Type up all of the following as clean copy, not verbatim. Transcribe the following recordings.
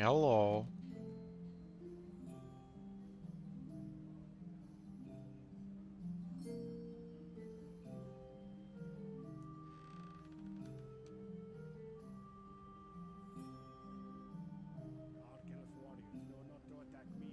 Hello. Arkeleth warriors know not to attack me.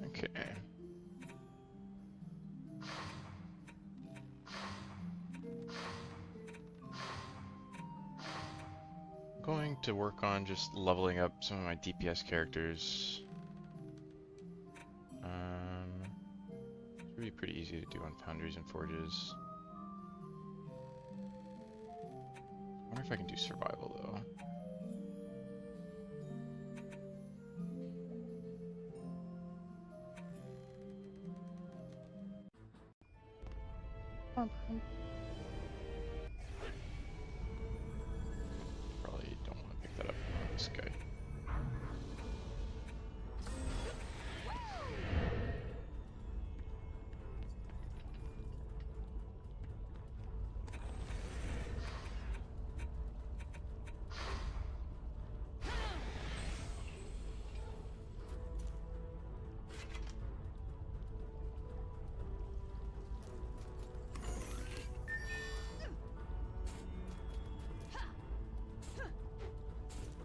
Okay. Going to work on just leveling up some of my DPS characters. Should be pretty easy to do on Foundries and Forges. I wonder if I can do survival though. Probably don't want to pick that up on this guy.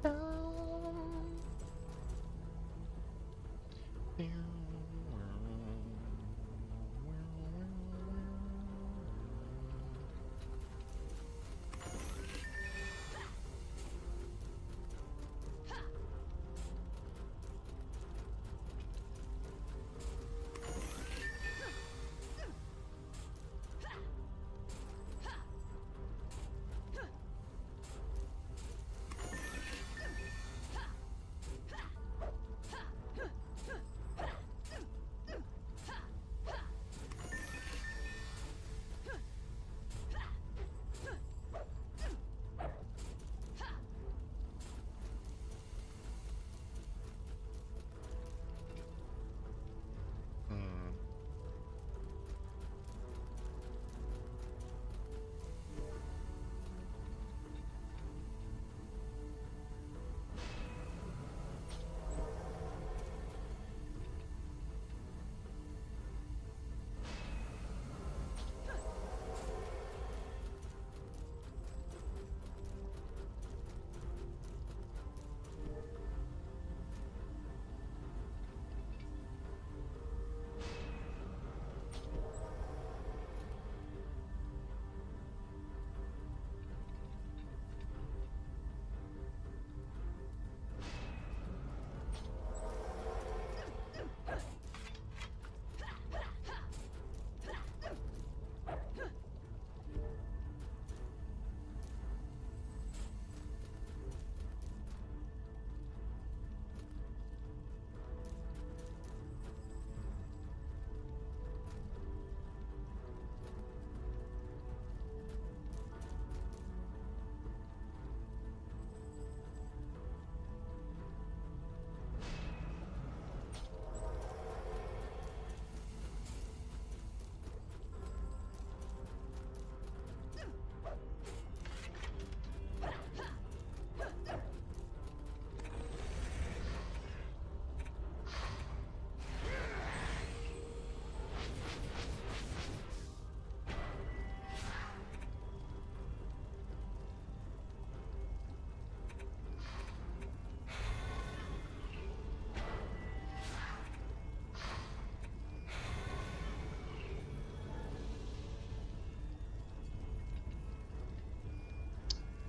Hmm.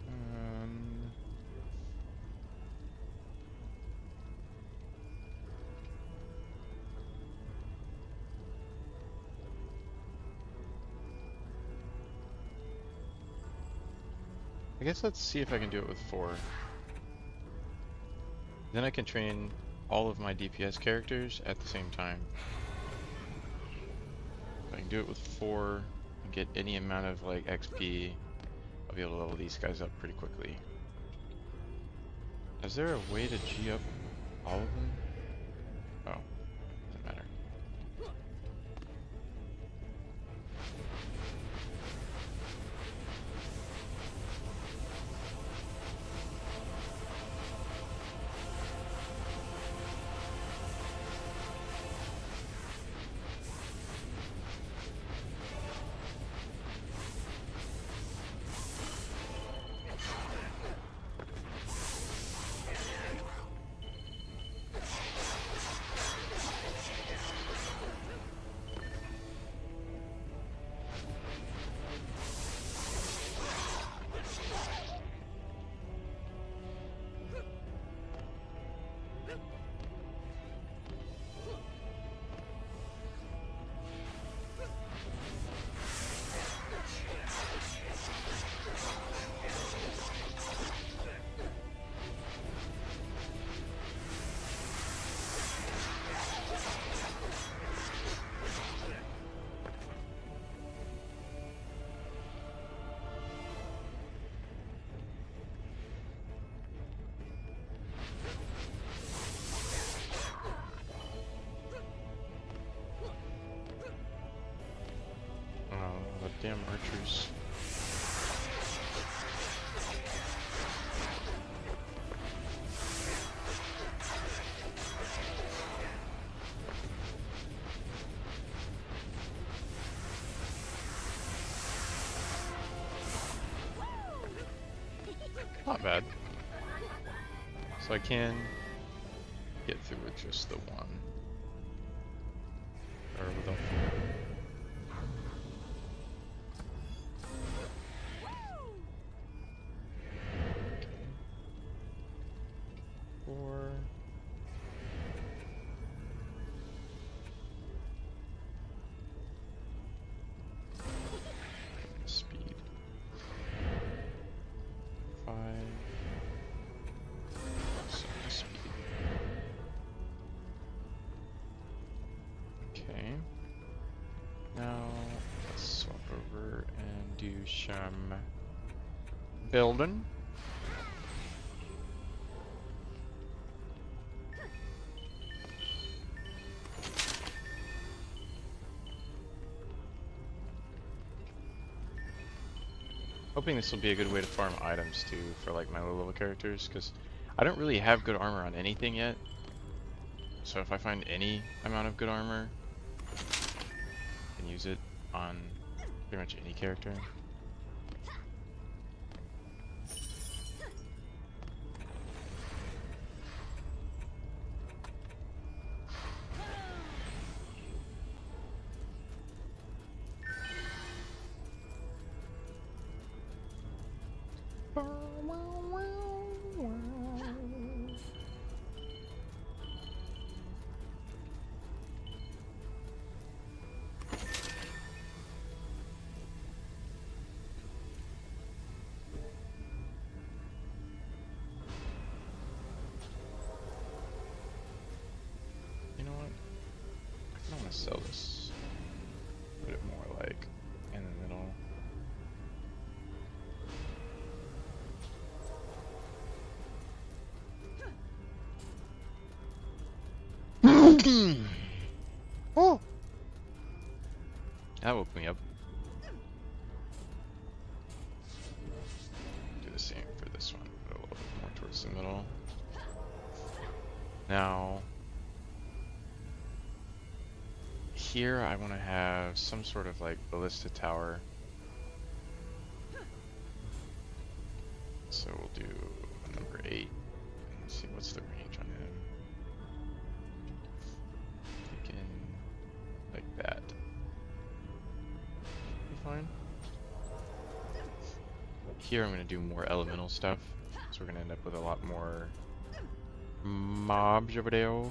Um, I guess let's see if I can do it with 4. Then I can train all of my DPS characters at the same time. I can do it with 4. and get any amount of like XP, I'll be able to level these guys up pretty quickly. Is there a way to G up all of them? Oh, doesn't matter. Oh, the damn archers. Not bad. So I can get through with just the one. Or with all four. Four. Speed. 5. So speed. Okay. Now let's swap over and do some building. Hoping this will be a good way to farm items too for like my low level characters, because I don't really have good armor on anything yet. So if I find any amount of good armor, I can use it on pretty much any character. You know what? I kind of want to sell this. Put it more like in the middle. Oh! That woke me up. Do the same for this one, put it a little bit more towards the middle. Now, here I want to have some sort of like ballista tower. So we'll do number 8. Let's see what's the range on him. Thinking like that. Be fine. Here I'm going to do more elemental stuff, so we're going to end up with a lot more mobs over there.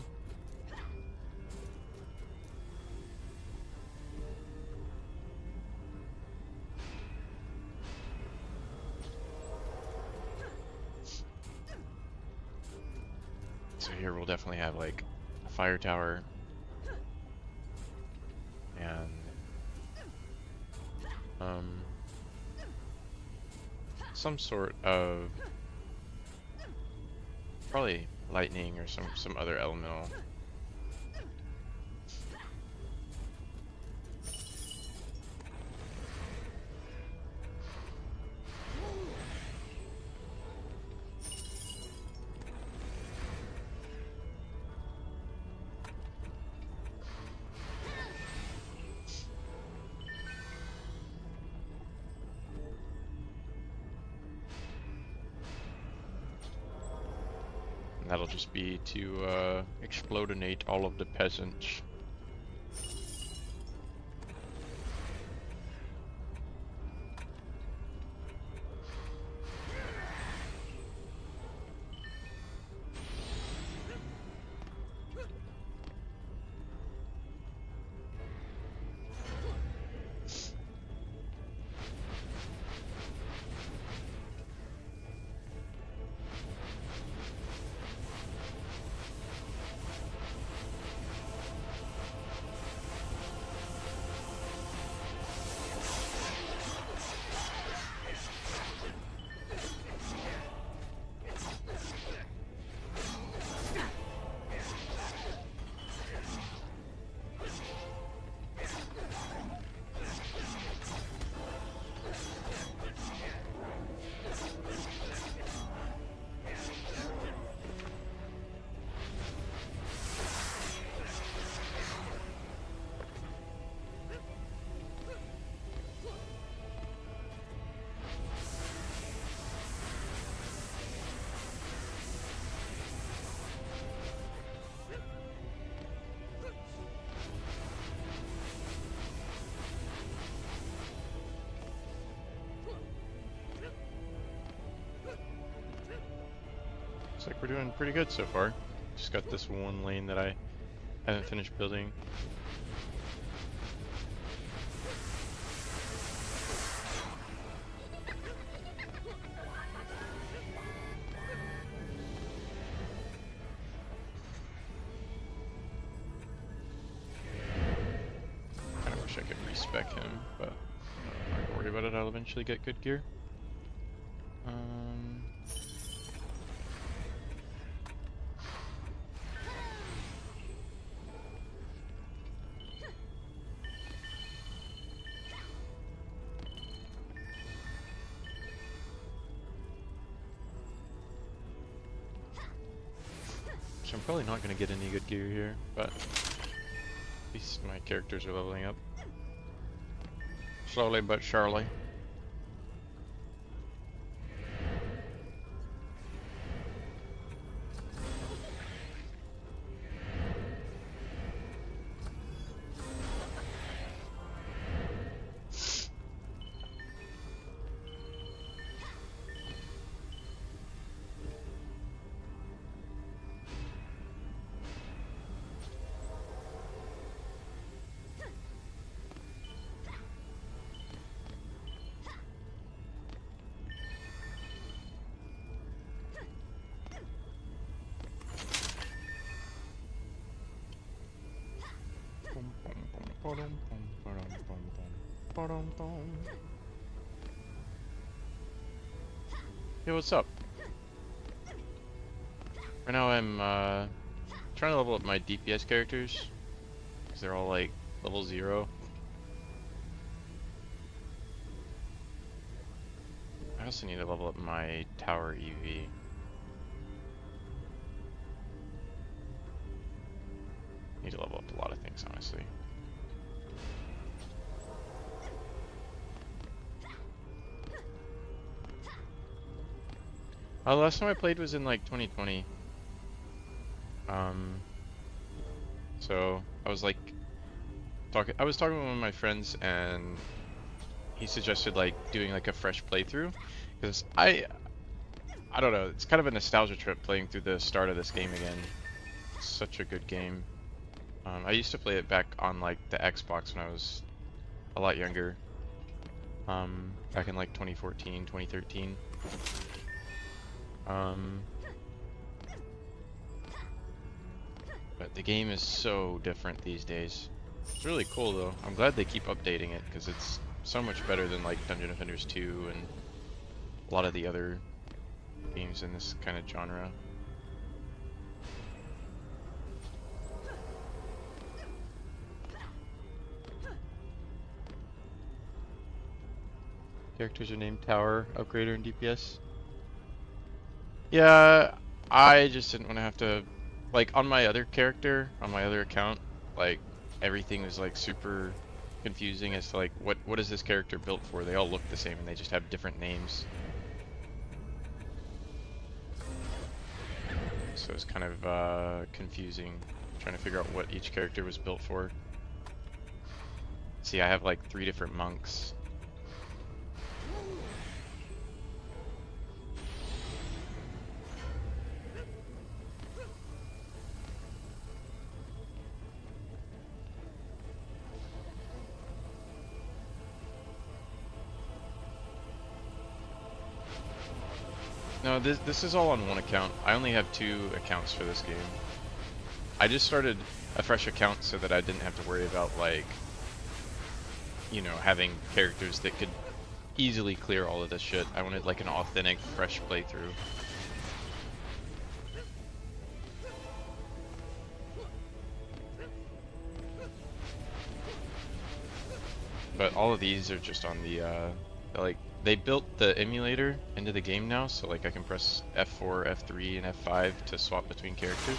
So here we'll definitely have like a fire tower and Um, some sort of probably lightning or some other elemental. And that'll just be to explodinate all of the peasants. Looks like we're doing pretty good so far. Just got this one lane that I haven't finished building. Kinda wish I could respec him, but I'm not gonna worry about it. I'll eventually get good gear. So I'm probably not going to get any good gear here, but at least my characters are leveling up. Slowly but surely. Yo, what's up? Right now I'm trying to level up my DPS characters, because they're all like level 0. I also need to level up my tower EV. Need to level up a lot of things, honestly. Last time I played was in like 2020. So I was like I was talking with one of my friends, and he suggested like doing like a fresh playthrough, because I don't know, it's kind of a nostalgia trip playing through the start of this game again. It's such a good game. I used to play it back on like the Xbox when I was a lot younger. Back in like 2014, 2013. But the game is so different these days. It's really cool though. I'm glad they keep updating it, because so much better than like Dungeon Defenders 2 and a lot of the other games in this kind of genre. Characters are named Tower, Upgrader, and DPS. Yeah, I just didn't want to have to, like, on my other character, on my other account, like, everything was like super confusing as to like what is this character built for? They all look the same and they just have different names. So it's kind of confusing trying to figure out what each character was built for. See, I have like 3 different monks. No, this is all on one account. I only have 2 accounts for this game. I just started a fresh account so that I didn't have to worry about, like, you know, having characters that could easily clear all of this shit. I wanted like an authentic, fresh playthrough. But all of these are just on the, like, they built the emulator into the game now, so like I can press F4, F3, and F5 to swap between characters.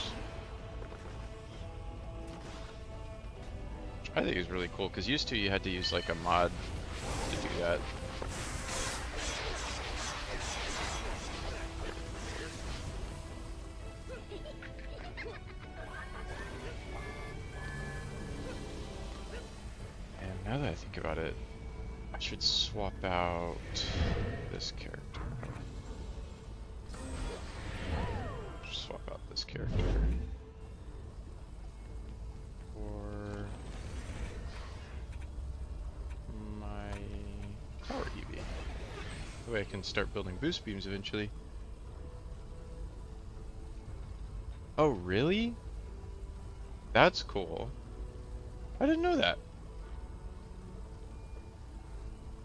Which I think is really cool, because used to you had to use like a mod to do that. And now that I think about it, I should swap out this character. Swap out this character for my power EV. That way I can start building boost beams eventually. Oh, really? That's cool. I didn't know that.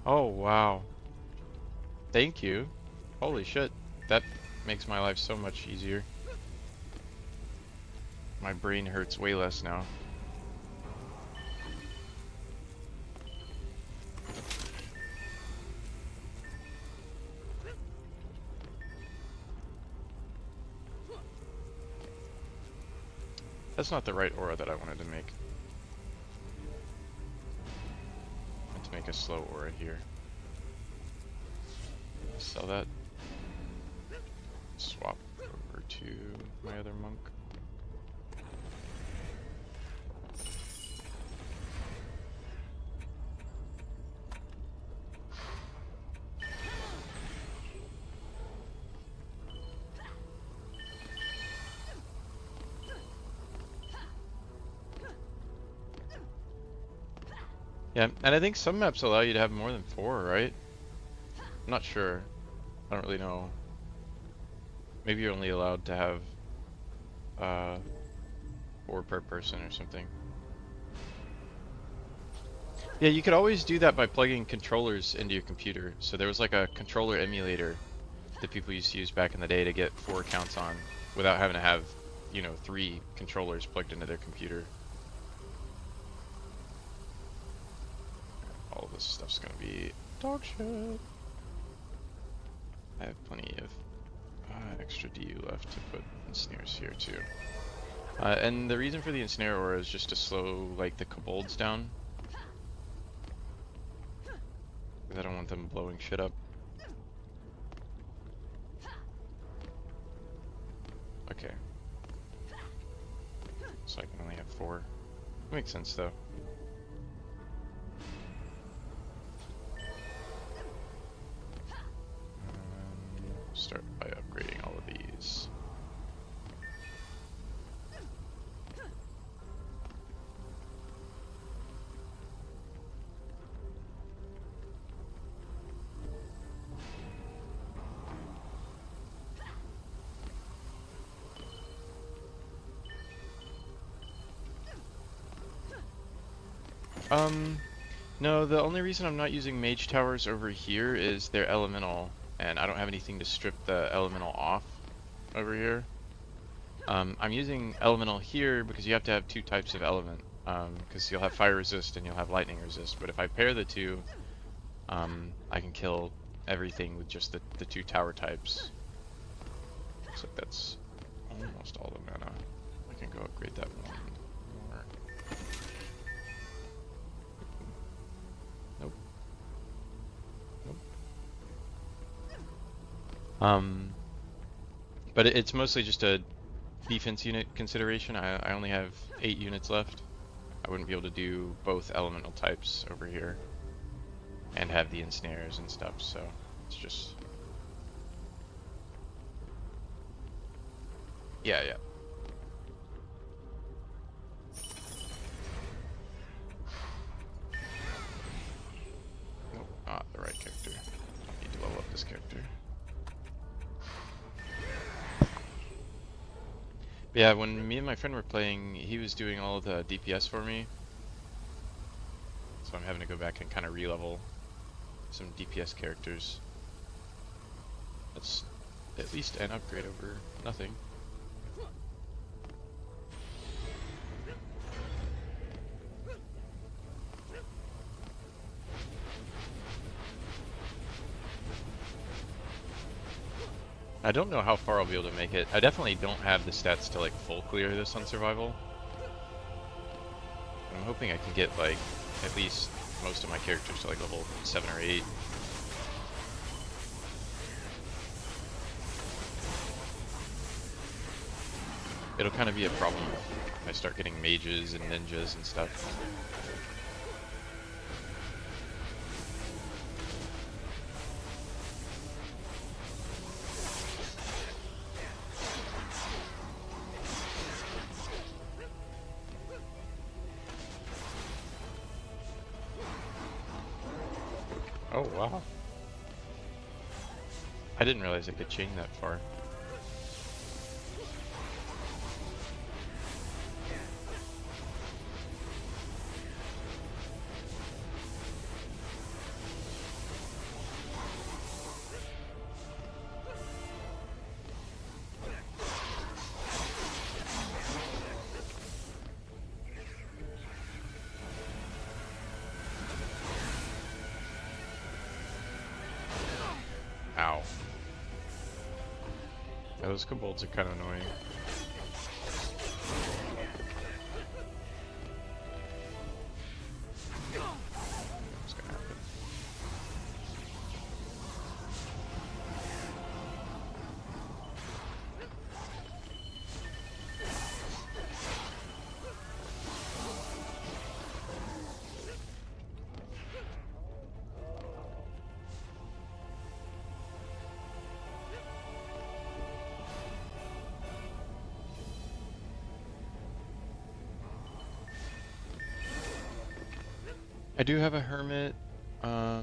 Oh, wow. Thank you. Holy shit. That makes my life so much easier. My brain hurts way less now. That's not the right aura that I wanted to make. I meant to make a slow aura here. Sell that. Swap over to my other monk. Yeah, and I think some maps allow you to have more than 4, right? I'm not sure. I don't really know. Maybe you're only allowed to have 4 per person or something. Yeah, you could always do that by plugging controllers into your computer. So there was like a controller emulator that people used to use back in the day to get 4 accounts on without having to have, you know, 3 controllers plugged into their computer. All of this stuff's gonna be dog shit. I have plenty of extra DU left to put ensnares here too. And the reason for the ensnare aura is just to slow like the kobolds down. Because I don't want them blowing shit up. Okay. So I can only have 4. Makes sense though. Start by upgrading all of these. No, the only reason I'm not using mage towers over here is they're elemental, and I don't have anything to strip the elemental off over here. I'm using elemental here because you have to have two types of element, because you'll have fire resist and you'll have lightning resist. But if I pair the two, I can kill everything with just the two tower types. Looks like that's almost all the mana. I can go upgrade that one more. Nope. Nope. But it's mostly just a defense unit consideration. I only have 8 units left. I wouldn't be able to do both elemental types over here and have the ensnares and stuff, so it's just... Yeah, yeah. Nope, not the right character. I need to level up this character. But yeah, when me and my friend were playing, he was doing all the DPS for me. So I'm having to go back and kind of re-level some DPS characters. That's at least an upgrade over nothing. I don't know how far I'll be able to make it. I definitely don't have the stats to like full clear this on survival. I'm hoping I can get like at least most of my characters to like level 7 or 8. It'll kind of be a problem if I start getting mages and ninjas and stuff. Oh wow. I didn't realize I could chain that far. Ow. Yeah, those kobolds are kind of annoying. What's gonna happen? I do have a hermit. I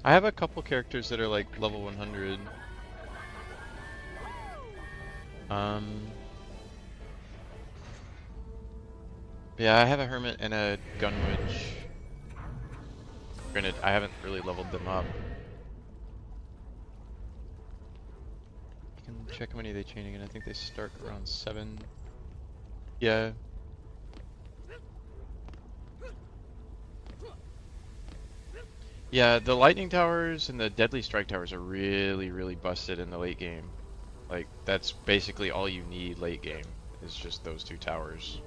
have a couple characters that are like level 100. Yeah, I have a hermit and a gun witch. Granted, I haven't really leveled them up. I can check how many they chain again. I think they start around 7. Yeah. Yeah, the lightning towers and the deadly strike towers are really, really busted in the late game. Like, that's basically all you need late game, is just those 2 towers.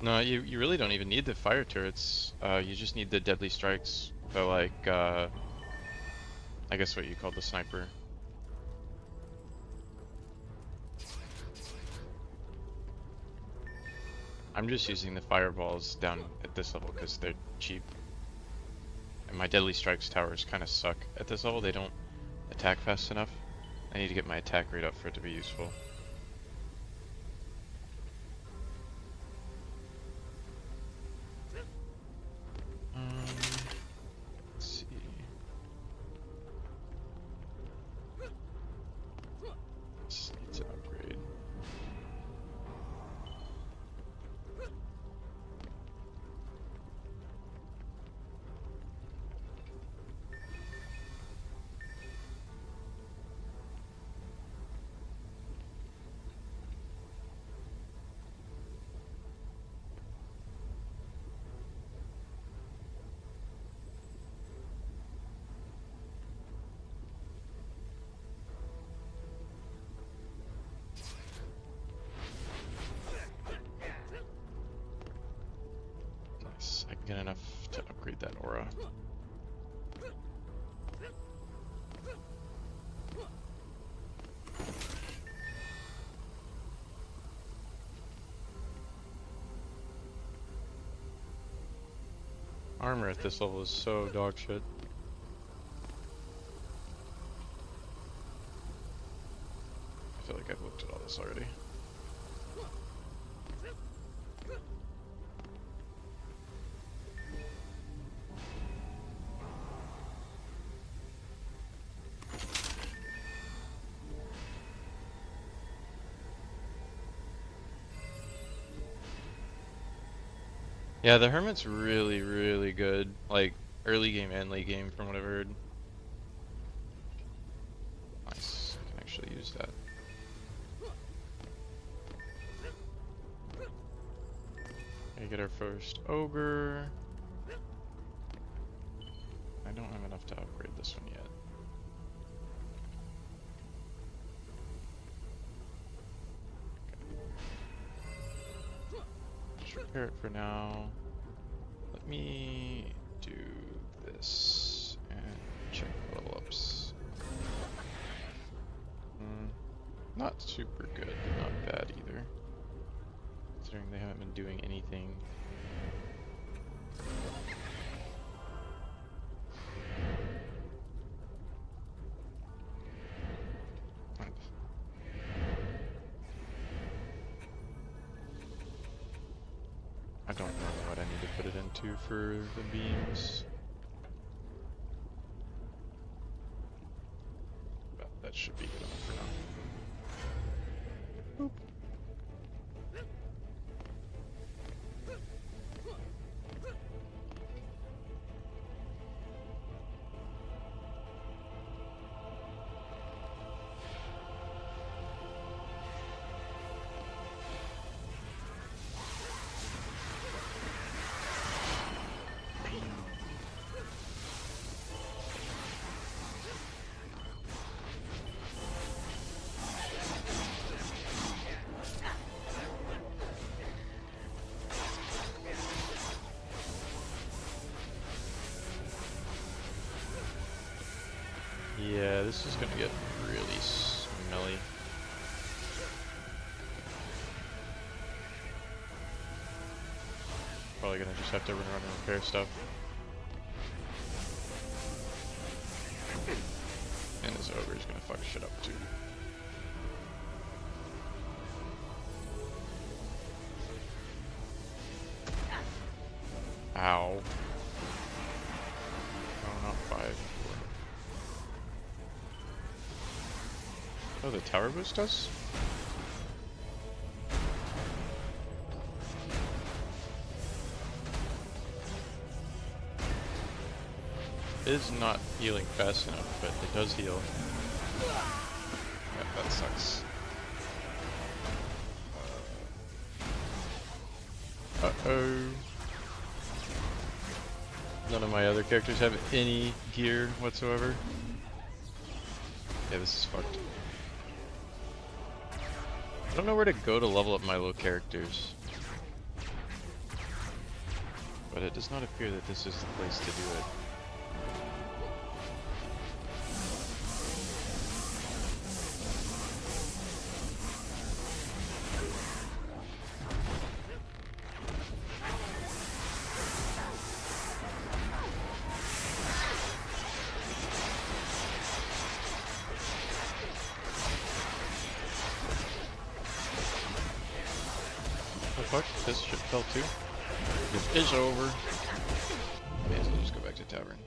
No, you really don't even need the fire turrets. You just need the deadly strikes. So like, I guess what you call the sniper. I'm just using the fireballs down at this level because they're cheap. And my deadly strikes towers kind of suck at this level. They don't attack fast enough. I need to get my attack rate up for it to be useful. Let's see. This needs an upgrade. Nice. I can get enough to upgrade that aura. Armor at this level is so dog shit. I feel like I've looked at all this already. Yeah, the Hermit's really, really good. Like, early game and late game from what I've heard. Nice. I can actually use that. Okay, get our first ogre. I don't have enough to upgrade this one yet. Just repair it for now. Let me do this and check level ups. Not super good, but not bad either. Considering they haven't been doing anything. I don't know what I need to put it into for the beams. But that should be good enough for now. Boop. Yeah, this is gonna get really smelly. Probably gonna just have to run around and repair stuff. And this ogre is gonna fuck shit up too. Ow. Oh, not 5. Oh, the tower boost does? It is not healing fast enough, but it does heal. Yeah, that sucks. Uh-oh. None of my other characters have any gear whatsoever. Yeah, this is fucked. I don't know where to go to level up my low characters. but it does not appear that this is the place to do it. Oh fuck, this ship fell too. It is over. May as well just go back to tavern.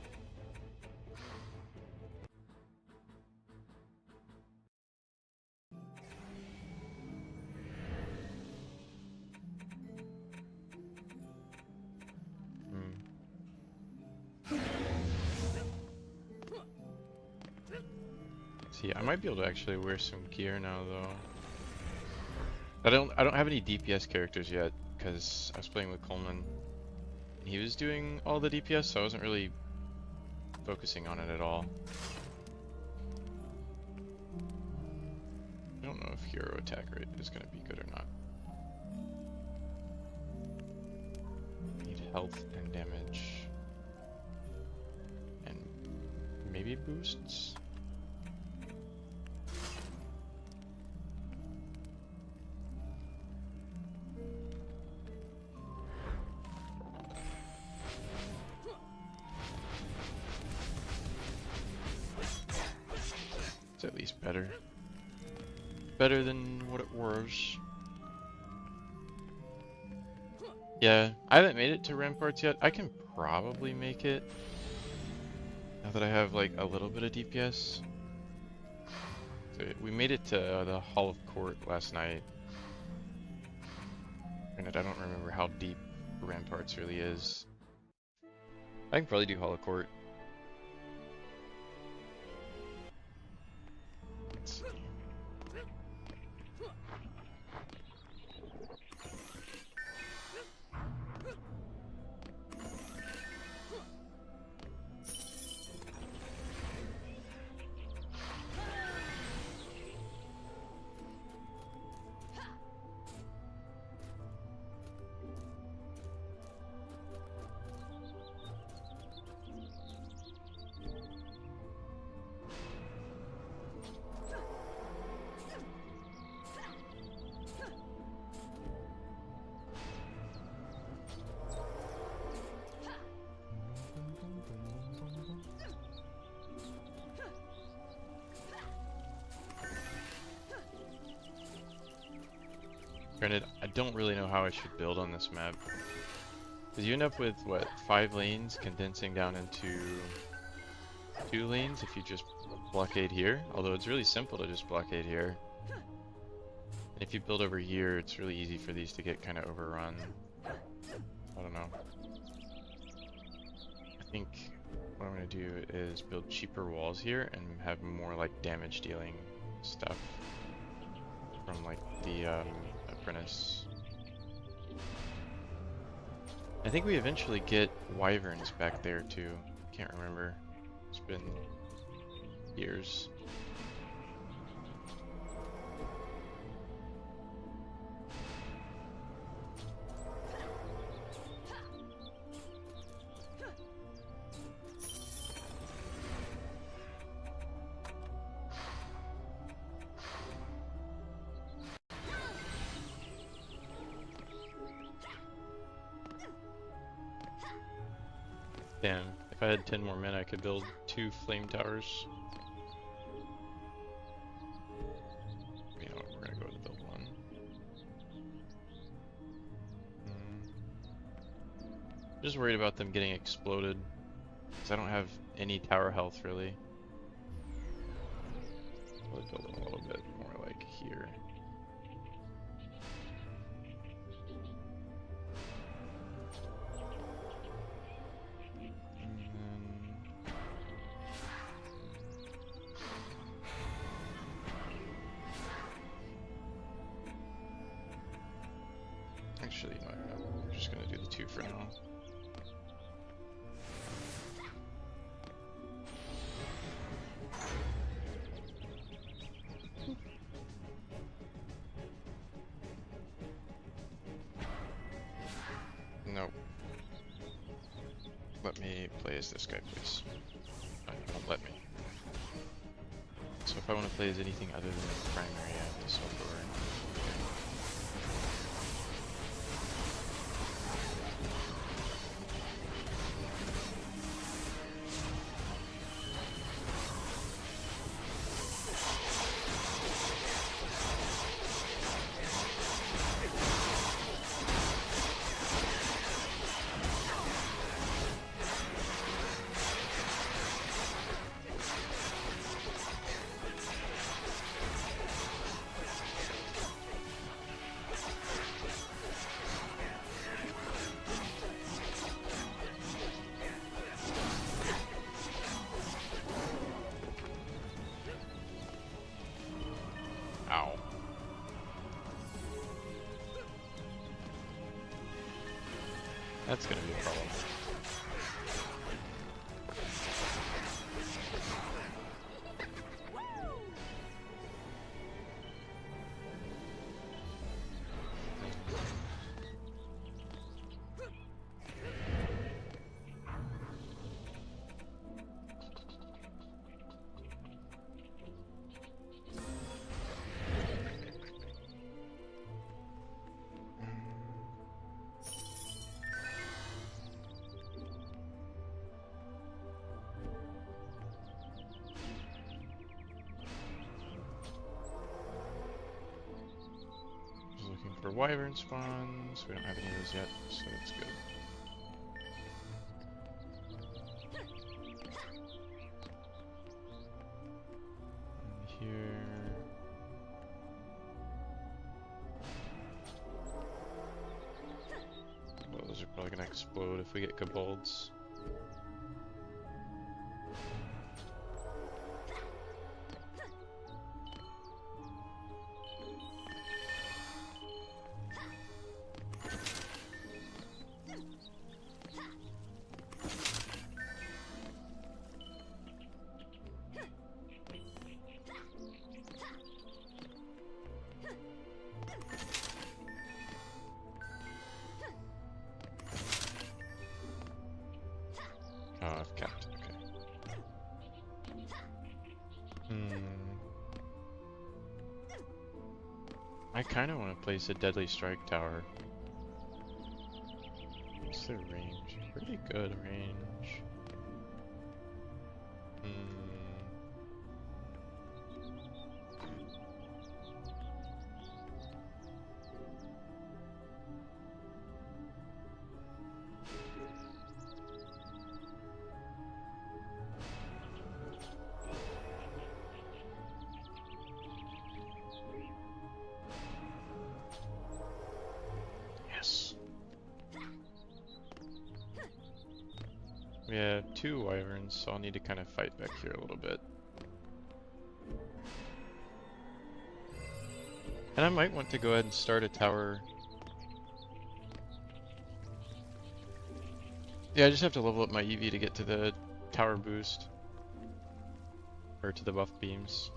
See, I might be able to actually wear some gear now though. I don't have any DPS characters yet because I was playing with Coleman and he was doing all the DPS, so I wasn't really focusing on it at all. I don't know if hero attack rate is going to be good or not. Need health and damage and maybe boosts. At least better. Better than what it was. Yeah, I haven't made it to Ramparts yet. I can probably make it. Now that I have like a little bit of DPS. So we made it to the Hall of Court last night. Granted, I don't remember how deep Ramparts really is. I can probably do Hall of Court. Let's see. Granted, I don't really know how I should build on this map. Because you end up with, what, 5 lanes condensing down into 2 lanes if you just blockade here. Although it's really simple to just blockade here. And if you build over here, it's really easy for these to get kind of overrun. I don't know. I think what I'm going to do is build cheaper walls here and have more like damage dealing stuff from like the apprentice. I think we eventually get wyverns back there too. Can't remember. It's been years. Damn, if I had 10 more men, I could build 2 flame towers. You know what, we're gonna go to build 1. Just worried about them getting exploded, because I don't have any tower health really. Let's build them a little bit more like here. Actually, no, I'm just gonna do the 2 for now. let me play as this guy, please. No, you won't let me. So if I want to play as anything other than the primary, I have to swap over. Ow. That's gonna be a problem. Looking for wyvern spawns. We don't have any of those yet, so that's good. And here. Well, those are probably gonna explode if we get kobolds. Oh, I've capped. Okay. I kind of want to place a deadly strike tower. What's their range? Pretty good range. Yes. We have 2 wyverns, so I'll need to kind of fight back here a little bit. And I might want to go ahead and start a tower. Yeah, I just have to level up my EV to get to the tower boost. Or to the buff beams.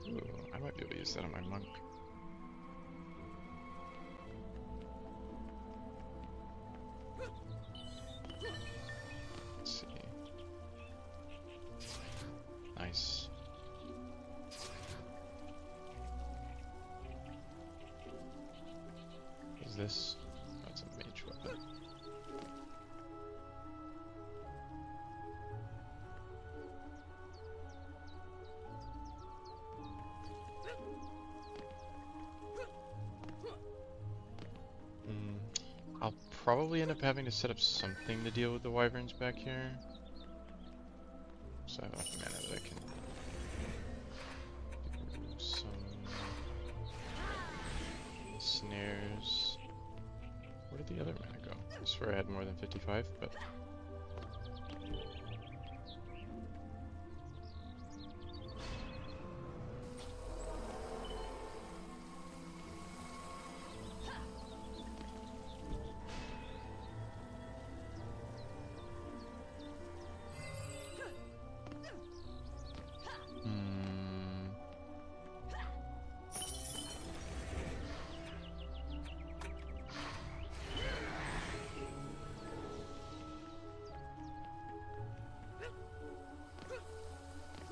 Ooh, I might be able to use that on my monk. Let's see. Nice. What is this? That's a mage weapon. I'll probably end up having to set up something to deal with the wyverns back here. So I have enough mana that I can do some snares. Where did the other mana go? I swear I had more than 55, but...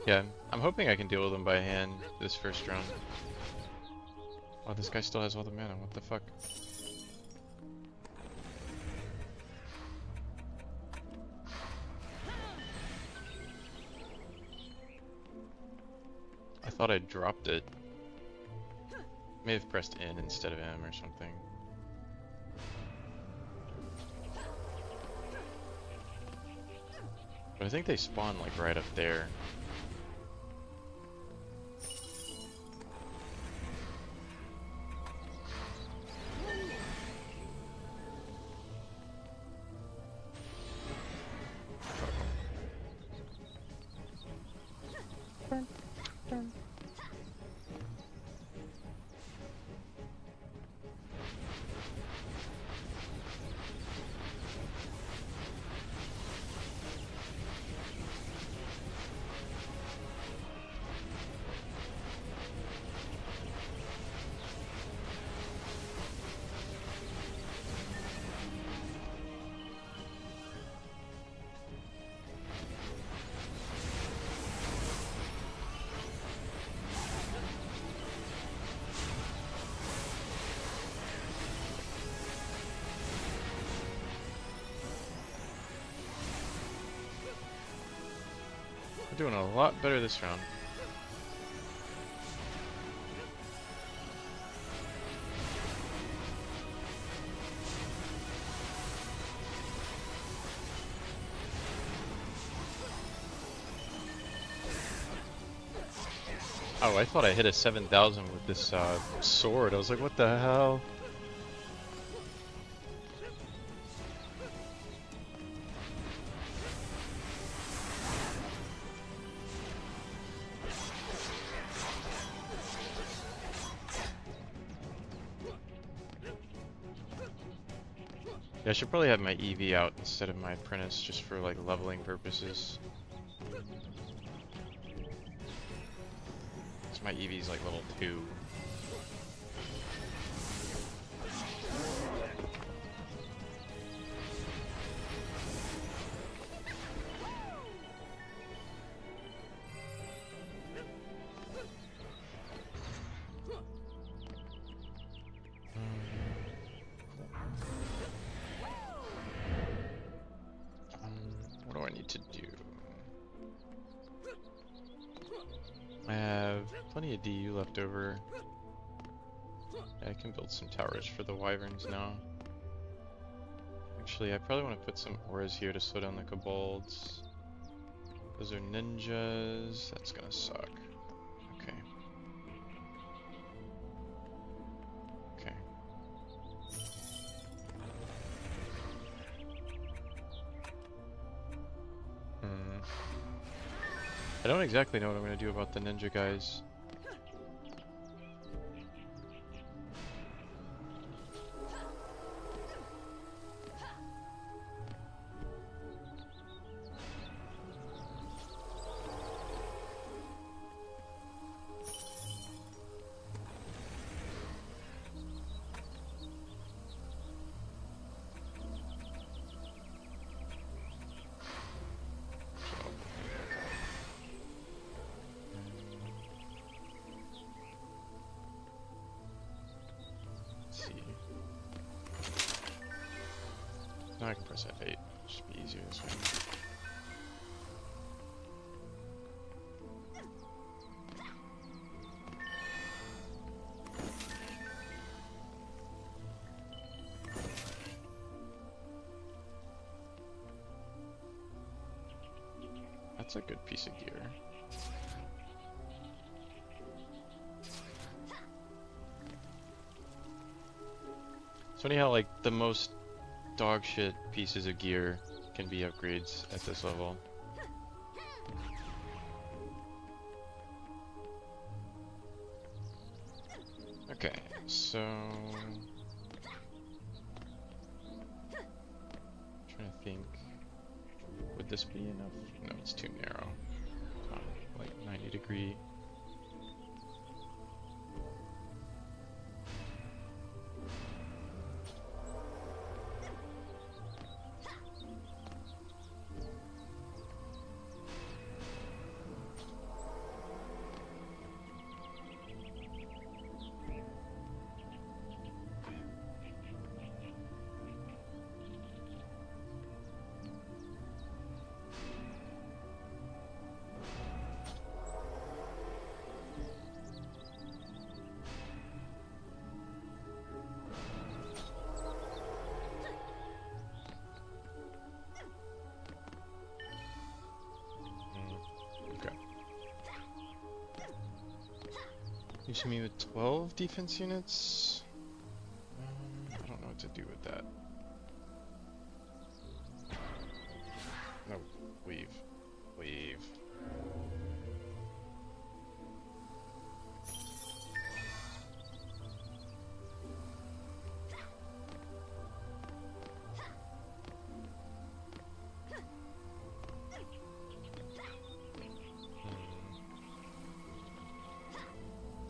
Yeah, I'm hoping I can deal with them by hand this first round. Oh, this guy still has all the mana. What the fuck? I thought I dropped it. May have pressed N instead of M or something. But I think they spawn like right up there. We're doing a lot better this round. Oh, I thought I hit a 7,000 with this sword. I was like, what the hell? Yeah, I should probably have my EV out instead of my apprentice just for like leveling purposes. So my EV's like level 2. What do I need to do? I have plenty of DU left over. I can build some towers for the wyverns now. Actually, I probably want to put some auras here to slow down the kobolds. Those are ninjas. That's gonna suck. Okay. Okay. I don't exactly know what I'm gonna do about the ninja guys. Now I can press F8. Should be easier this way. That's a good piece of gear. It's funny how like the most dog shit pieces of gear can be upgrades at this level. Okay, so trying to think, would this be enough? No, it's too narrow. Like 90-degree. Leaving me with 12 defense units. I don't know what to do with that. No, leave. Leave.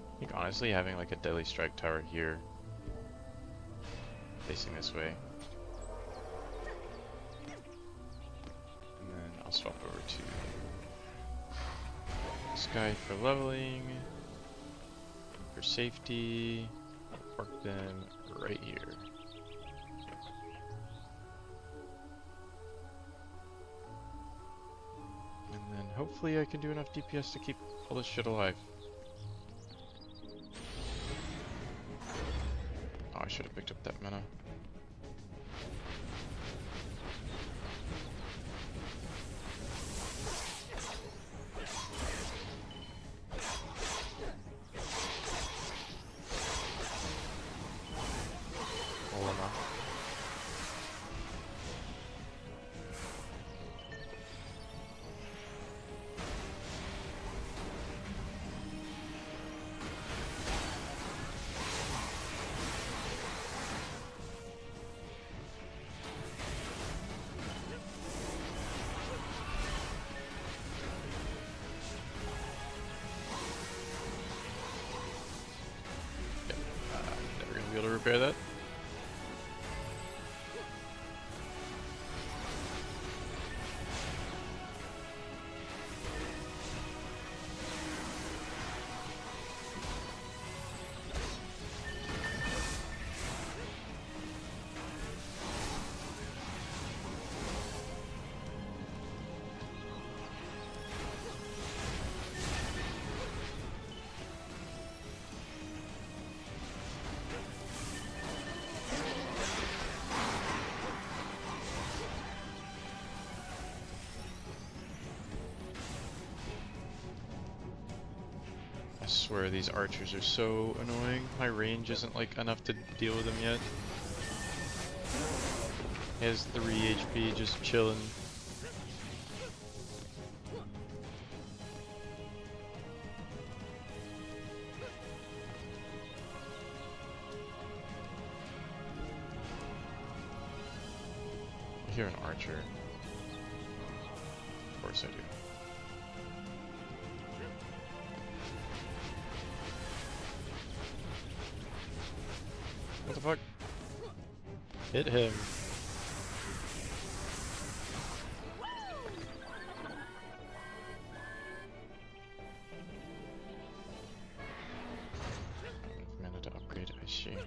I think honestly having like a deadly strike tower here, facing this way, and then I'll swap over to this guy for leveling, for safety. I'll park them right here. And then hopefully I can do enough DPS to keep all this shit alive. Oh, I should have picked up that mana. Olema. Never gonna be able to repair that. I swear these archers are so annoying. My range isn't like enough to deal with them yet. He has 3 HP just chilling. I hear an archer. Of course I do. What the fuck? Hit him. Mana to upgrade, I see.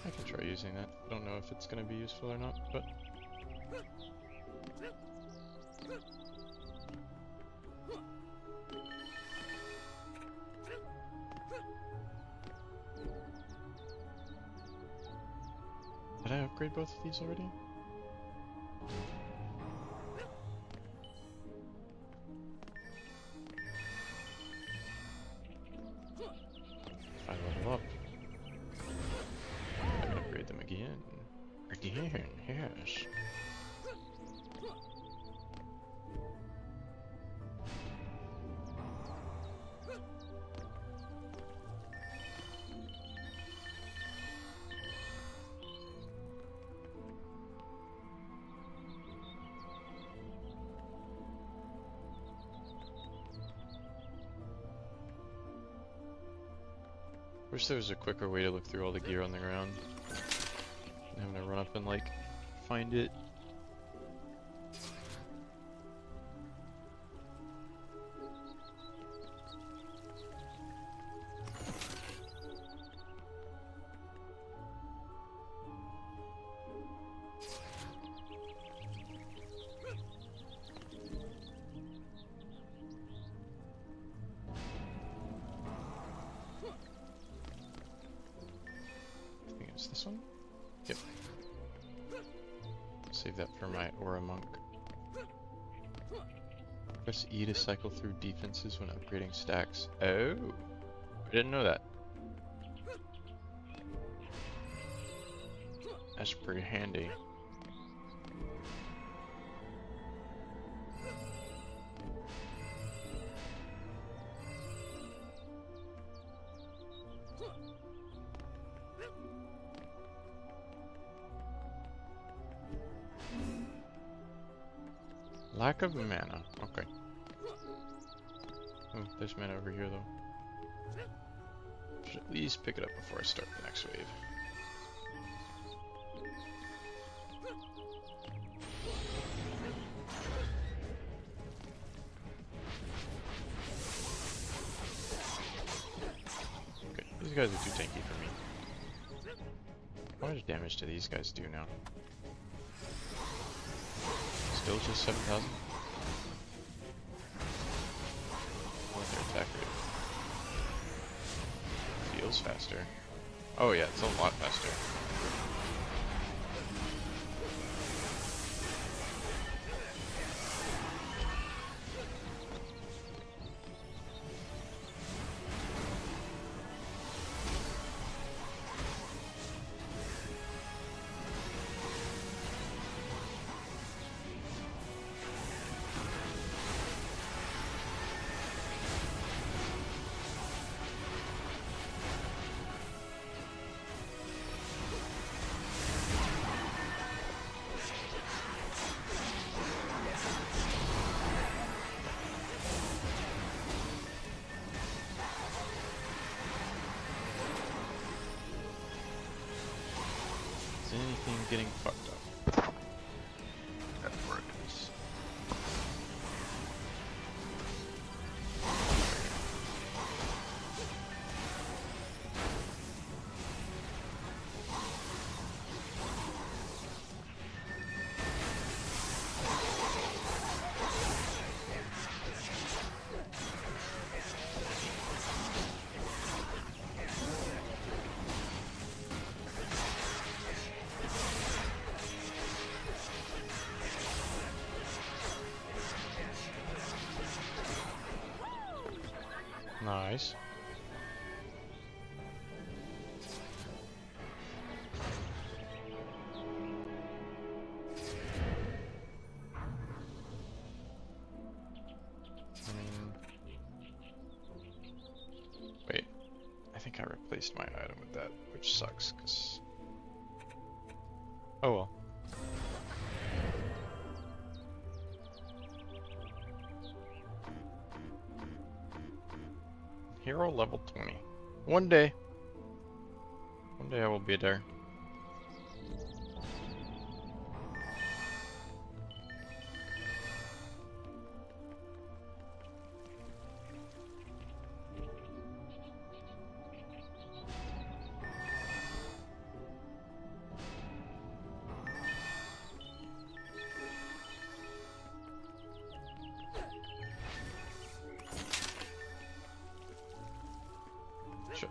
I can try using that. I don't know if it's going to be useful or not, but... Did I upgrade both of these already? If I level up, I can upgrade them again. Again, yes. Wish there was a quicker way to look through all the gear on the ground. Having to run up and like find it. Is this one? Yep. Save that for my Aura Monk. Press E to cycle through defenses when upgrading stacks. Oh! I didn't know that. That's pretty handy. Lack of mana. Okay. Oh, there's mana over here though. Should at least pick it up before I start the next wave. Okay, these guys are too tanky for me. How much damage do these guys do now? Still just 7,000? What's their attack rate? Feels faster. Oh yeah, it's a lot faster. Is anything getting fucked up? That's where it is. Nice. Wait, I think I replaced my item with that, which sucks, cause... Oh well. Hero level 20. One day I will be there. Sure.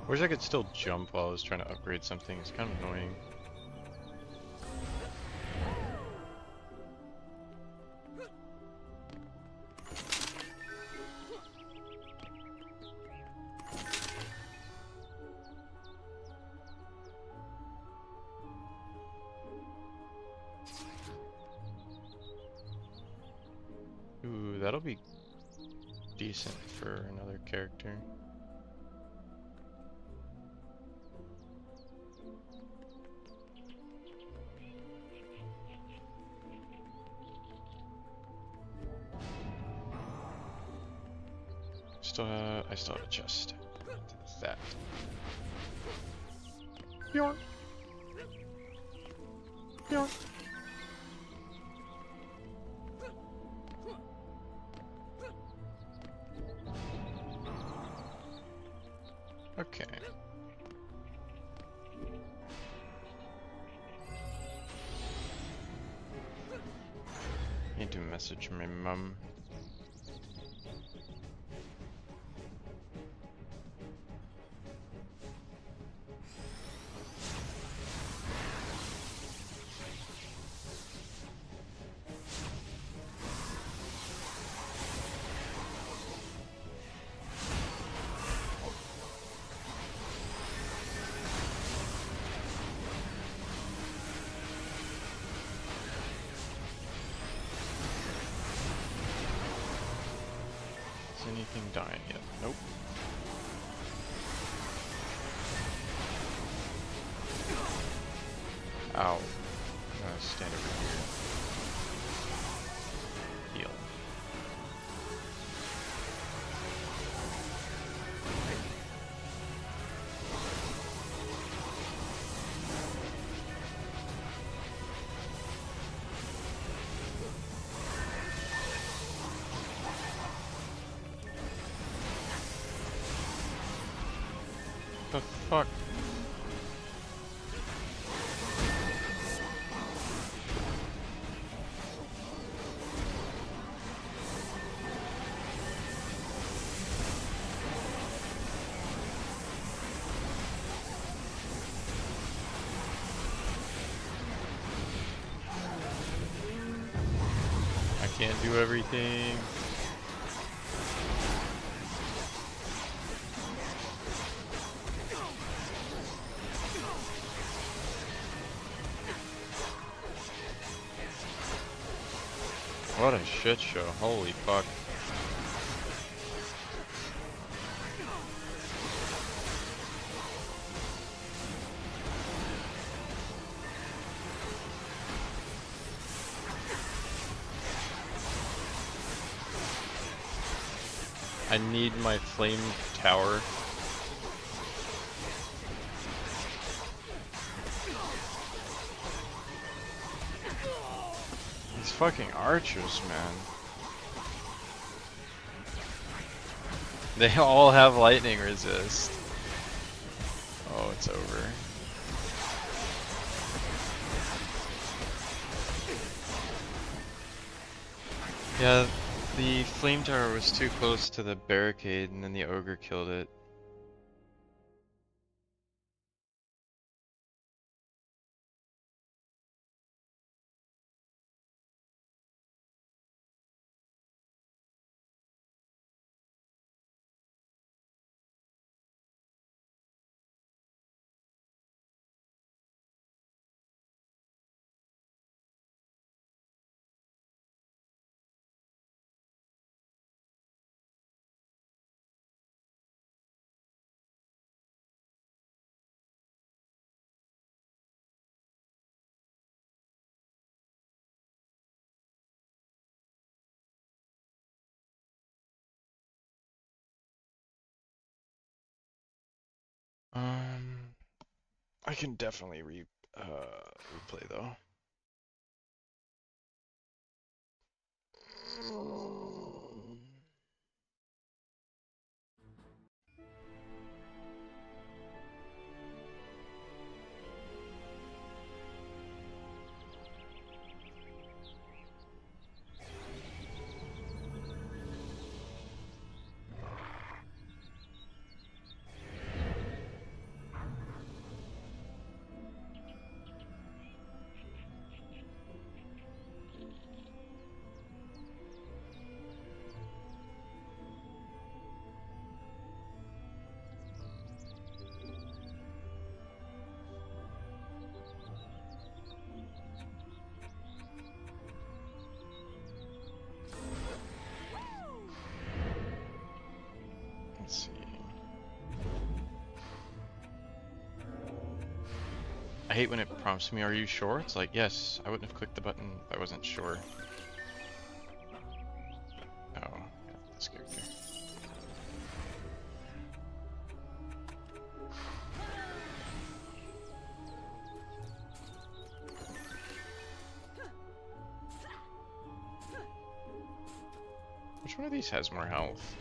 Wish I could still jump while I was trying to upgrade something. It's kind of annoying. Ooh, that'll be decent for another character. I still have a chest. That. Bjorn. Bjorn. Okay. Need to message my mum. Is anything dying yet? Nope. Ow. I'm gonna stand over here. Heal. The fuck? I can't do everything. What a shit show. Holy fuck. I need my flame tower. These fucking archers, man. They all have lightning resist. Oh, it's over. Yeah, the flame tower was too close to the barricade and then the ogre killed it. I can definitely replay though. Let's see. I hate when it prompts me, are you sure? It's like, yes, I wouldn't have clicked the button if I wasn't sure. Oh, yeah, this character. Which one of these has more health?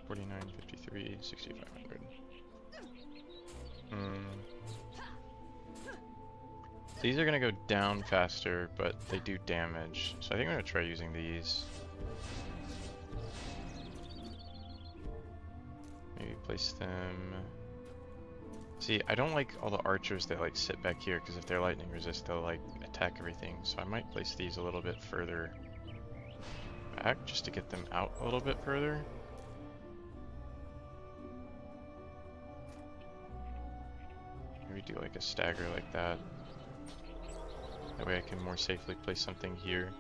$49, $53, $6,500. These are gonna go down faster, but they do damage. So I think I'm gonna try using these. Maybe place them. See, I don't like all the archers that like sit back here because if they're lightning resist, they'll like attack everything. So I might place these a little bit further back just to get them out a little bit further. Maybe do like a stagger like that. That way I can more safely place something here.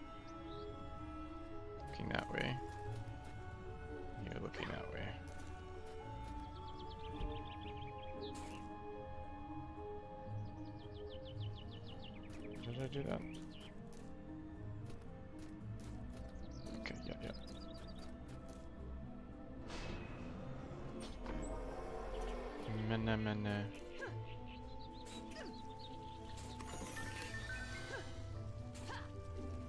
Looking that way. You're looking that way. Did I do that? Okay, yeah. Mene.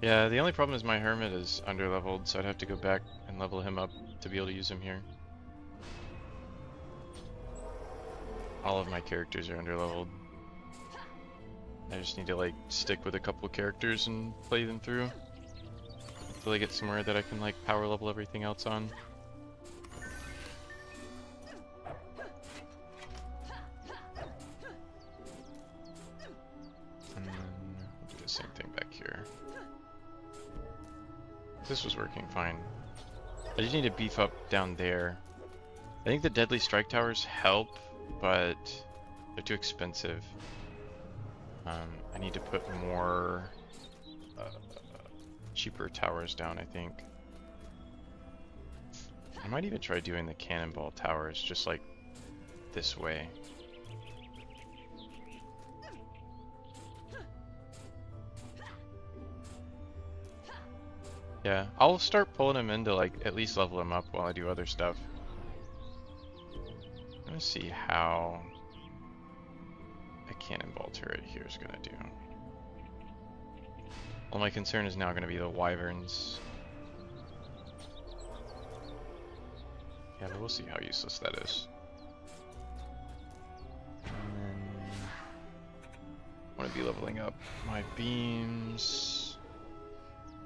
Yeah, the only problem is my hermit is underleveled, so I'd have to go back and level him up to be able to use him here. All of my characters are underleveled. I just need to like stick with a couple characters and play them through until I get somewhere that I can like power level everything else on. And then we'll do the same thing back here. This was working fine. I just need to beef up down there. I think the deadly strike towers help, but they're too expensive. I need to put more cheaper towers down, I think. I might even try doing the cannonball towers just like this way. Yeah, I'll start pulling him in to like at least level him up while I do other stuff. I'm gonna see how a cannonball turret here is gonna do. Well, my concern is now gonna be the wyverns. Yeah, but we'll see how useless that is. And then I want to be leveling up my beams.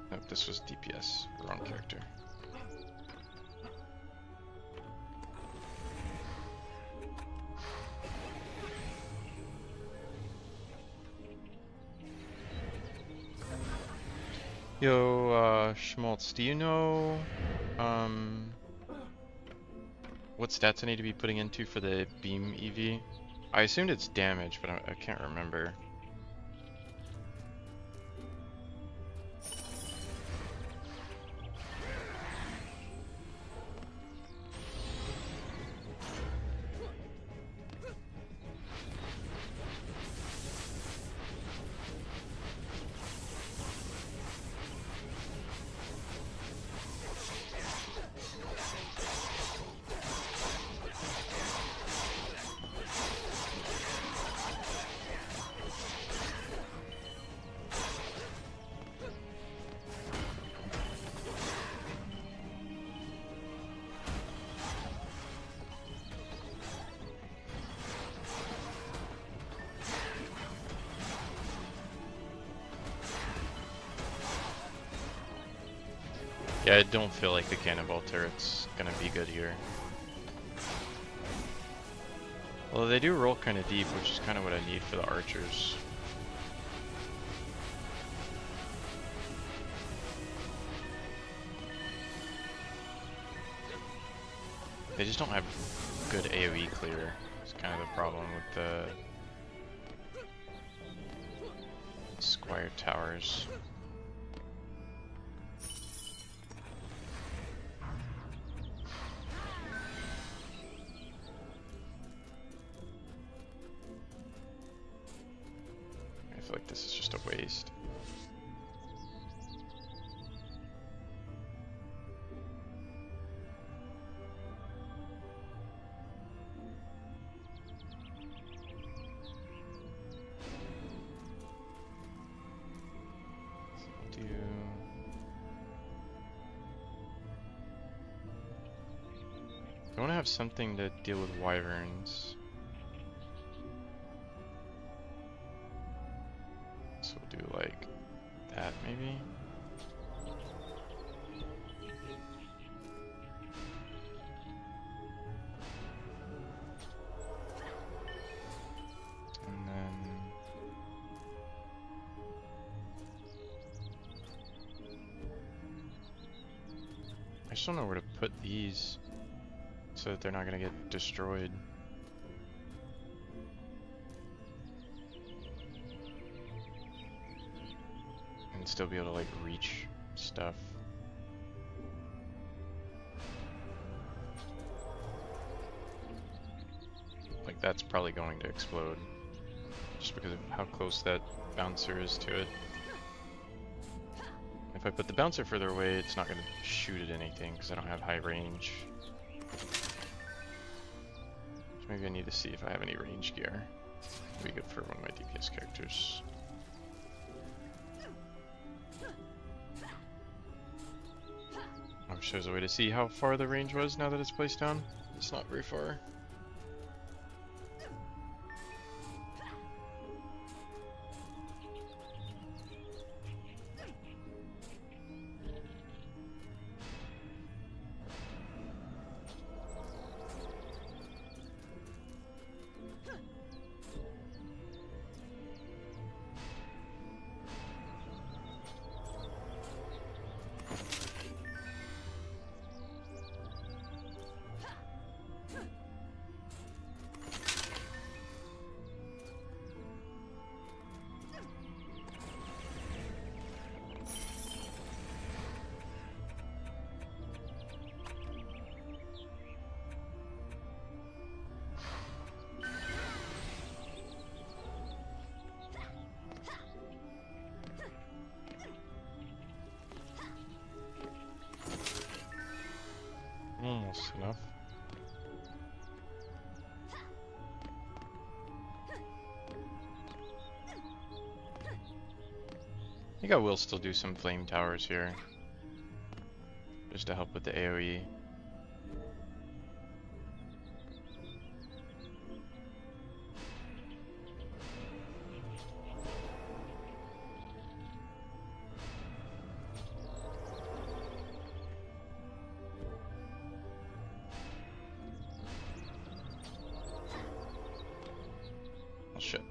Nope, this was DPS, wrong character. Yo, Schmaltz, do you know, what stats I need to be putting into for the beam EV? I assumed it's damage, but I can't remember. Yeah, I don't feel like the cannonball turret's gonna be good here. Well, they do roll kind of deep, which is kind of what I need for the archers. They just don't have good AoE clear. It's kind of the problem with the Squire towers. I feel like this is just a waste. have something to deal with wyverns. So we'll do like that maybe. And then I just don't know where to put these so that they're not gonna get destroyed. And still be able to like reach stuff. Like that's probably going to explode just because of how close that bouncer is to it. If I put the bouncer further away, it's not going to shoot at anything because I don't have high range. So maybe I need to see if I have any range gear. Would be good for one of my DPS characters. I wish there was a way to see how far the range was now that it's placed down. It's not very far. Almost enough. I think I will still do some flame towers here, just to help with the AoE. Oh shit.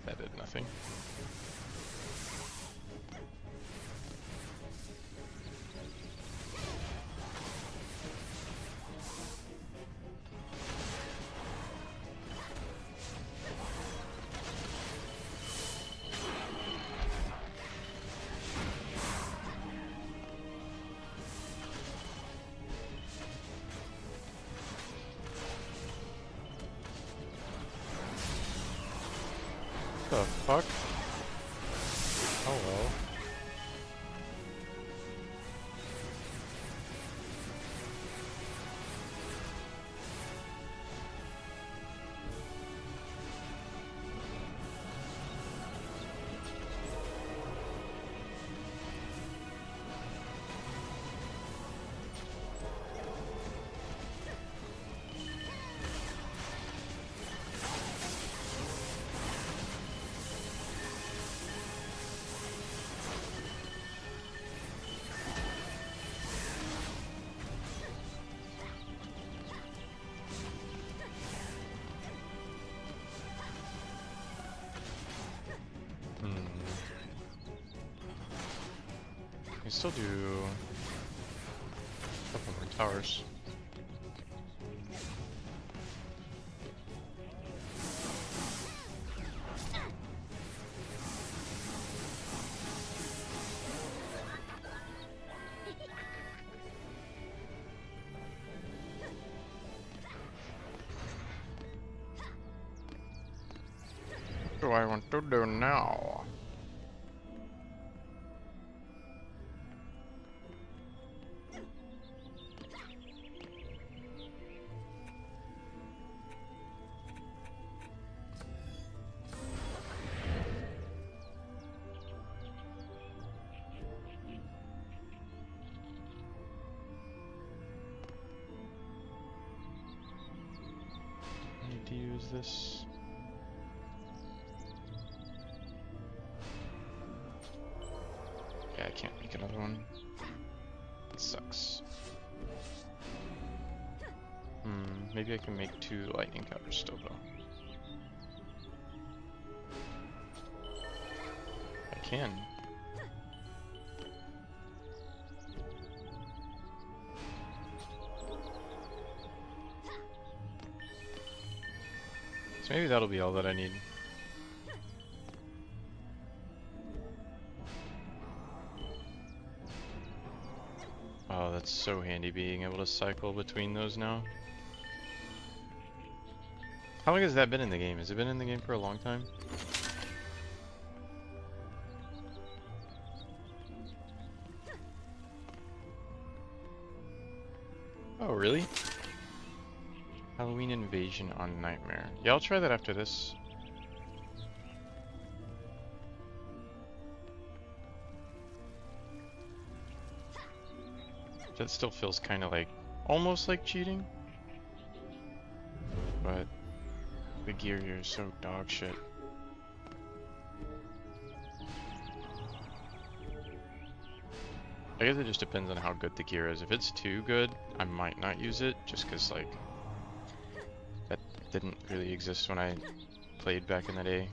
That did nothing. The fuck? Oh well. I still do a couple more towers. What do I want to do now? of this. Yeah, I can't make another one. It sucks. Maybe I can make 2 lightning counters still though. I can. So maybe that'll be all that I need. Oh, that's so handy being able to cycle between those now. How long has that been in the game? Has it been in the game for a long time? Oh, really? Halloween Invasion on Nightmare. Yeah, I'll try that after this. That still feels kind of like, almost like cheating. But the gear here is so dog shit. I guess it just depends on how good the gear is. If it's too good, I might not use it, just because, like, that didn't really exist when I played back in the day.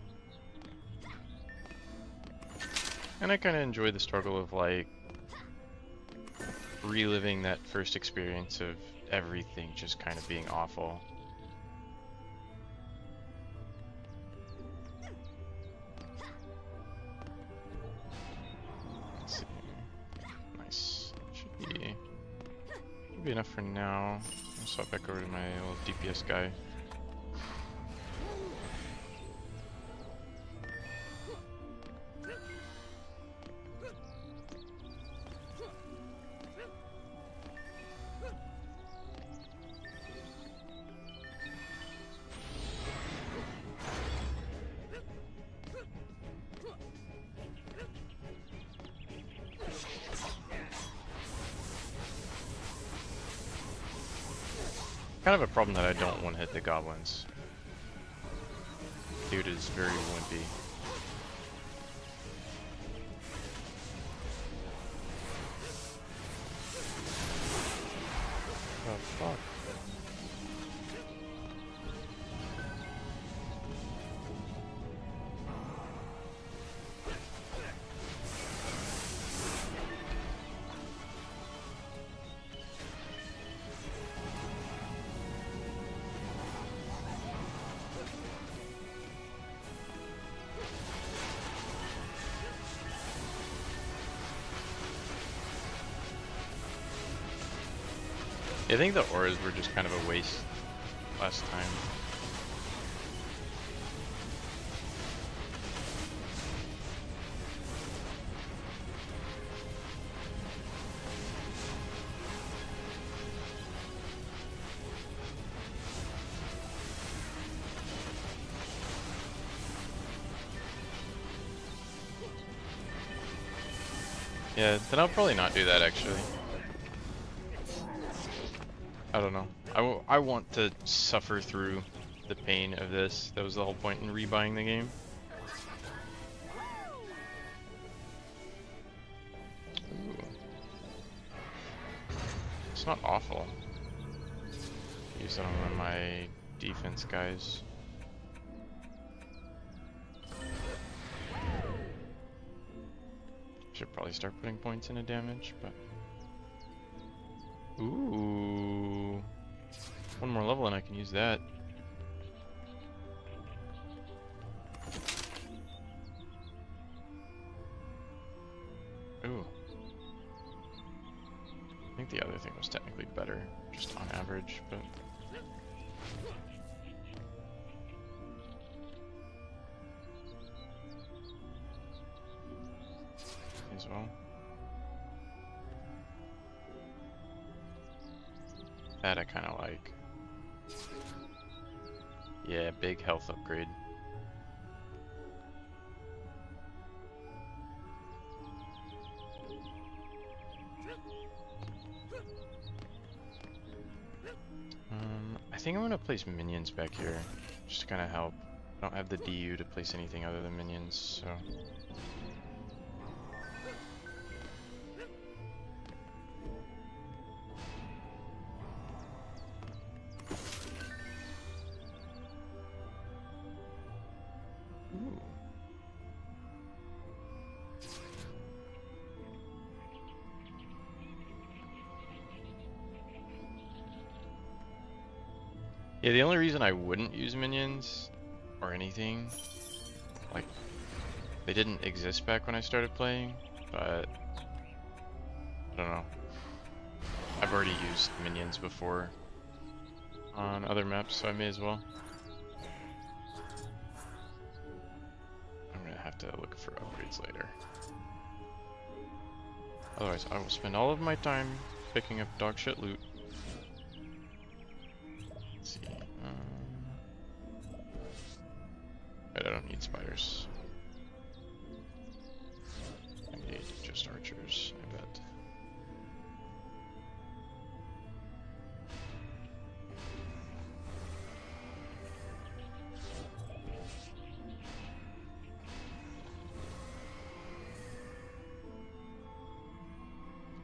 And I kind of enjoy the struggle of, like, reliving that first experience of everything just kind of being awful. Let's see. Nice. Should be enough for now. I'll swap back over to my old DPS guy. Kind of a problem that I don't want to hit the goblins. Dude is very wimpy. Oh fuck. I think the auras were just kind of a waste last time. Yeah, then I'll probably not do that actually. I don't know. I want to suffer through the pain of this. That was the whole point in rebuying the game. Ooh. It's not awful. Use that on one of my defense guys. Should probably start putting points into damage, but... Ooh. One more level and I can use that. Ooh. I think the other thing was technically better, just on average, but... as well. That I kind of like. Yeah, big health upgrade. I think I'm gonna place minions back here, just to kind of help. I don't have the DU to place anything other than minions, so. Ooh. Yeah, the only reason I wouldn't use minions or anything, like, they didn't exist back when I started playing, but I don't know. I've already used minions before on other maps, so I may as well. I'm gonna have to look for upgrades later. Otherwise, I will spend all of my time picking up dog shit loot. Let's see. I don't need spiders. I need just archers, I bet.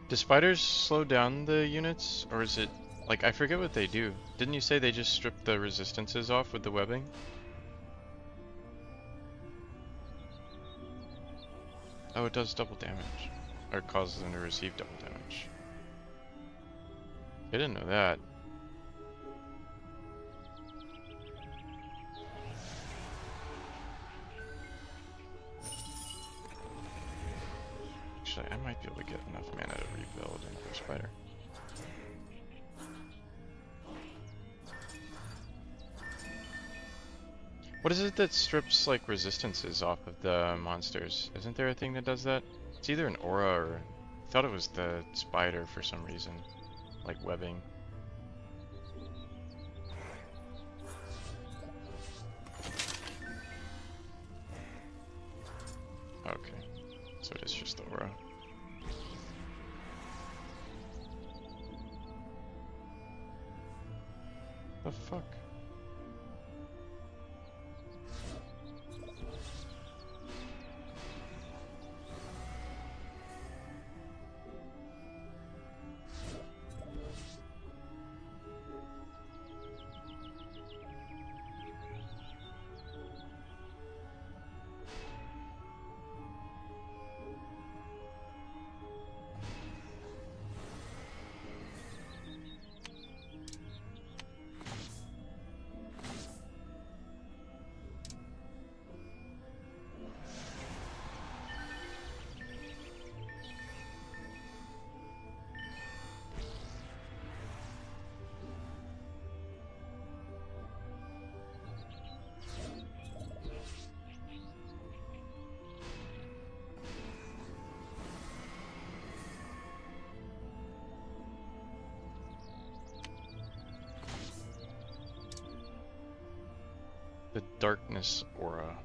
Do spiders slow down the units, or is it like, I forget what they do. Didn't you say they just strip the resistances off with the webbing? Oh, it does double damage, or causes them to receive double damage. I didn't know that. Actually, I might be able to get enough mana to rebuild another spider. What is it that strips like resistances off of the monsters? Isn't there a thing that does that? It's either an aura or I thought it was the spider for some reason, like webbing. Okay, so it is just the aura. The fuck? The darkness aura.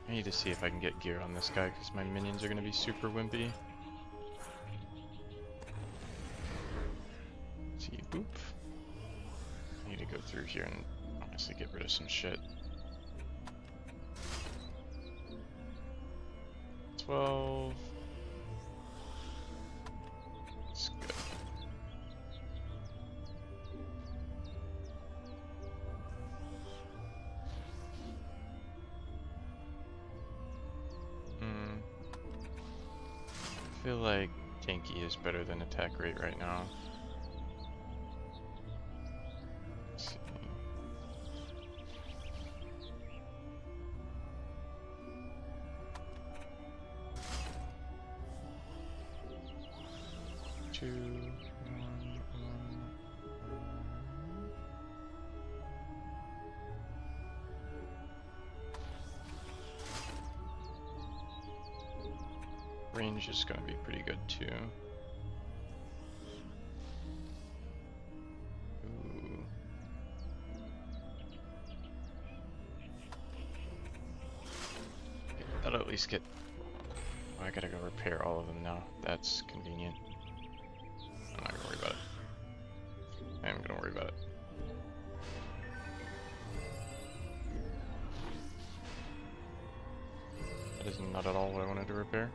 I need to see if I can get gear on this guy because my minions are going to be super wimpy. Let's see, boop. I need to go through here and honestly get rid of some shit. 12. That's good. I feel like tanky is better than attack rate right now. Let's see. Two, one. Range is going to be pretty good too. Ooh. least get... Oh, I gotta go repair all of them now. That's convenient. I'm not gonna worry about it. I am gonna worry about it. That is not at all what I wanted to repair.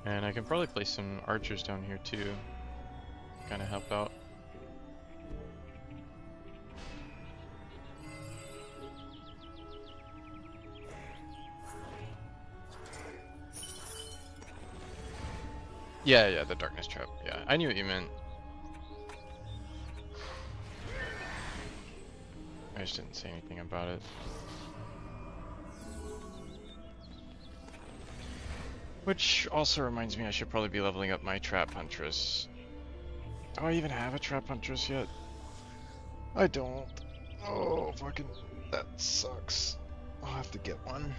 And I can probably place some archers down here too. Kind of help out. Yeah, the darkness trap. Yeah, I knew what you meant. I just didn't say anything about it. Which also reminds me I should probably be leveling up my Trap Huntress. Do I even have a Trap Huntress yet? I don't. Oh, fucking... that sucks. I'll have to get one.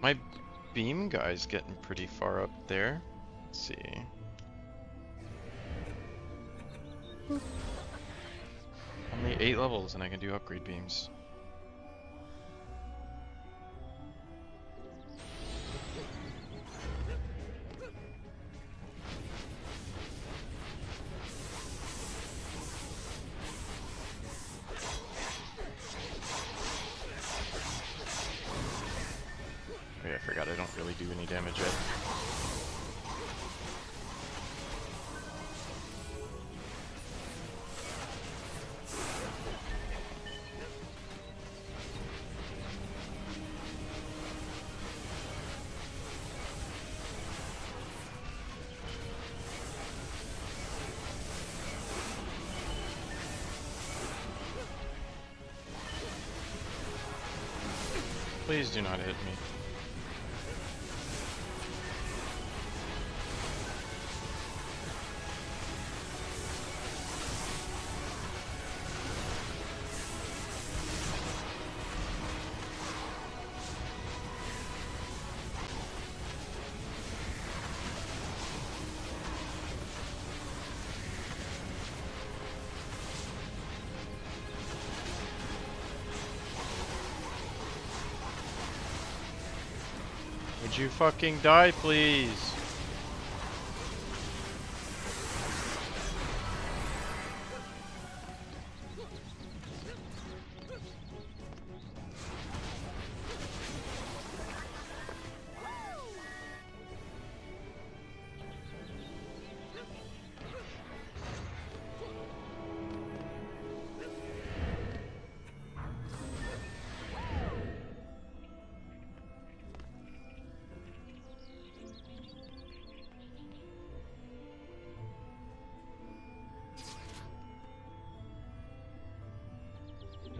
My beam guy's getting pretty far up there. Let's see. Only 8 levels and I can do upgrade beams. Oh yeah, I forgot I don't really do any damage yet. Please do not hit me. Would you fucking die, please?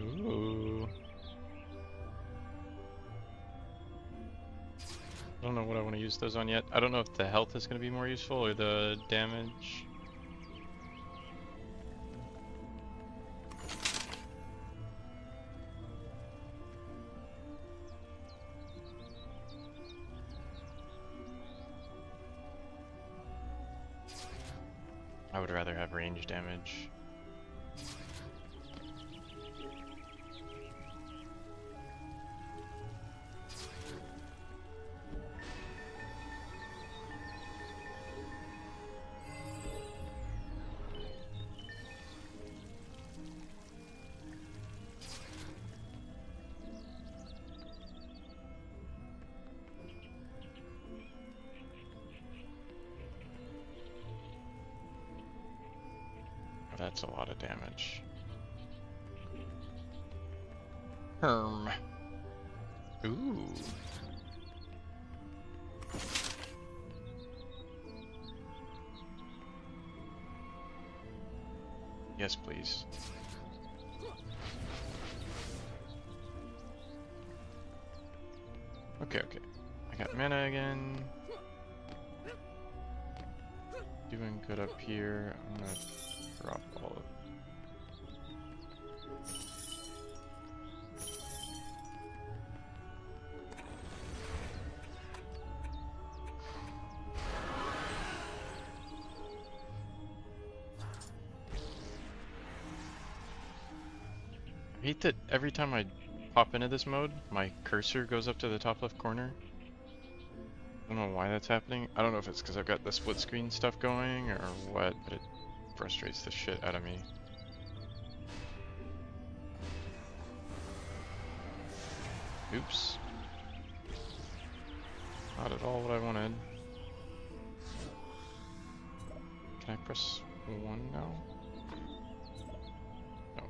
Ooh. I don't know what I want to use those on yet. I don't know if the health is going to be more useful or the damage. I would rather have range damage. That's a lot of damage. Herm. Ooh. Yes, please. Okay. I got mana again. Doing good up here. I'm gonna drop all of hate that every time I pop into this mode, my cursor goes up to the top left corner. I don't know why that's happening. I don't know if it's because I've got the split screen stuff going or what, but it frustrates the shit out of me. Oops. Not at all what I wanted. Can I press 1 now? No.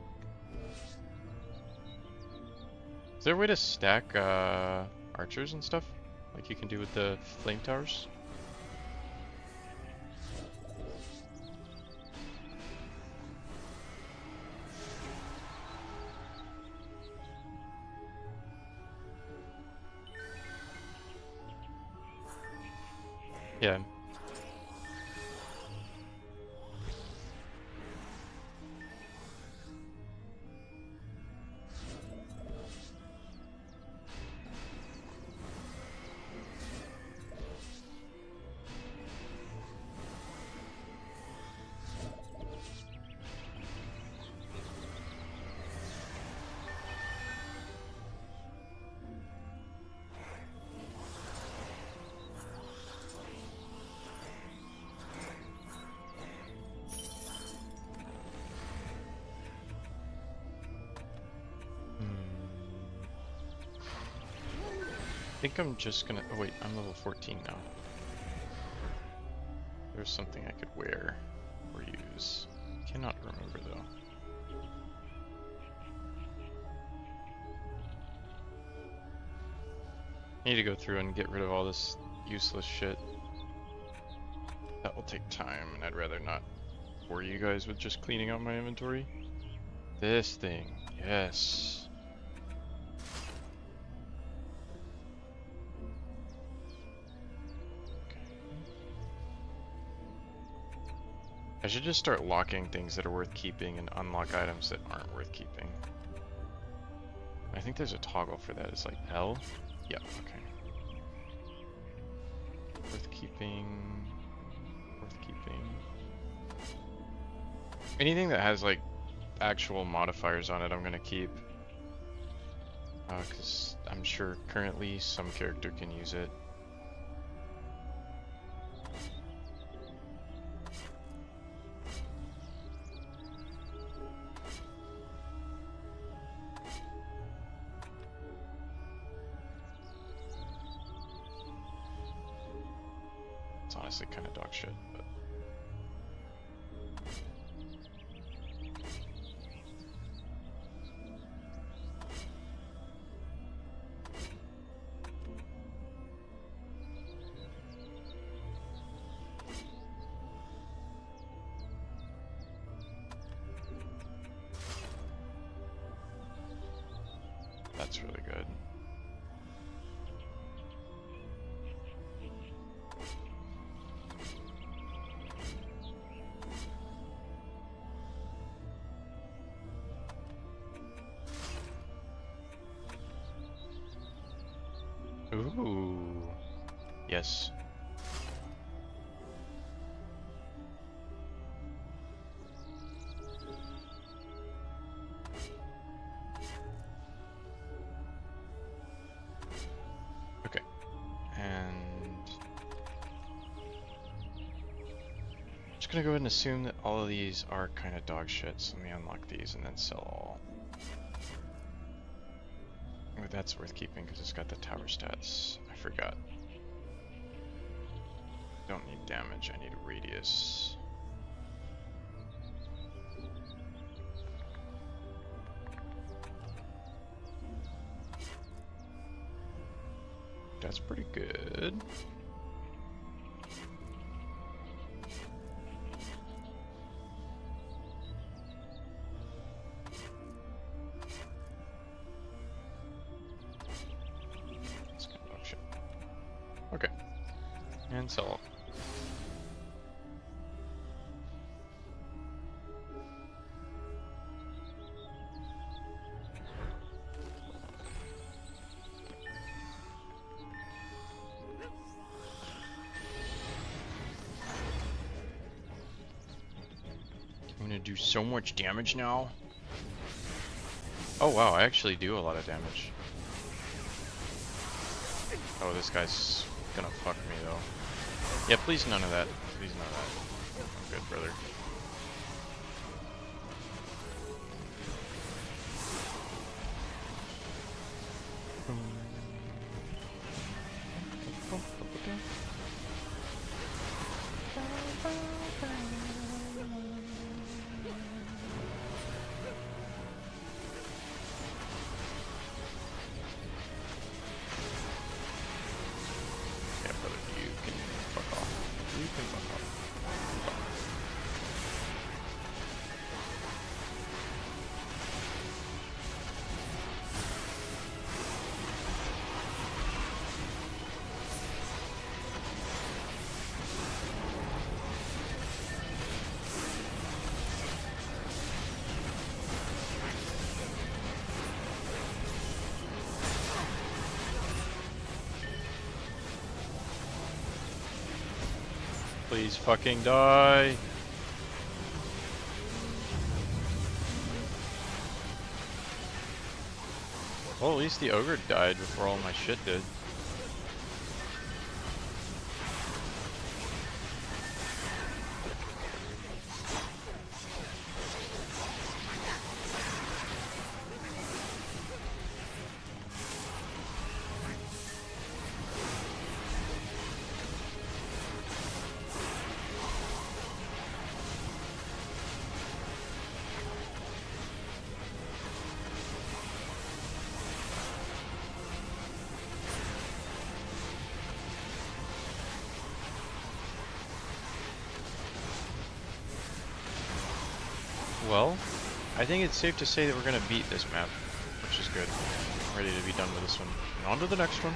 Is there a way to stack archers and stuff? Like you can do with the flame towers? Yeah. I think I'm just gonna. Oh wait, I'm level 14 now. There's something I could wear or use. Cannot remember though. I need to go through and get rid of all this useless shit. That will take time, and I'd rather not bore you guys with just cleaning out my inventory. This thing, yes. I should just start locking things that are worth keeping and unlock items that aren't worth keeping. I think there's a toggle for that. It's like L? Yep, okay. Worth keeping. Worth keeping. Anything that has like actual modifiers on it, I'm gonna keep. Because I'm sure currently some character can use it. Honestly kind of dog shit, but that's really good. Ooh, yes. Okay, and just gonna go ahead and assume that all of these are kind of dog shit. So let me unlock these and then sell all. Oh, that's worth keeping because it's got the tower stats. I forgot. Don't need damage, I need a radius. That's pretty good. Okay, and sell. I'm gonna do so much damage now. Oh wow, I actually do a lot of damage. Oh, this guy's gonna fuck me though. Yeah, please none of that. Please none of that. I'm good, brother. Yeah, brother, you can fuck off. You can fuck off. Please fucking die. Well, at least the ogre died before all my shit did. Well, I think it's safe to say that we're gonna beat this map, which is good. I'm ready to be done with this one. And on to the next one.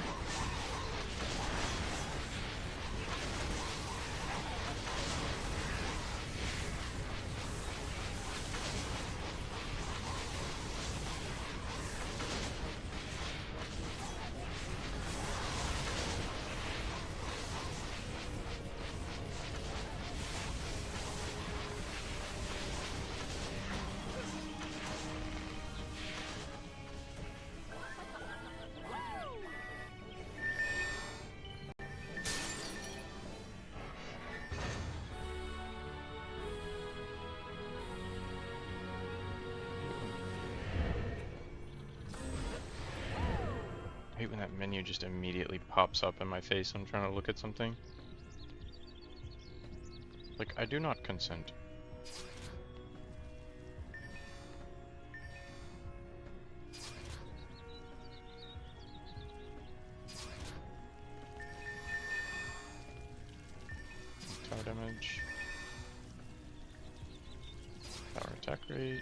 I hate when that menu just immediately pops up in my face when I'm trying to look at something. Like, I do not consent. Tower damage. Tower attack rate.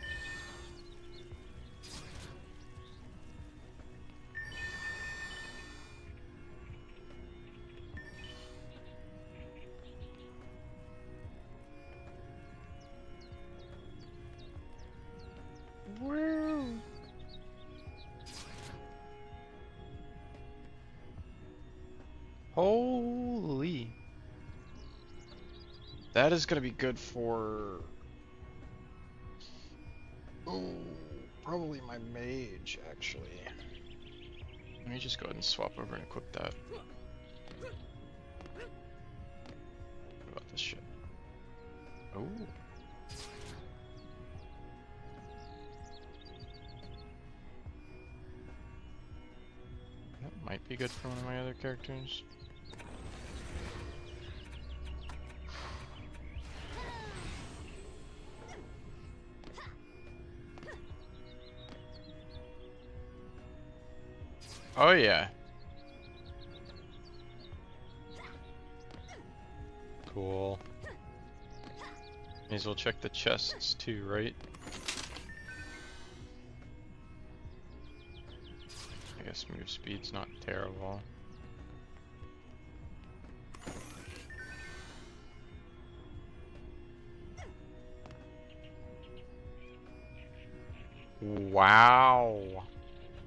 Woo! Holy! That is gonna be good for... Oh, probably my mage, actually. Let me just go ahead and swap over and equip that. What about this shit? Oh. That might be good for one of my other characters. Oh yeah. Cool. May as well check the chests too, right? I guess move speed's not terrible. Wow.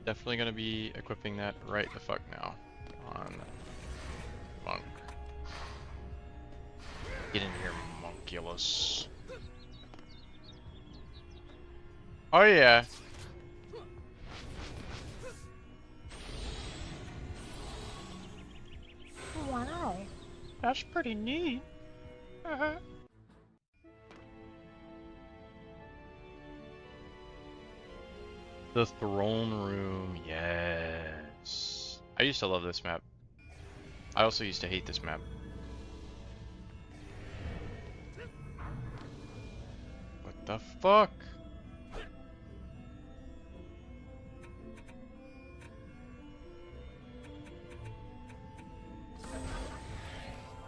Definitely gonna be equipping that right the fuck now on Monk. Get in here, Monkulus. Oh yeah. That's pretty neat. The throne room, yes. I used to love this map. I also used to hate this map. What the fuck?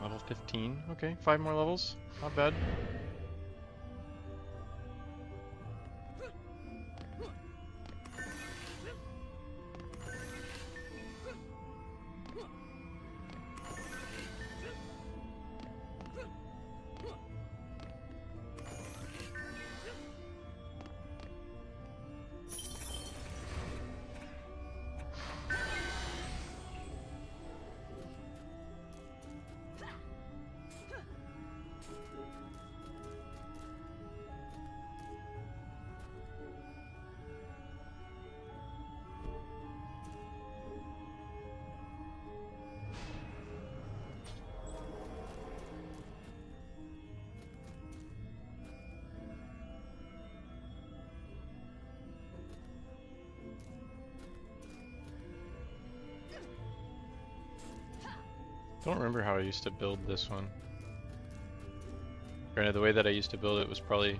Level 15, okay, 5 more levels, not bad. Don't remember how I used to build this one. Granted, the way that I used to build it was probably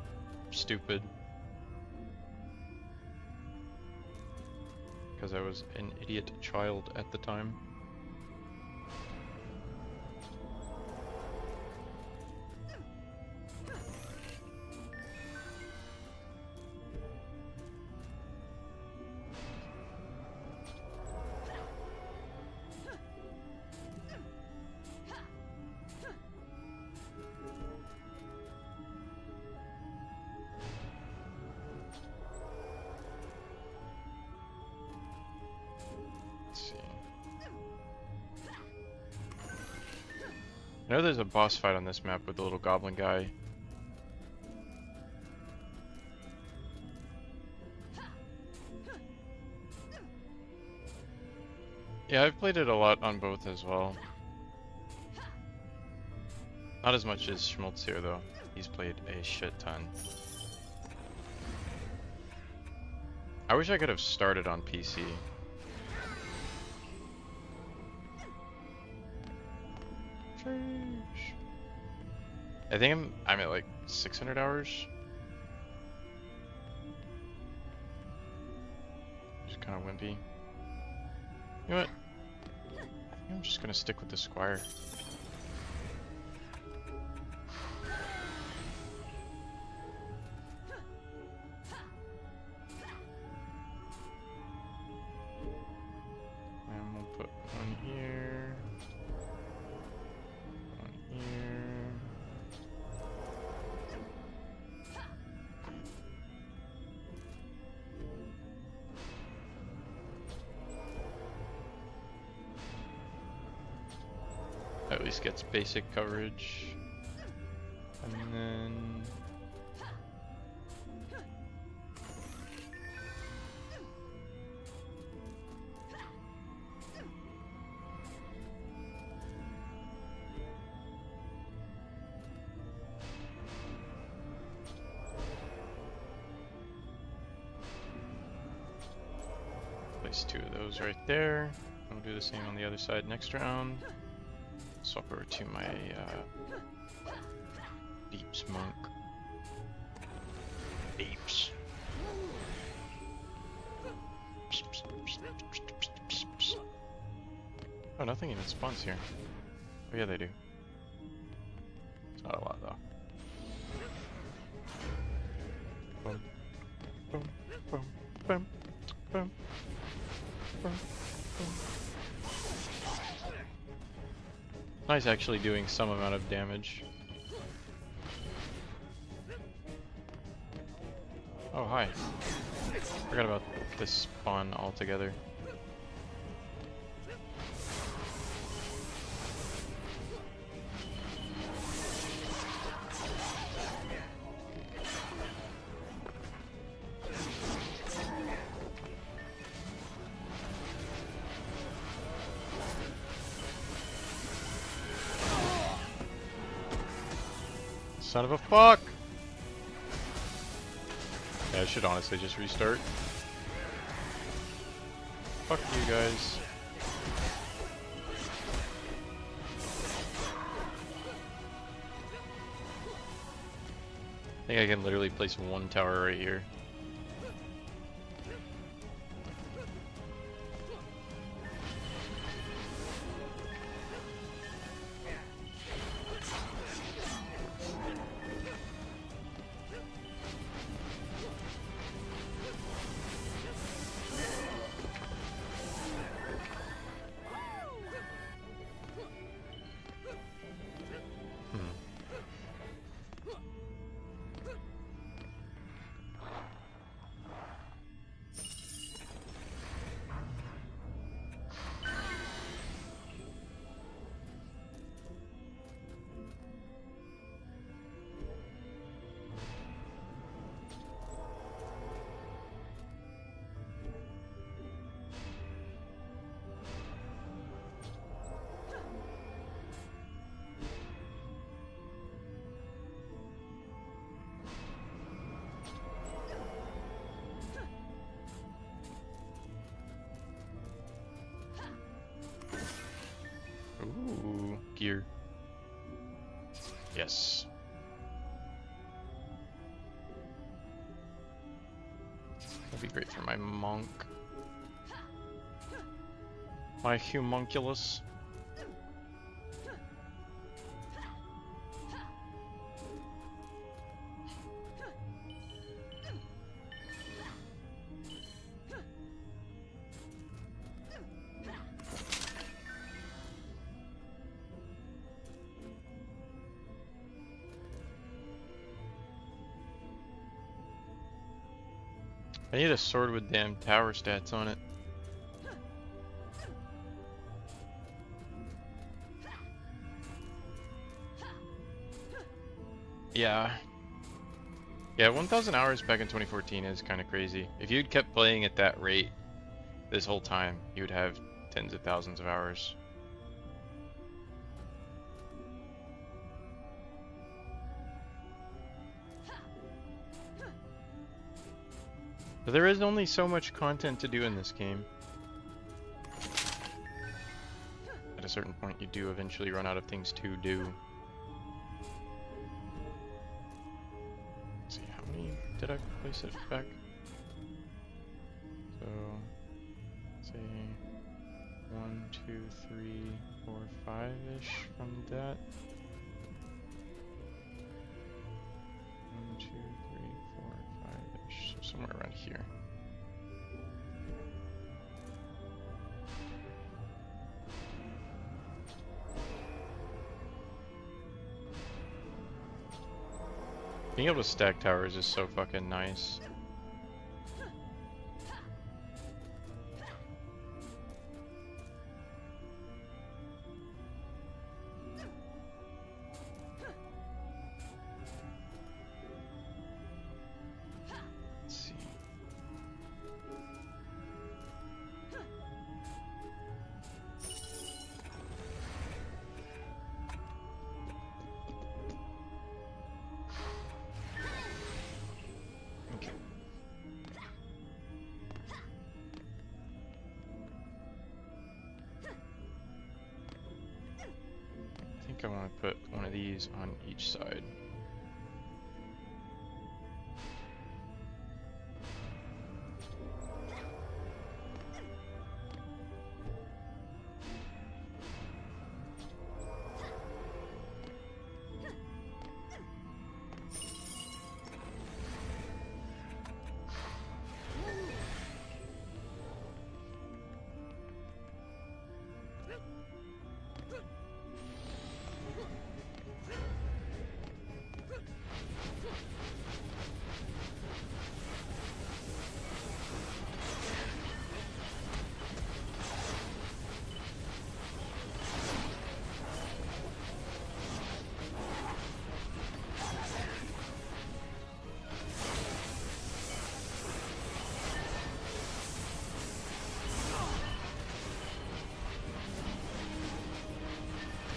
stupid. Because I was an idiot child at the time. I know there's a boss fight on this map with the little goblin guy. Yeah, I've played it a lot on both as well. Not as much as Schmaltz here though. He's played a shit ton. I wish I could have started on PC. I think I'm at like 600 hours. Just kind of wimpy. You know what? I think I'm just gonna stick with the Squire. And we'll put one here. One here. At least gets basic coverage. And then place 2 of those right there. I'll do the same on the other side next round. Swap over to my Deeps monk. Deeps. Oh, nothing even spawns here. Oh yeah, they do. It's not a lot though. Boom, boom, boom, boom, boom, boom, boom. Nice, actually doing some amount of damage. Oh, hi. Forgot about this spawn altogether. Son of a fuck! Yeah, I should honestly just restart. Fuck you guys. I think I can literally place one tower right here. Ooh, gear. Yes. That'd be great for my monk. My homunculus. I need a sword with damn tower stats on it. Yeah. Yeah, 1,000 hours back in 2014 is kind of crazy. If you'd kept playing at that rate this whole time, you would have tens of thousands of hours. But there is only so much content to do in this game. At a certain point, you do eventually run out of things to do. Let's see, how many did I place it back? So, let's say 1, 2, 3, 4, 5-ish from that. 1, 2, 3, 4, 5-ish, so somewhere around here. Being able to stack towers is so fucking nice. Let's see. Okay. I think I want to put one of these on each side.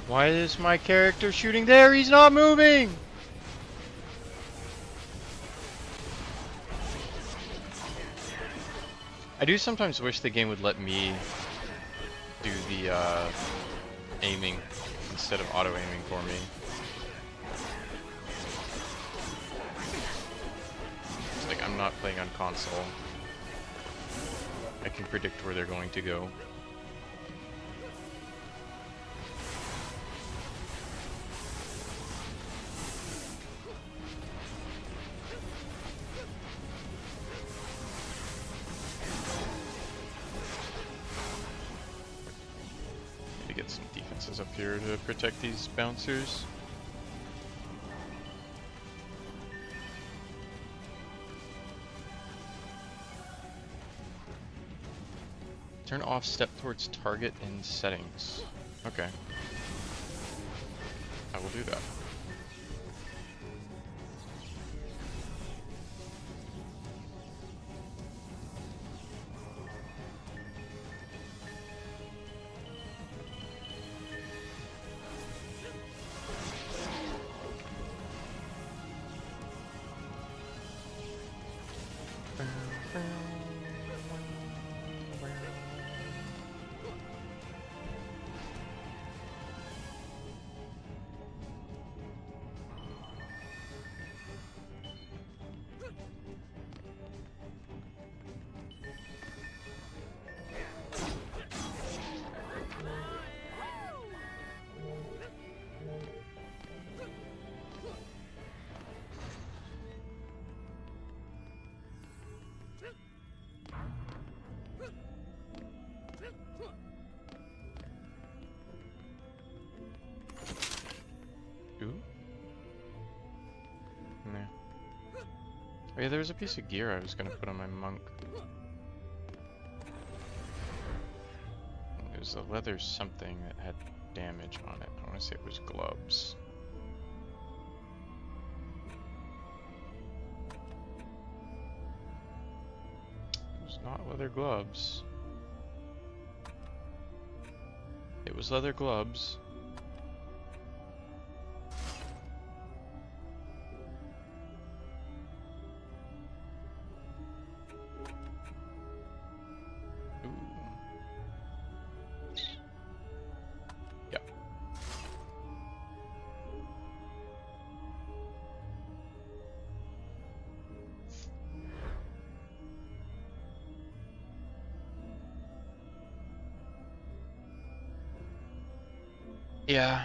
Why is my character shooting there? He's not moving! I do sometimes wish the game would let me do the aiming instead of auto aiming for me. It's like I'm not playing on console. I can predict where they're going to go. Need to get some defenses up here to protect these bouncers. Turn off step towards target in settings. Okay. I will do that. Ooh. Nah. Oh yeah, there was a piece of gear I was gonna put on my monk. It was a leather something that had damage on it. I want to say it was gloves. It was not leather gloves. It was leather gloves. Ooh. Yep. Yeah.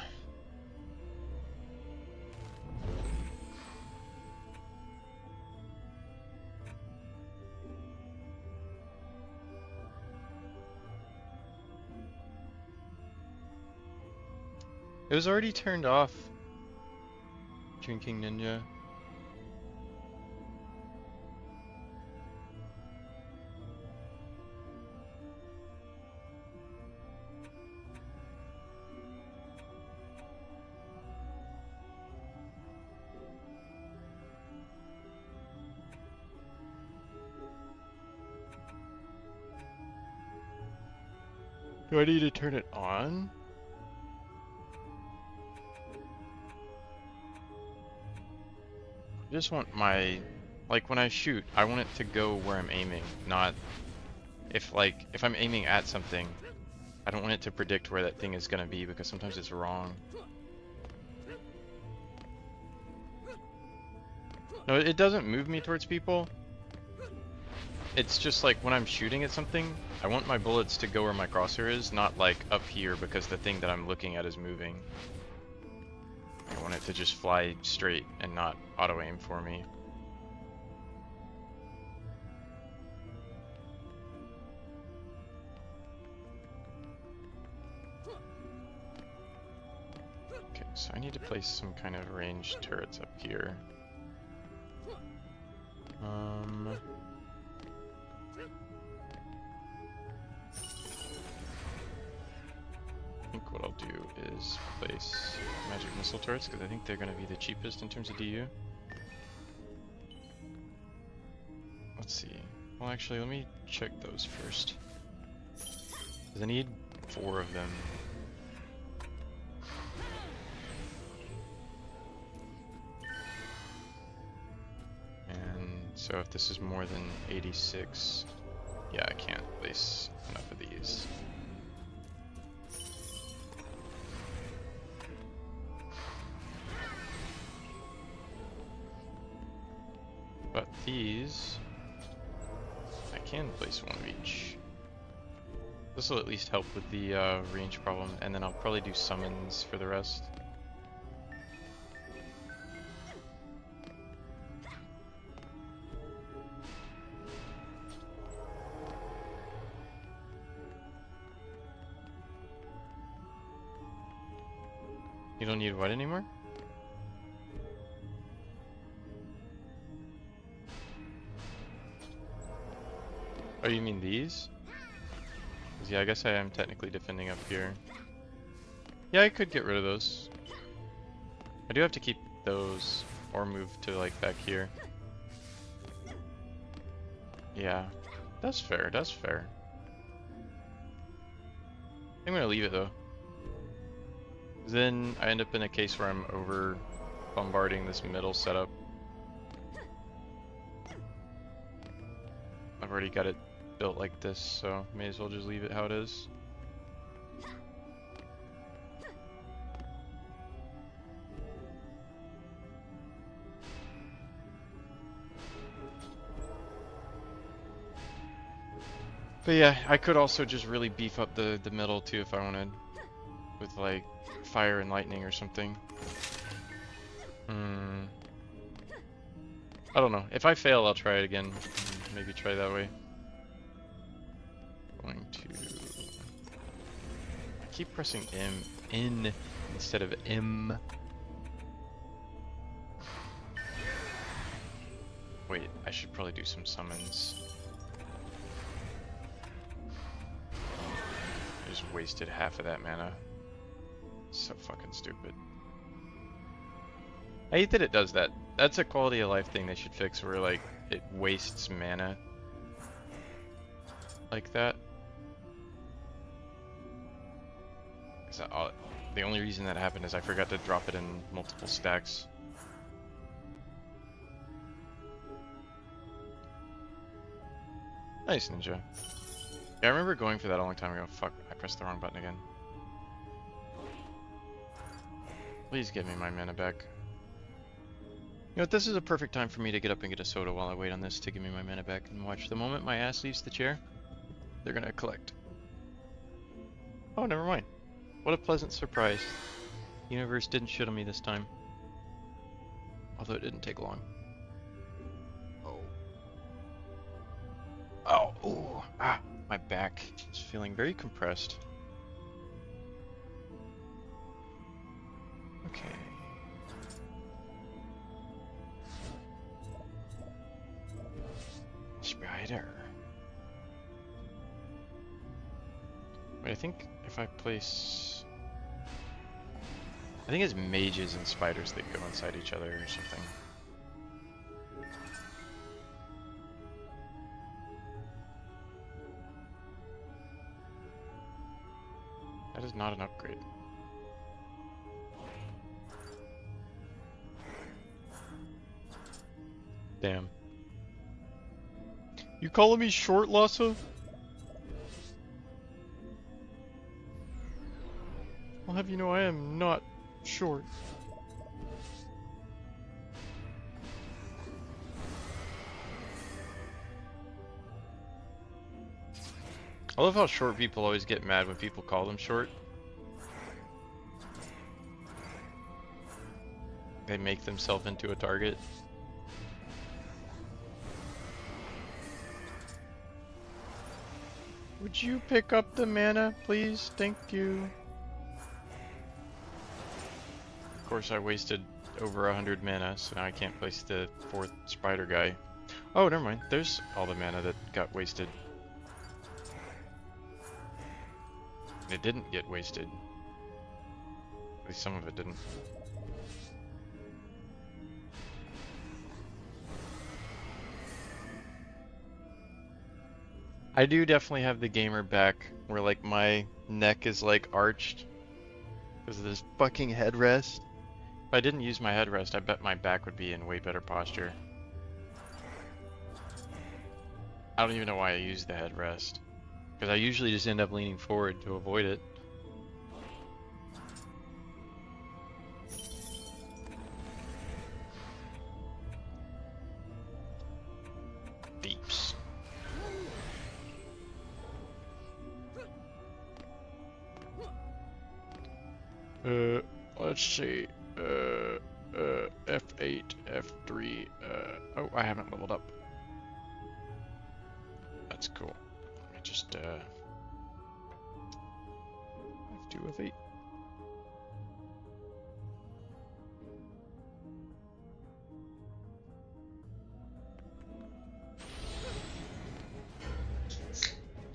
It was already turned off. Drinking Ninja. Do I need to turn it on? I just want my, like when I shoot, I want it to go where I'm aiming, not if I'm aiming at something, I don't want it to predict where that thing is gonna be because sometimes it's wrong. No, it doesn't move me towards people. It's just like when I'm shooting at something, I want my bullets to go where my crosshair is, not like up here because the thing that I'm looking at is moving. I want it to just fly straight and not auto aim for me. Okay, so I need to place some kind of ranged turrets up here. I think what I'll do is place magic missile turrets because I think they're going to be the cheapest in terms of DU. Let's see. Well, actually, let me check those first. Because I need 4 of them. And so if this is more than 86, Yeah, I can't place enough of these. But these, I can place one of each. This will at least help with the range problem, and then I'll probably do summons for the rest. You don't need what anymore? Oh, you mean these? 'Cause yeah, I guess I am technically defending up here. Yeah, I could get rid of those. I do have to keep those or move to like back here. Yeah, that's fair, that's fair. I'm gonna leave it though. Then I end up in a case where I'm over bombarding this middle setup. I've already got it built like this, so may as well just leave it how it is. But yeah, I could also just really beef up the middle too if I wanted. With like fire and lightning or something. I don't know. If I fail, I'll try it again. Maybe try that way. Going to... I keep pressing N instead of M. Wait, I should probably do some summons. I just wasted half of that mana. So fucking stupid. I hate that it does that. That's a quality of life thing they should fix where like it wastes mana like that. The only reason that happened is I forgot to drop it in multiple stacks. Nice, Ninja. Yeah, I remember going for that a long time ago. Fuck, I pressed the wrong button again. Please give me my mana back. You know what, this is a perfect time for me to get up and get a soda while I wait on this to give me my mana back and watch. The moment my ass leaves the chair, they're gonna collect. Oh, never mind. What a pleasant surprise. The universe didn't shit on me this time. Although it didn't take long. Oh. Oh, ooh, ah, my back is feeling very compressed. Okay. Spider. Wait, I think if I place... I think it's mages and spiders that go inside each other or something. That is not an upgrade. Damn. You calling me short, Lasso? I'll have you know I am not short. I love how short people always get mad when people call them short. They make themselves into a target. Would you pick up the mana, please? Thank you. Of course, I wasted over 100 mana, so now I can't place the 4th spider guy. Oh, never mind. There's all the mana that got wasted. It didn't get wasted. At least some of it didn't. I do definitely have the gamer back where like my neck is like arched because of this fucking headrest. If I didn't use my headrest, I bet my back would be in way better posture. I don't even know why I used the headrest. Because I usually just end up leaning forward to avoid it. Beeps. Let's see. F8, F3. Oh, I haven't leveled up. That's cool. Let me just F2, F8.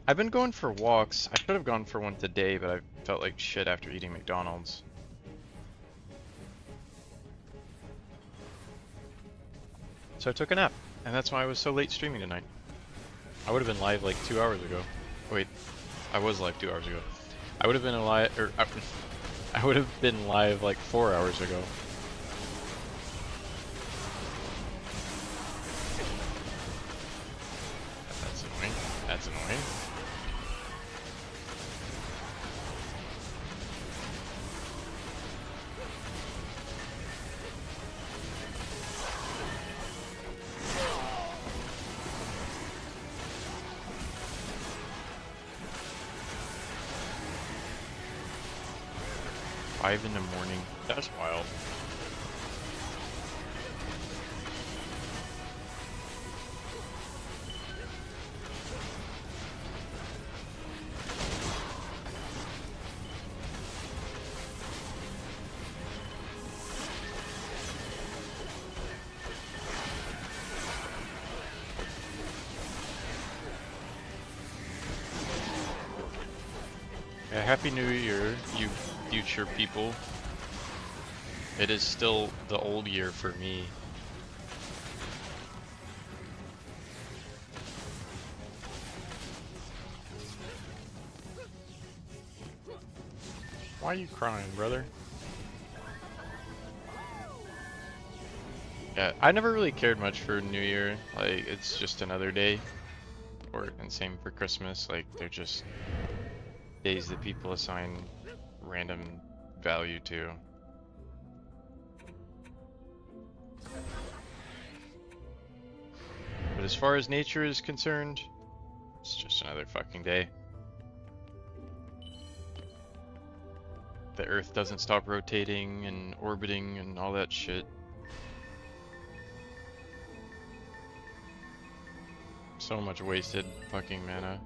I've been going for walks. I should have gone for one today, but I felt like shit after eating McDonald's. So I took a nap, and that's why I was so late streaming tonight. I would have been live like 2 hours ago. Wait, I was live 2 hours ago. I would have been alive, or I would have been live like 4 hours ago. That's annoying. That's annoying. Five in the morning. That's wild. Yeah, Happy New Year, you future people. It is still the old year for me. Why are you crying, brother? Yeah, I never really cared much for New Year. Like, it's just another day. And same for Christmas. Like, they're just days that people assign random value to. But as far as nature is concerned, it's just another fucking day. The Earth doesn't stop rotating and orbiting and all that shit. So much wasted fucking mana.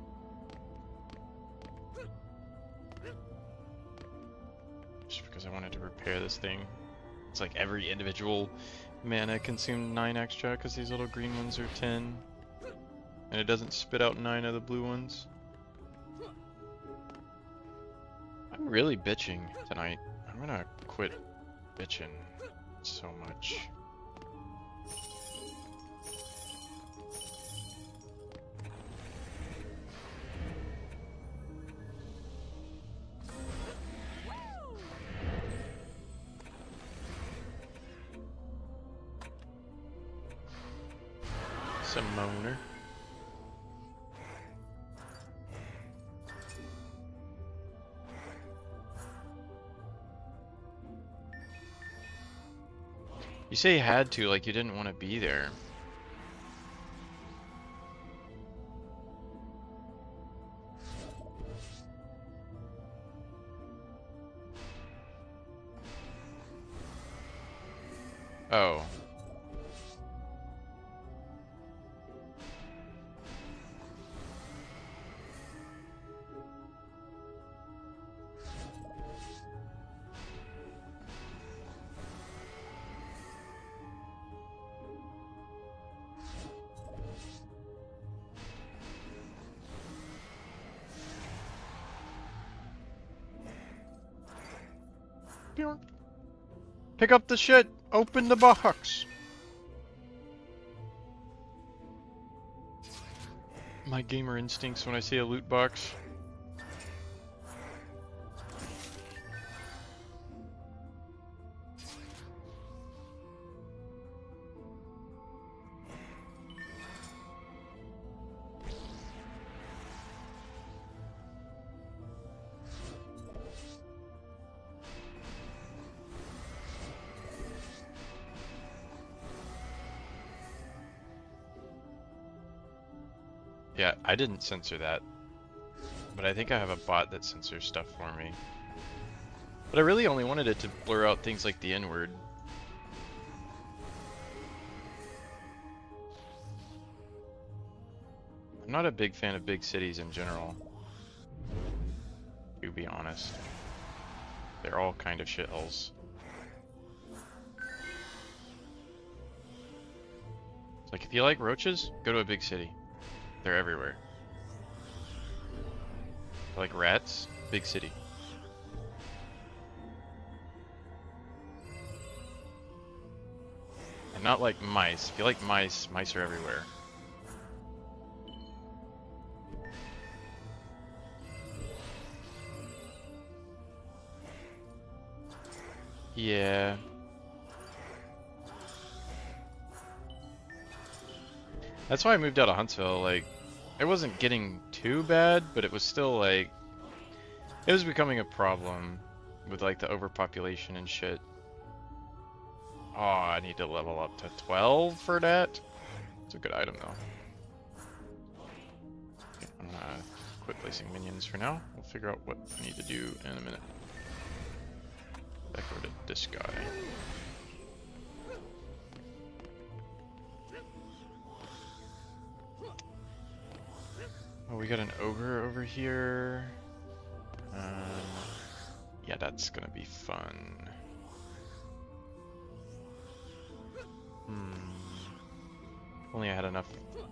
Just because I wanted to repair this thing. It's like every individual mana consumed 9 extra because these little green ones are 10. And it doesn't spit out 9 of the blue ones. I'm really bitching tonight. I'm gonna quit bitching so much. Summoner. You say you had to, like you didn't want to be there. Oh. Pick up the shit! Open the box! My gamer instincts when I see a loot box. Yeah, I didn't censor that. But I think I have a bot that censors stuff for me. But I really only wanted it to blur out things like the N-word. I'm not a big fan of big cities in general, to be honest. They're all kind of shitholes. Like, if you like roaches, go to a big city. They're everywhere. If you like rats, big city. And not like mice. If you like mice, mice are everywhere. Yeah. That's why I moved out of Huntsville. Like, it wasn't getting too bad, but it was still like, it was becoming a problem with like the overpopulation and shit. Oh, I need to level up to 12 for that. It's a good item though. Okay, I'm gonna quit placing minions for now. We'll figure out what I need to do in a minute. Back over to this guy. Oh, we got an ogre over here. Yeah, that's gonna be fun. Only I had enough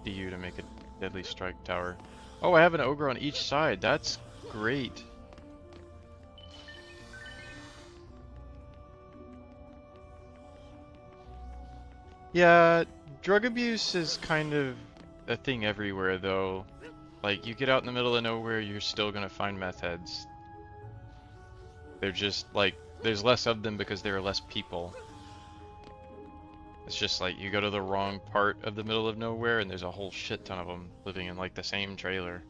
DU to make a deadly strike tower. Oh, I have an ogre on each side. That's great. Yeah, drug abuse is kind of a thing everywhere, though. Like, you get out in the middle of nowhere, you're still gonna find meth heads. They're just, like, there's less of them because there are less people. It's just like, you go to the wrong part of the middle of nowhere, and there's a whole shit ton of them living in, like, the same trailer.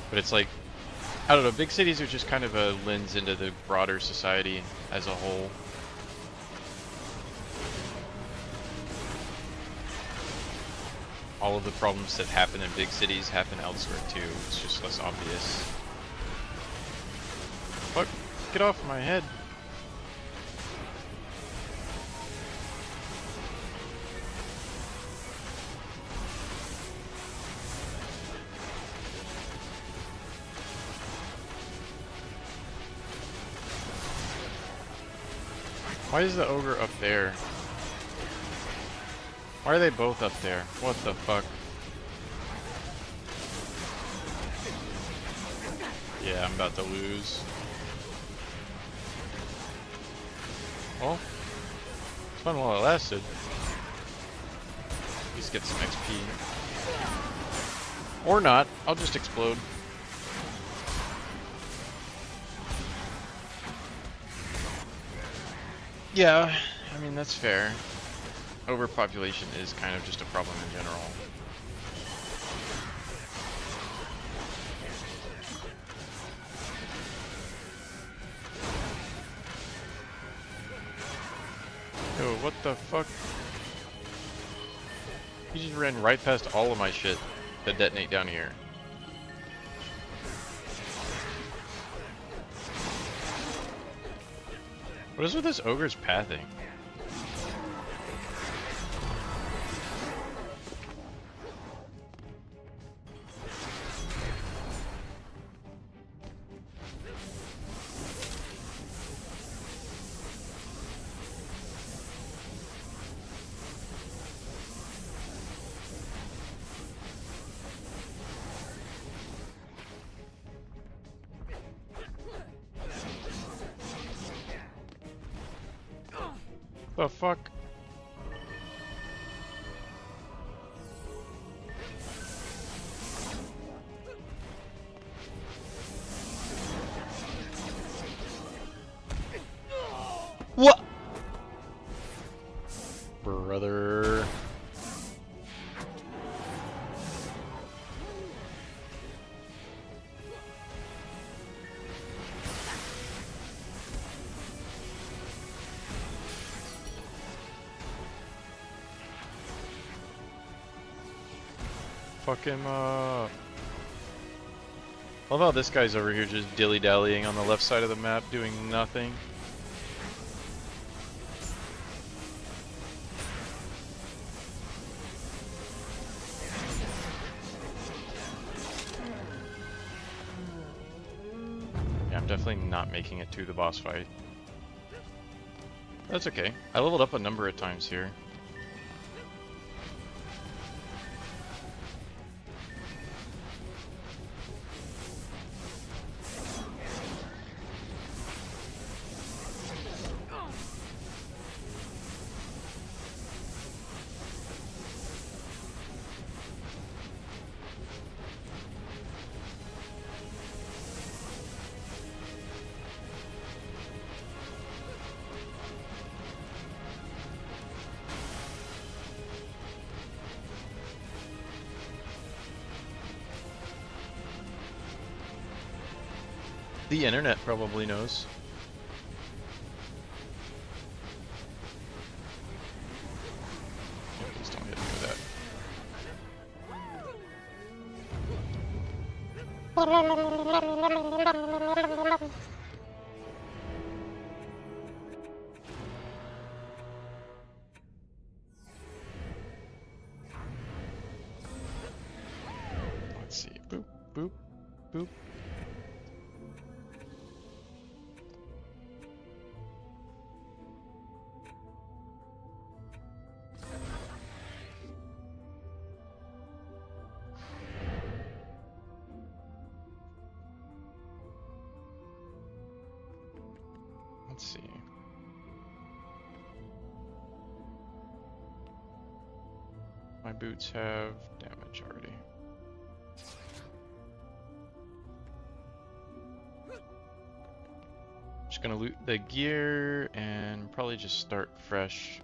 But it's like, I don't know, big cities are just kind of a lens into the broader society as a whole. All of the problems that happen in big cities happen elsewhere too. It's just less obvious. Fuck, get off my head. Why is the ogre up there? Why are they both up there? What the fuck? Yeah, I'm about to lose. Well, it's fun while it lasted. At least get some XP. Or not, I'll just explode. Yeah, I mean, that's fair. Overpopulation is kind of just a problem in general. Yo, what the fuck? He just ran right past all of my shit that detonate down here. What is with this ogre's pathing? The fuck? What? Fuck him up. Love how this guy's over here just dilly-dallying on the left side of the map, doing nothing. Yeah, I'm definitely not making it to the boss fight. That's okay. I leveled up a number of times here. The internet probably knows. Please don't hit me with that. Let's see. Boop, boop, boop. Let's see. My boots have damage already. Just gonna loot the gear and probably just start fresh.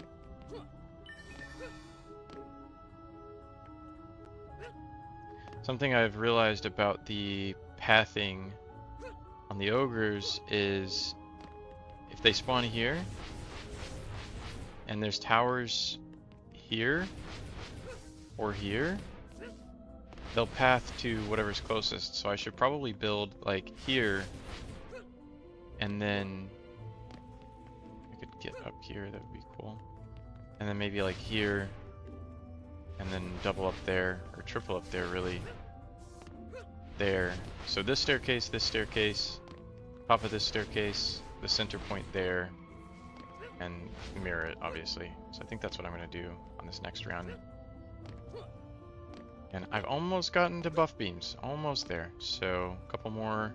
Something I've realized about the pathing on the ogres is if they spawn here and there's towers here or here, they'll path to whatever's closest. So I should probably build like here, and then I could get up here, that would be cool. And then maybe like here, and then double up there, or triple up there really. There. So this staircase, top of this staircase, the center point there, and mirror it, obviously. So I think that's what I'm going to do on this next round. And I've almost gotten to buff beams. Almost there. So a couple more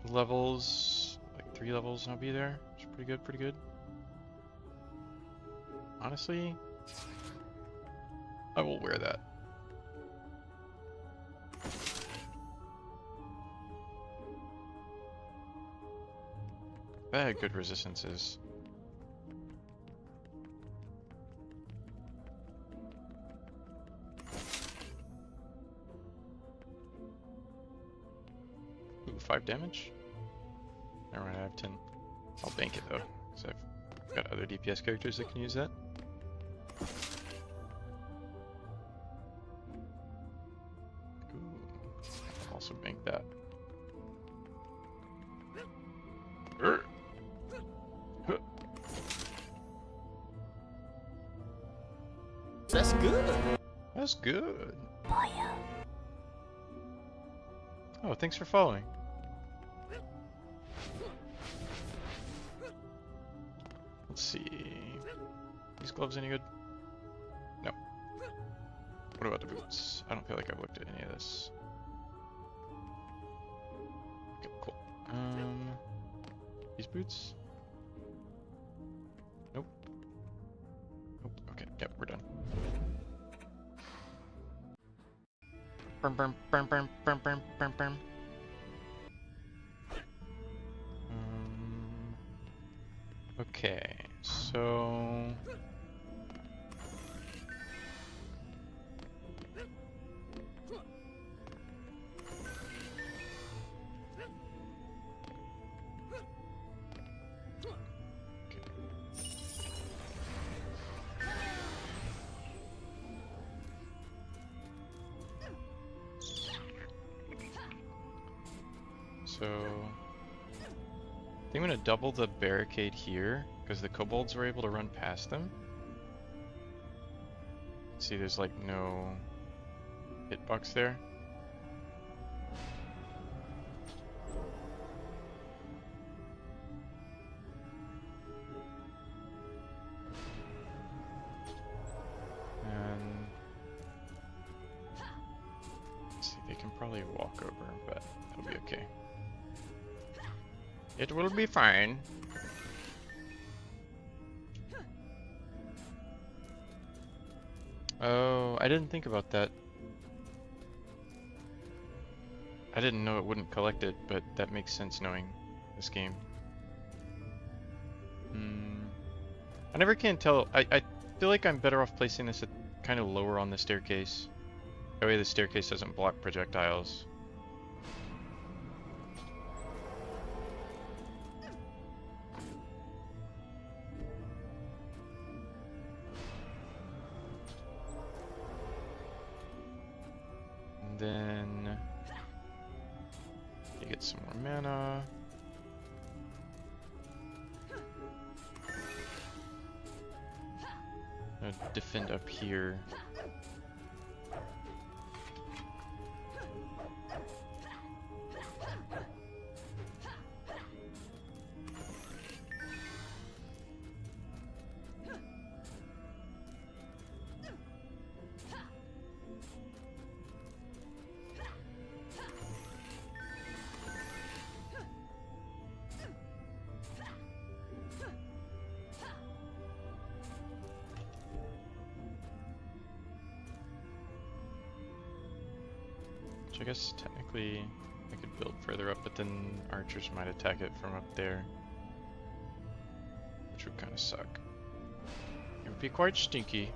levels, like 3 levels, and I'll be there. It's pretty good, pretty good. Honestly, I will wear that. That had good resistances. Ooh, 5 damage? Never mind, I have 10. I'll bank it though, because I've got other DPS characters that can use that. Ooh, I'll also bank that. That's good. That's good. Oh, thanks for following. Let's see. These gloves any good? No. What about the boots? I don't feel like I've looked at any of this. Okay, cool. These boots? Nope. Nope. Okay, yep, we're done. Burn, burn, burn, burn, burn, burn, burn, burn. Okay, so So I think I'm gonna double the barricade here because the kobolds were able to run past them. See, there's like no hitbox there. And let's see, they can probably walk over, but it'll be okay. It will be fine. Oh, I didn't think about that. I didn't know it wouldn't collect it, but that makes sense knowing this game. I never can tell. I feel like I'm better off placing this at kind of lower on the staircase. That way the staircase doesn't block projectiles. And then you get some more mana. Defend up here. I guess technically I could build further up, but then archers might attack it from up there, which would kind of suck. It would be quite stinky.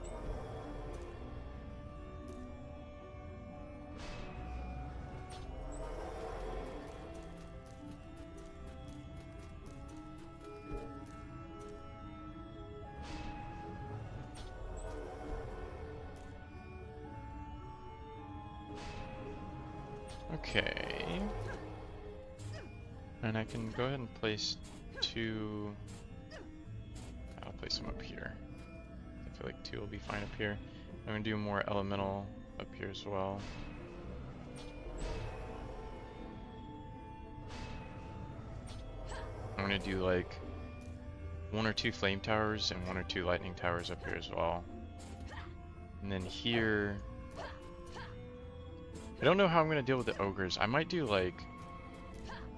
Okay, and I can go ahead and place two. I'll place them up here. I feel like two will be fine up here. I'm gonna do more elemental up here as well. I'm gonna do like 1 or 2 flame towers and 1 or 2 lightning towers up here as well. And then here, I don't know how I'm gonna deal with the ogres. I might do like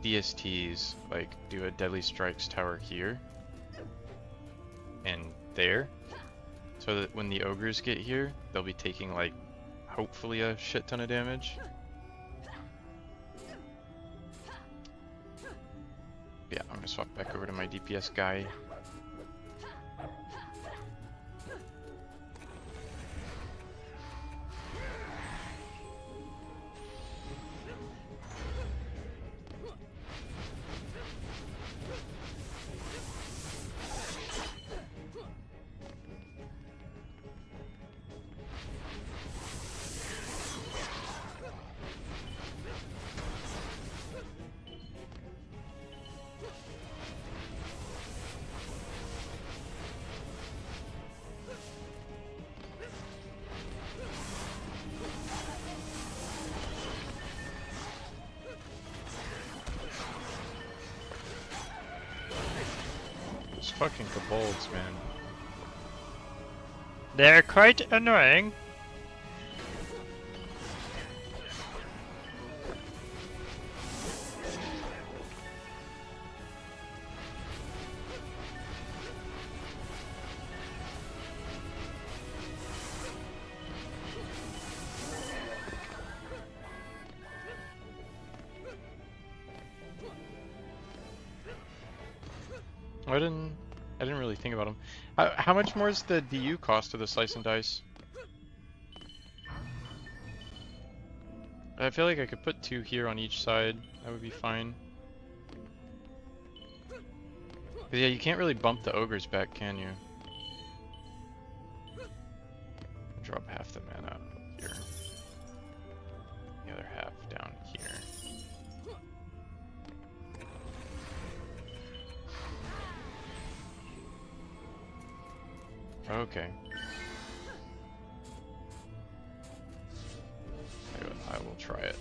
DSTs, like do a Deadly Strikes tower here and there, so that when the ogres get here, they'll be taking like hopefully a shit ton of damage. Yeah, I'm gonna swap back over to my DPS guy. Fucking kobolds, man. They're quite annoying. I didn't really think about them. How much more is the DU cost of the slice and dice? I feel like I could put 2 here on each side. That would be fine. But yeah, you can't really bump the ogres back, can you? Drop half the mana up here. The other half down here. Okay. I will try it.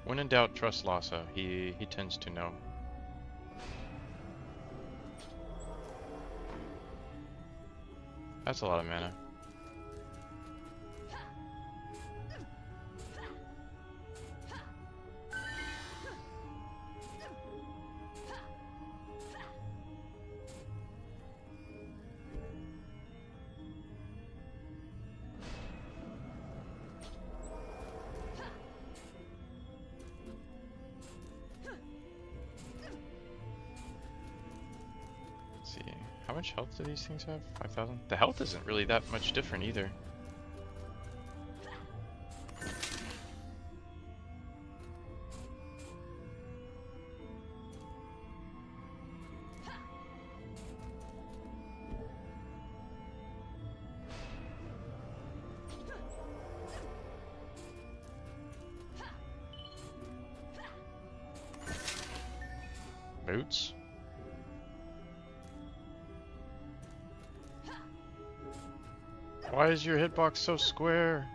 When in doubt, trust Lhasa. He tends to know. That's a lot of mana. How much health do these things have? 5,000? The health isn't really that much different either. Boots? Why is your hitbox so square?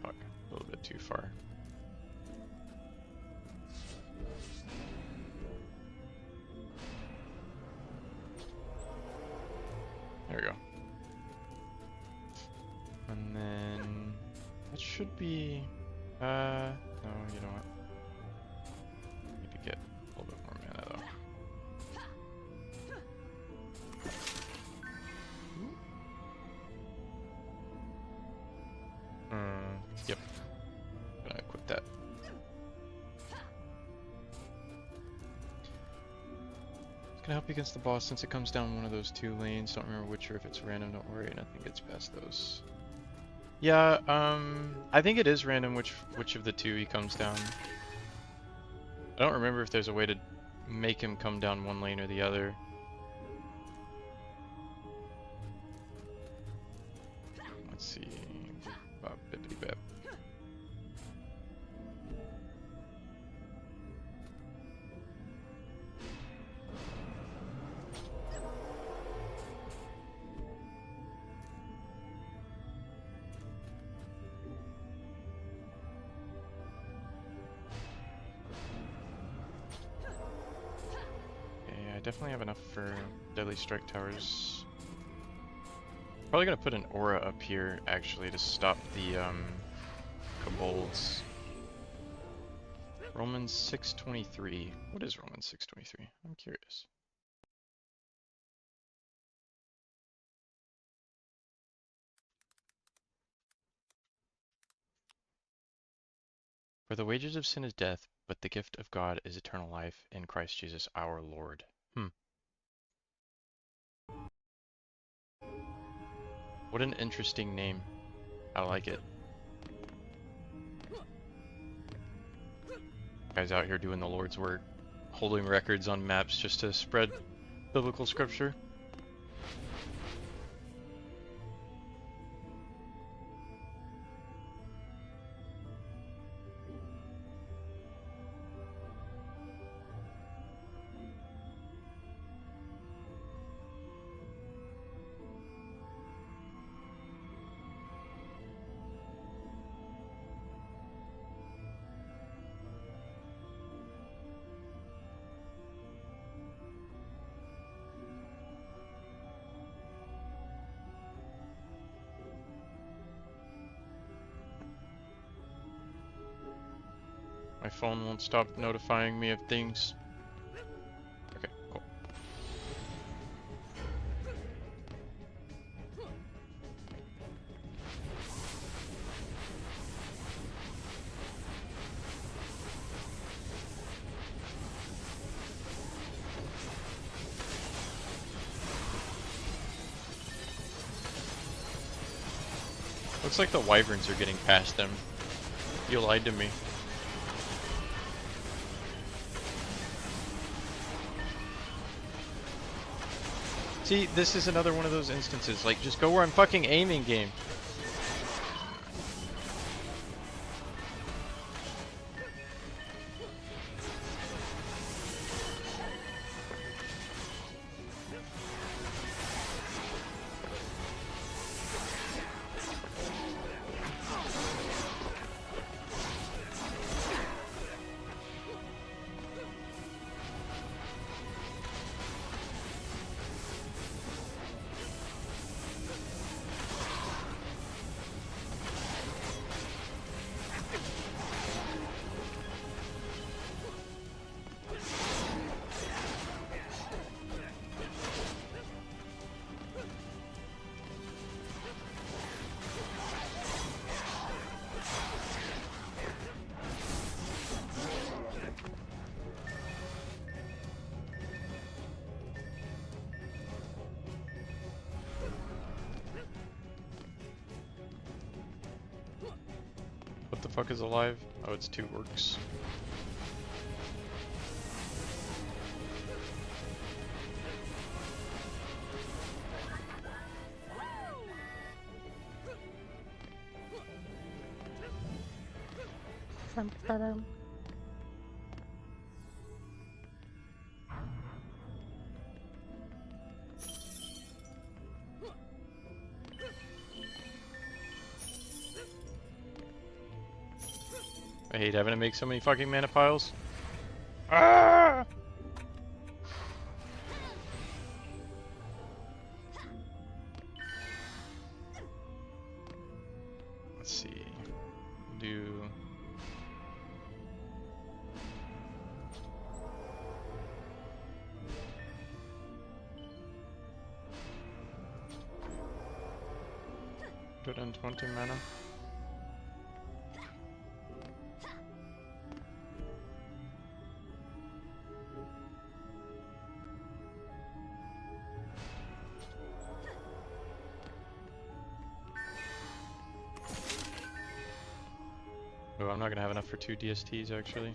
Fuck, a little bit too far. There we go. And then that should be no, you know what? Need to get a little bit more mana though. Yep. Gonna equip that. It's gonna help you against the boss since it comes down one of those two lanes. Don't remember which or if it's random, don't worry, and I think it's past those. Yeah, I think it is random which of the two he comes down. I don't remember if there's a way to make him come down one lane or the other. Let's see. Bop, bippity bap. Definitely have enough for Deadly Strike Towers. Probably gonna put an aura up here actually to stop the kobolds. Romans 6:23. What is Romans 6:23? I'm curious. For the wages of sin is death, but the gift of God is eternal life in Christ Jesus our Lord. What an interesting name. I like it. Guys out here doing the Lord's work, holding records on maps just to spread biblical scripture. My phone won't stop notifying me of things. Okay, cool. Looks like the wyverns are getting past them. You lied to me. See, this is another one of those instances, like, just go where I'm fucking aiming, game. fuck is alive? Oh, it's 2 orcs. I hate having to make so many fucking mana piles. Ah! Let's see. Do Good on 20 mana. Oh, I'm not gonna have enough for 2 DSTs actually.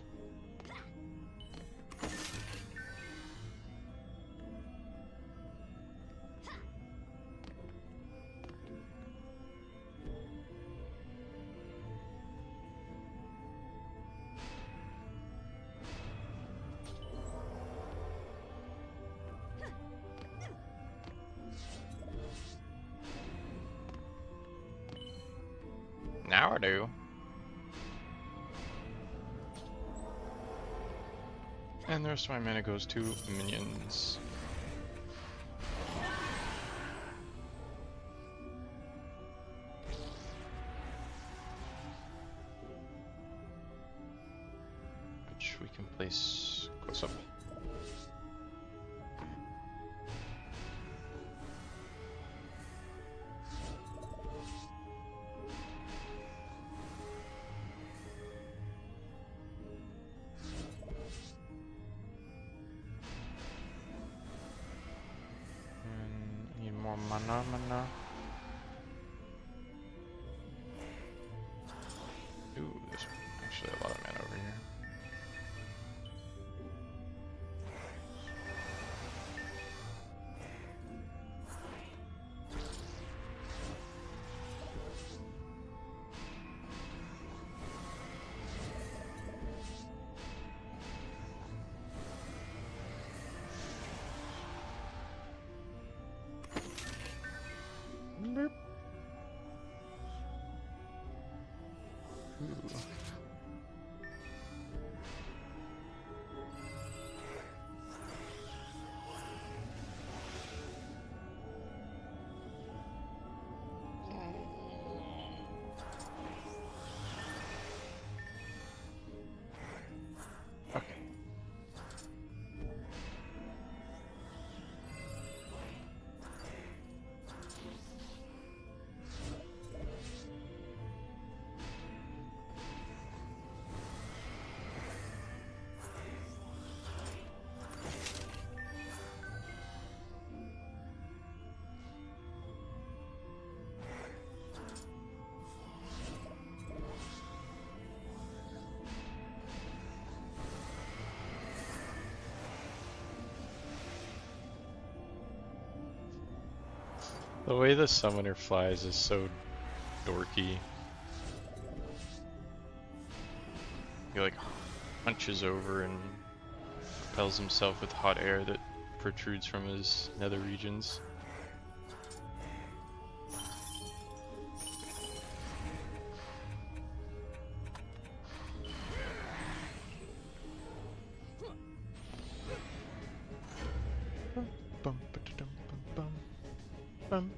Now I do. And the rest of my mana goes to minions. Which we can place close up. More mana. Ooh, there's actually a lot of mana over here. Boop. Ooh. Okay. The way the summoner flies is so dorky. He like hunches over and propels himself with hot air that protrudes from his nether regions. Bum.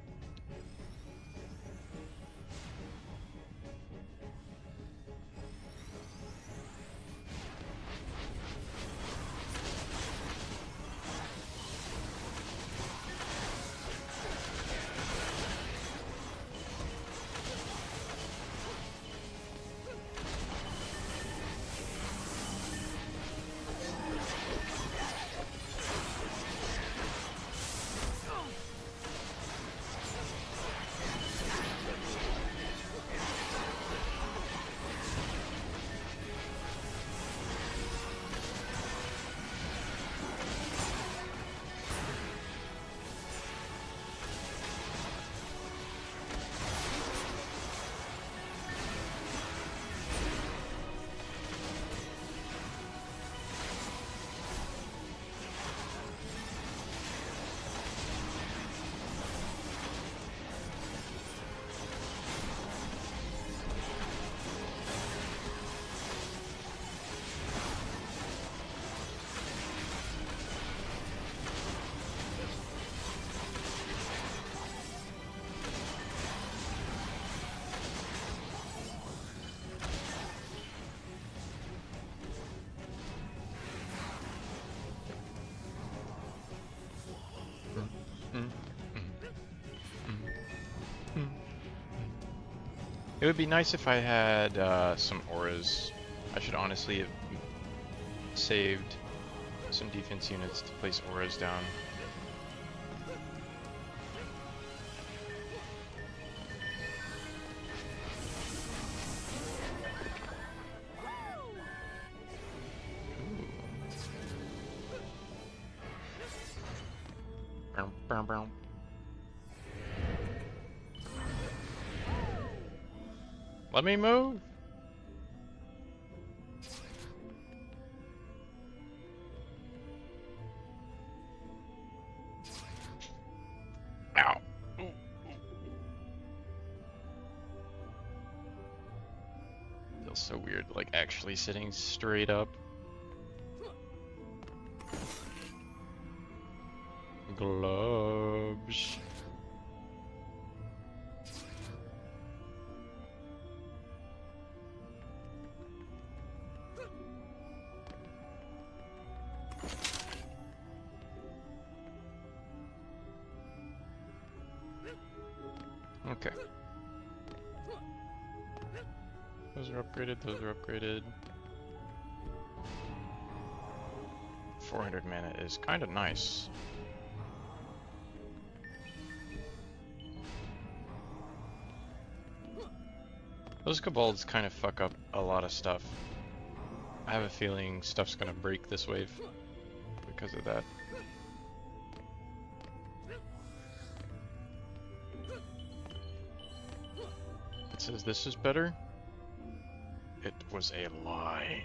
It would be nice if I had some auras. I should honestly have saved some defense units to place auras down. Brown, brown, brown. Let me move. Ow. Ooh, ooh. Feels so weird, like actually sitting straight up. Gloves. Okay. Those are upgraded, those are upgraded. 400 mana is kind of nice. Those kobolds kind of fuck up a lot of stuff. I have a feeling stuff's gonna break this wave because of that. It says this is better. It was a lie.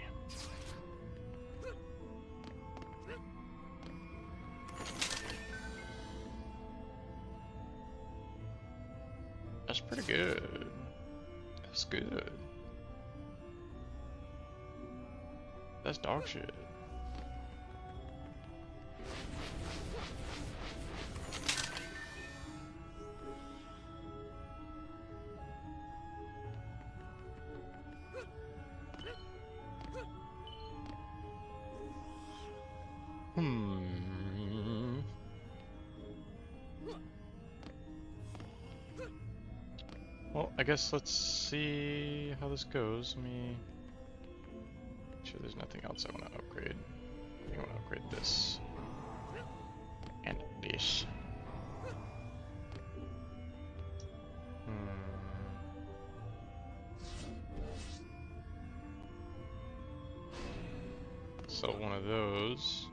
That's pretty good. That's good. That's dog shit. Well, I guess let's see how this goes. Let me make sure there's nothing else I want to upgrade. I want to upgrade this. And this. Sell one of those.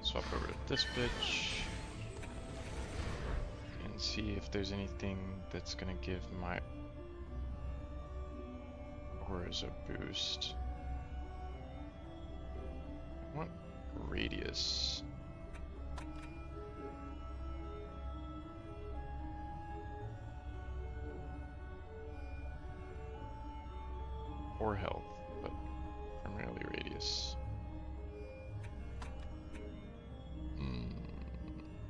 Swap over to this bitch. And see if there's anything that's gonna give my auras a boost. I want radius. Or health, but primarily radius.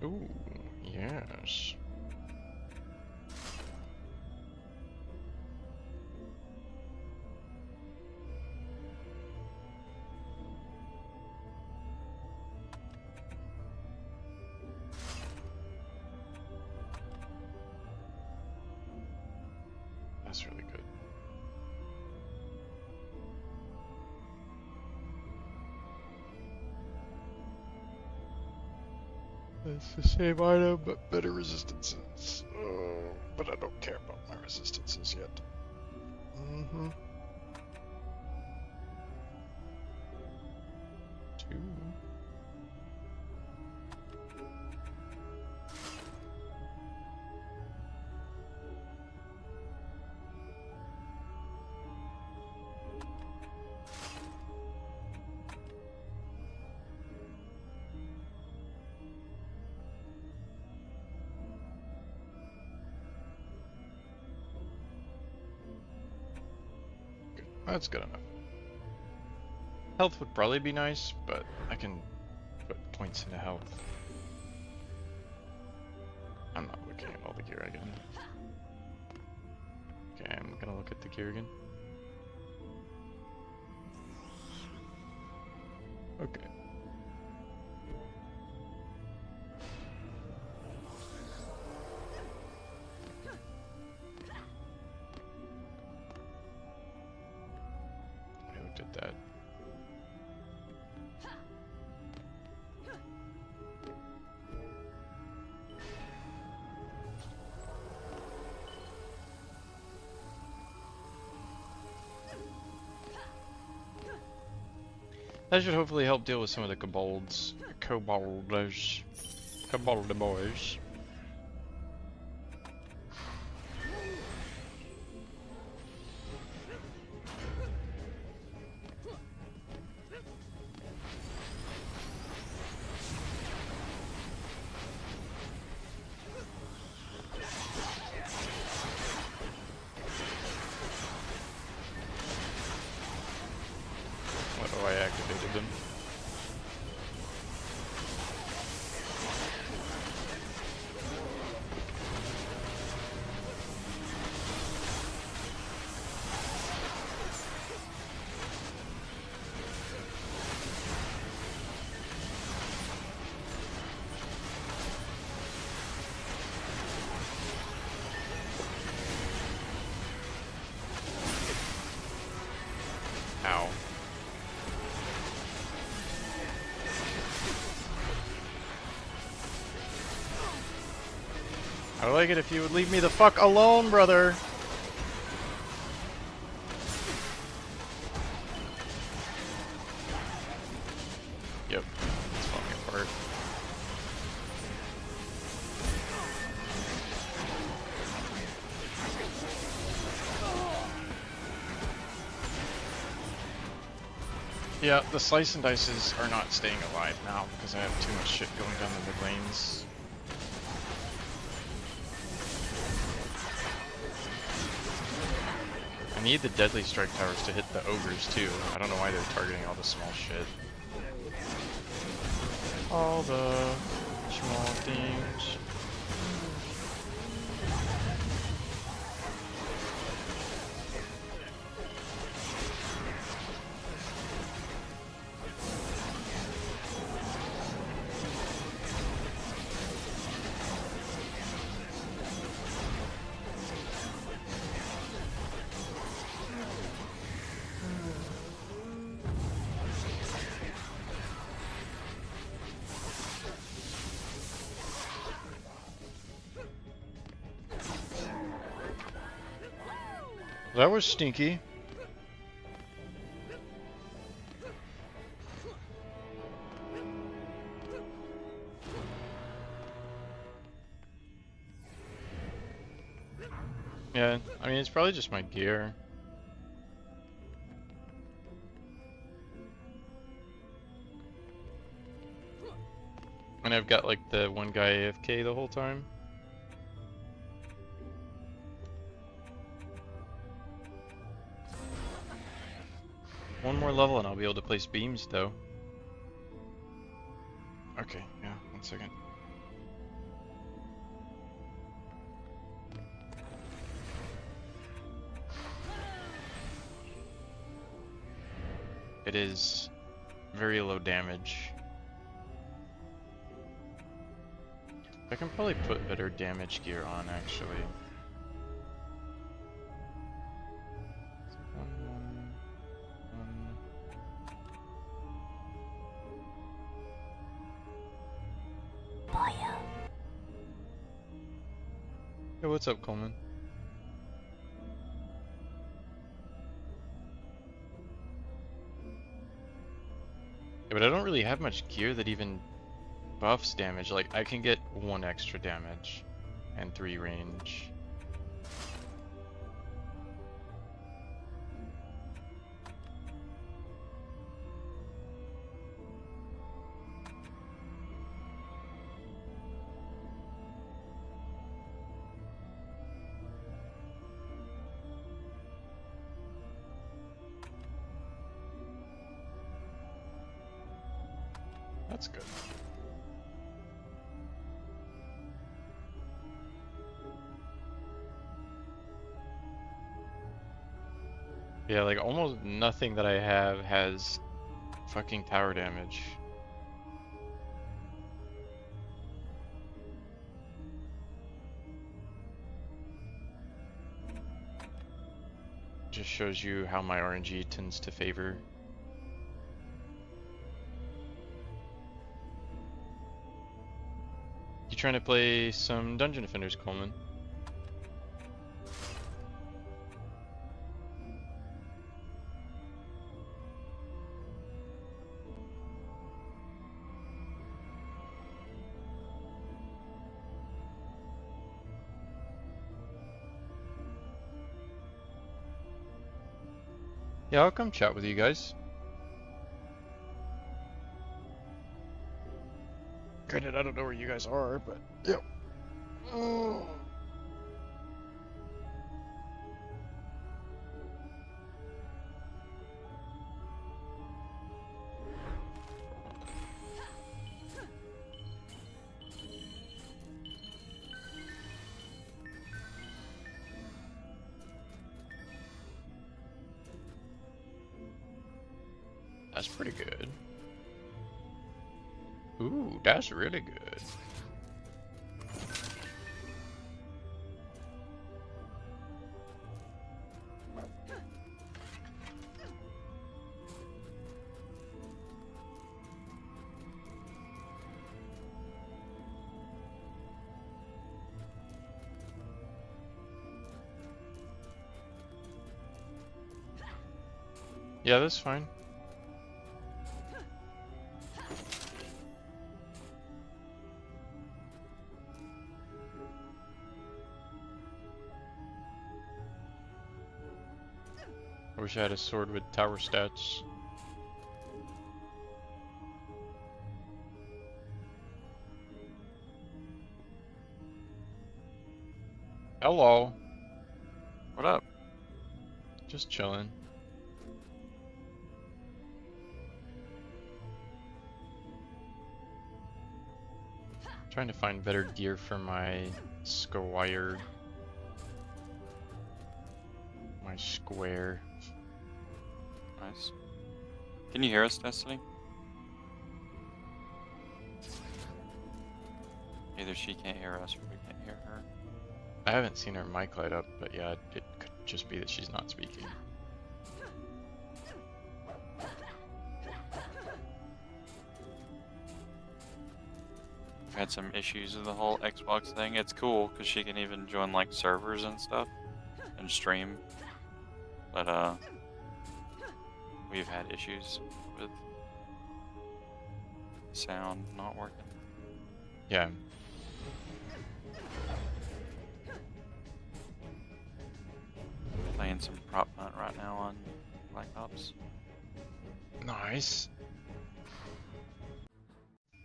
Ooh, yes. That's really good. It's the same item, but better resistances. Oh, but I don't care about my resistances yet. Mm-hmm. 2. That's good enough. Health would probably be nice, but I can put points into health. I'm not looking at all the gear again. Okay, I'm gonna look at the gear again. Okay. That should hopefully help deal with some of the kobolds. Kobolders. Kobold boys. What do I activated them? Ow. I would like it if you would leave me the fuck alone, brother. Yep, it's falling apart. Yeah, the slice and dices are not staying alive now because I have too much shit going down the mid lanes. I need the deadly strike towers to hit the ogres too. I don't know why they're targeting all the small shit. All the small things. That was stinky. Yeah, I mean, it's probably just my gear. And I've got like the one guy AFK the whole time. One more level and I'll be able to place beams though. Okay, yeah, 1 second. It is very low damage. I can probably put better damage gear on actually. Hey, what's up, Coleman? Yeah, but I don't really have much gear that even buffs damage. Like, I can get 1 extra damage and 3 range. That's good. Yeah, like almost nothing that I have has fucking tower damage. Just shows you how my RNG tends to favor. You trying to play some Dungeon Defenders, Coleman? Yeah, I'll come chat with you guys. Granted, I don't know where you guys are, but yeah. That's pretty good. Ooh, that's really good. Yeah, that's fine. I wish I had a sword with tower stats. Hello. What up? Just chilling. Trying to find better gear for my squire. My square. Nice. Can you hear us, Destiny? Either she can't hear us or we can't hear her. I haven't seen her mic light up, but yeah, it could just be that she's not speaking. We've had some issues with the whole Xbox thing. It's cool because she can even join like servers and stuff and stream. But we've had issues with sound not working. Yeah. Playing some prop hunt right now on Black Ops. Nice.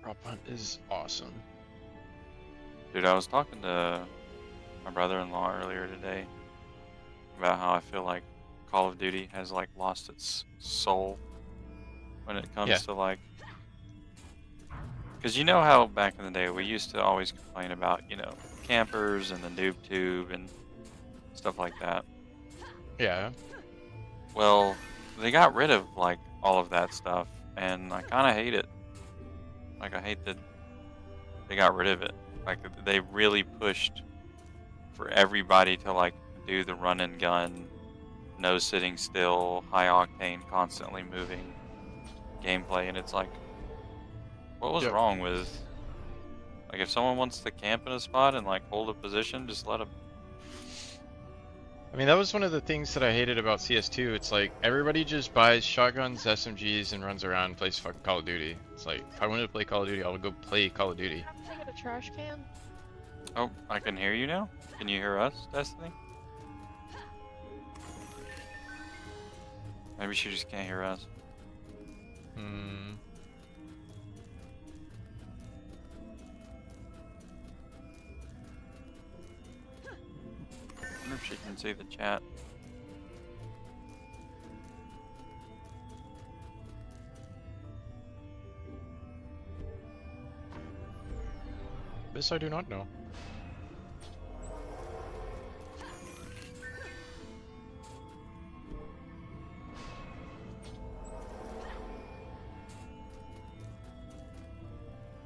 Prop hunt is awesome. Dude, I was talking to my brother-in-law earlier today about how I feel like Call of Duty has like lost its soul when it comes to like, because you know how back in the day we used to always complain about, you know, campers and the noob tube and stuff like that. Yeah. Well, they got rid of like all of that stuff and I kind of hate it. Like I hate that they got rid of it. Like they really pushed for everybody to like do the run and gun, no sitting still, high octane, constantly moving gameplay, and it's like, what was wrong with, like, if someone wants to camp in a spot and like hold a position, just let them. I mean, that was one of the things that I hated about CS2. It's like everybody just buys shotguns, SMGs, and runs around and plays fucking Call of Duty. It's like, if I wanted to play Call of Duty, I would go play Call of Duty. I'm taking a trash can. Oh, I can hear you now. Can you hear us, Destiny? Maybe she just can't hear us. Hmm. I wonder if she can see the chat. This I do not know.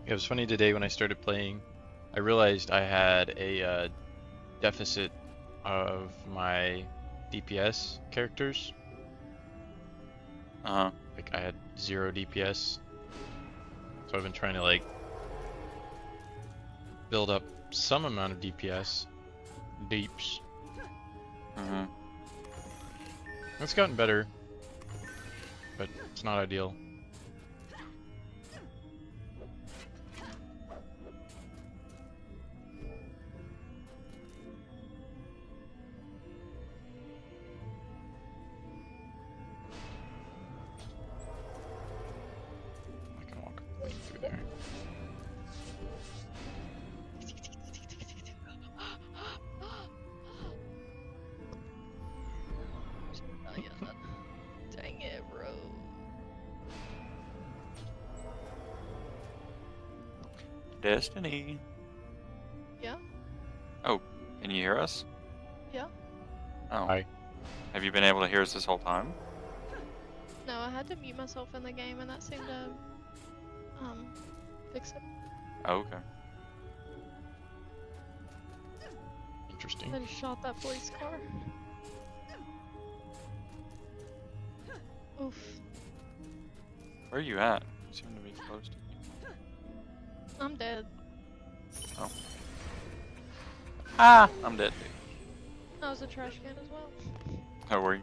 It was funny today when I started playing, I realized I had a deficit of my DPS characters. Uh-huh. Like I had 0 DPS. So I've been trying to like build up some amount of DPS. Deeps. Mm-hmm. It's gotten better, but it's not ideal. There. Oh, yeah. Dang it, bro. Destiny. Yeah? Oh, can you hear us? Yeah? Oh. Hi. Have you been able to hear us this whole time? No, I had to mute myself in the game and that seemed to, fix it. Oh, okay. Interesting. I just shot that police car. Oof. Where are you at? You seem to be close to me. I'm dead. Oh. Ah! I'm dead, dude. I was a trash can as well. How were you?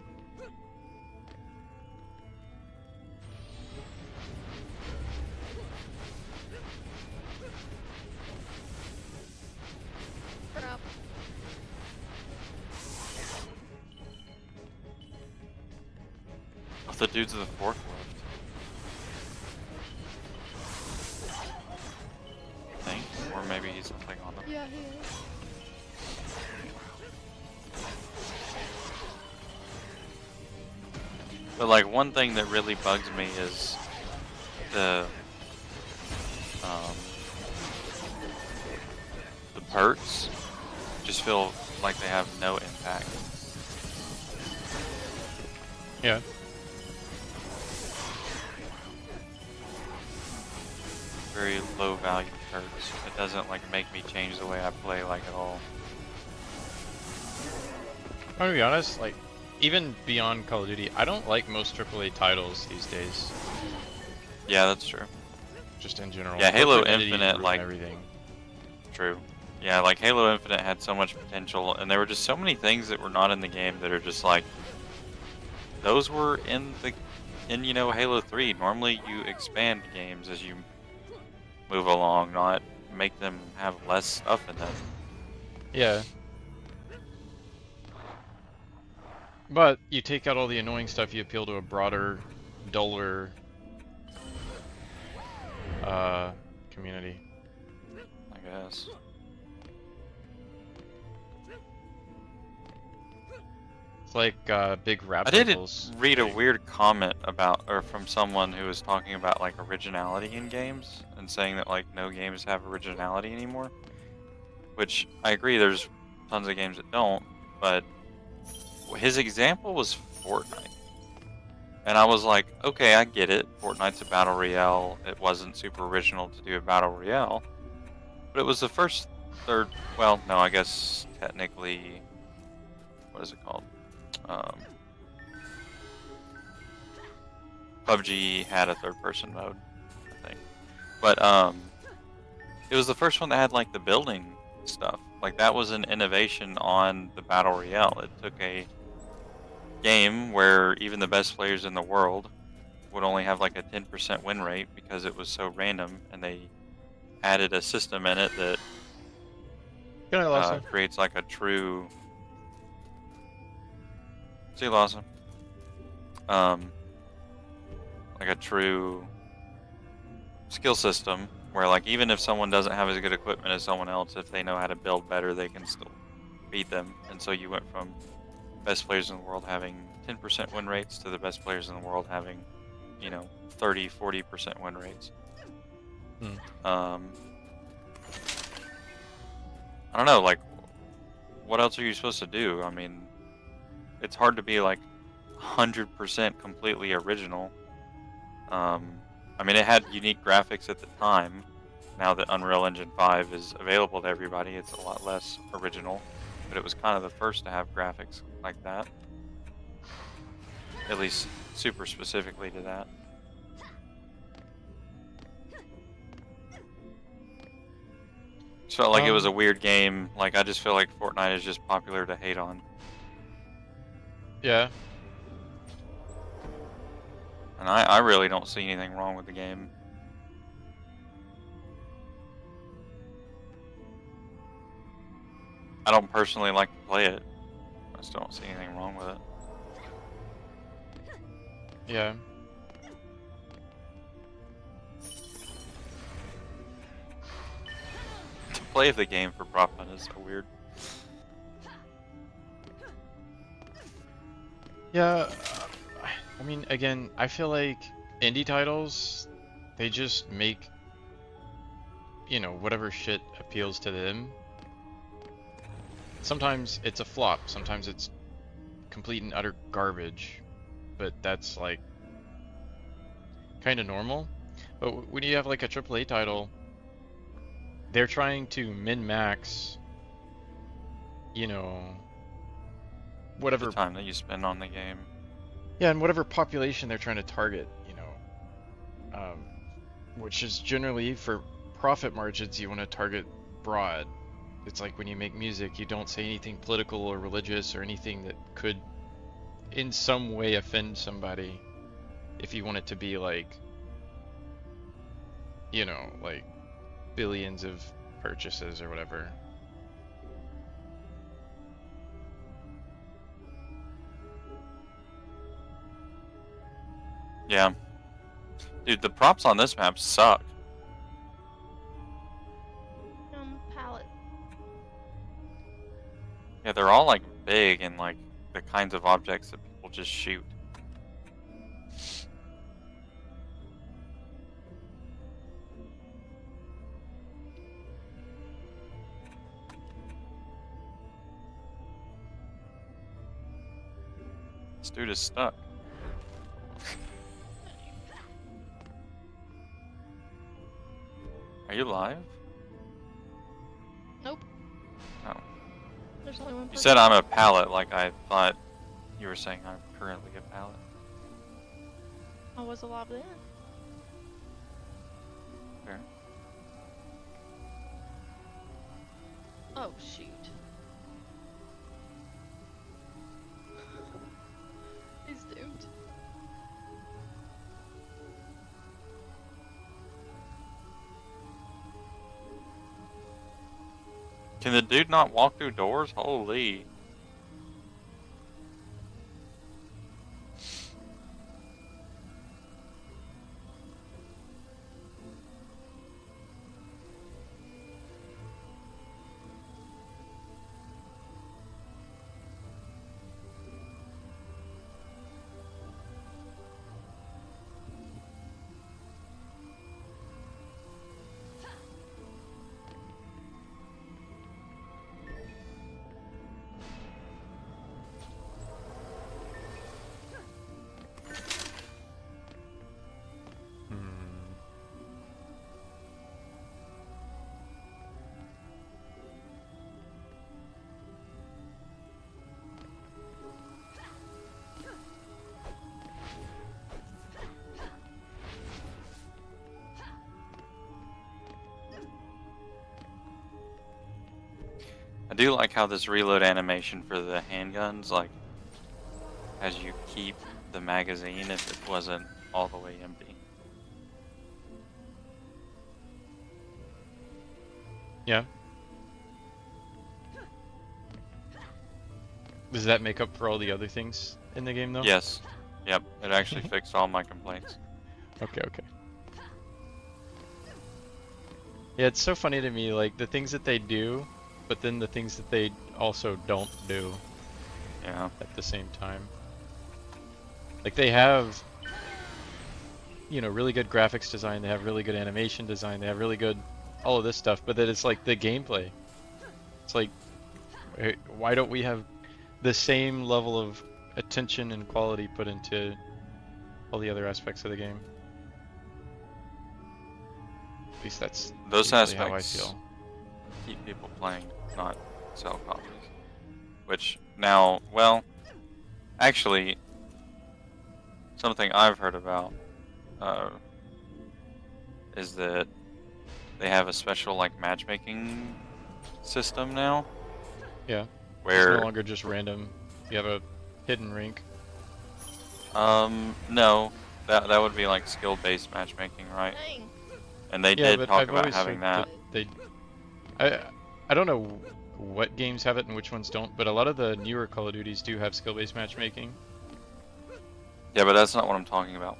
Crap. Oh, the dude's in the forklift. I think. Or maybe he's something on them. Yeah, he is. But like one thing that really bugs me is um, the perks just feel like they have no impact. Yeah. Very low value perks. It doesn't like make me change the way I play like at all. I'm gonna be honest, like, even beyond Call of Duty, I don't like most AAA titles these days. Yeah, that's true. Just in general. Yeah, Halo Corporate entities Infinite, ruin like- everything. True. Yeah, like Halo Infinite had so much potential, and there were just so many things that were not in the game that are just like, those were in you know, Halo 3. Normally you expand games as you move along, not make them have less stuff in them. Yeah. But you take out all the annoying stuff, you appeal to a broader, duller community. I guess. It's like big rap I did labels. read a weird comment about, or from someone who was talking about like originality in games and saying that like no games have originality anymore. Which I agree, there's tons of games that don't, but his example was Fortnite. And I was like, okay, I get it. Fortnite's a battle royale. It wasn't super original to do a battle royale. But it was the well, no, I guess technically, what is it called? PUBG had a third-person mode, I think. But it was the first one that had like the building stuff. Like that was an innovation on the battle royale. It took a game where even the best players in the world would only have like a 10% win rate because it was so random, and they added a system in it that Good night, Lawson. creates like a true. See, Lawson. Like a true skill system where like even if someone doesn't have as good equipment as someone else, if they know how to build better, they can still beat them. And so you went from best players in the world having 10% win rates to the best players in the world having, you know, 30-40% win rates. I don't know, like, what else are you supposed to do? I mean, it's hard to be like 100% completely original. I mean, it had unique graphics at the time. Now that Unreal Engine 5 is available to everybody, it's a lot less original. But it was kind of the first to have graphics like that. At least super specifically to that. Just felt like it was a weird game. Like, I just feel like Fortnite is just popular to hate on. Yeah. And I really don't see anything wrong with the game. I don't personally like to play it. I just don't see anything wrong with it. Yeah. play the game for prop hunt is so weird. Yeah, I mean, again, I feel like indie titles, they just make, you know, whatever shit appeals to them. Sometimes it's a flop, sometimes it's complete and utter garbage, but that's like kind of normal. But when you have like a AAA title, they're trying to min-max, you know, whatever The time that you spend on the game. Yeah, and whatever population they're trying to target, you know, which is generally for profit margins, you want to target broad. It's like when you make music, you don't say anything political or religious or anything that could in some way offend somebody if you want it to be like, you know, like billions of purchases or whatever. Yeah. Dude, the props on this map suck. Palette. Yeah, they're all like big and like the kinds of objects that people just shoot. This dude is stuck. Are you live? Nope. Oh. There's only one You person. said I'm a pallet, like I thought you were saying I'm currently a pallet. I was alive then. Fair. Oh shoot. He's doomed. Can the dude not walk through doors? Holy. I do like how this reload animation for the handguns, like, as you keep the magazine if it wasn't all the way empty. Yeah. Does that make up for all the other things in the game though? Yes. Yep. It actually fixed all my complaints. Okay, okay. Yeah, it's so funny to me, like the things that they do, but then the things that they also don't do Yeah. at the same time. Like they have, you know, really good graphics design, they have really good animation design, they have really good all of this stuff, but then it's like the gameplay. It's like, why don't we have the same level of attention and quality put into all the other aspects of the game? At least that's Those usually how I aspects feel. keep people playing, not sell copies. Which now, well, actually, something I've heard about is that they have a special like matchmaking system now. Yeah. Where It's no longer just random. You have a hidden rank. no, that would be like skill-based matchmaking, right? Dang. And they Yeah, did but talk I've about always having heard that. I don't know what games have it and which ones don't, but a lot of the newer Call of Duties do have skill-based matchmaking. Yeah, but that's not what I'm talking about.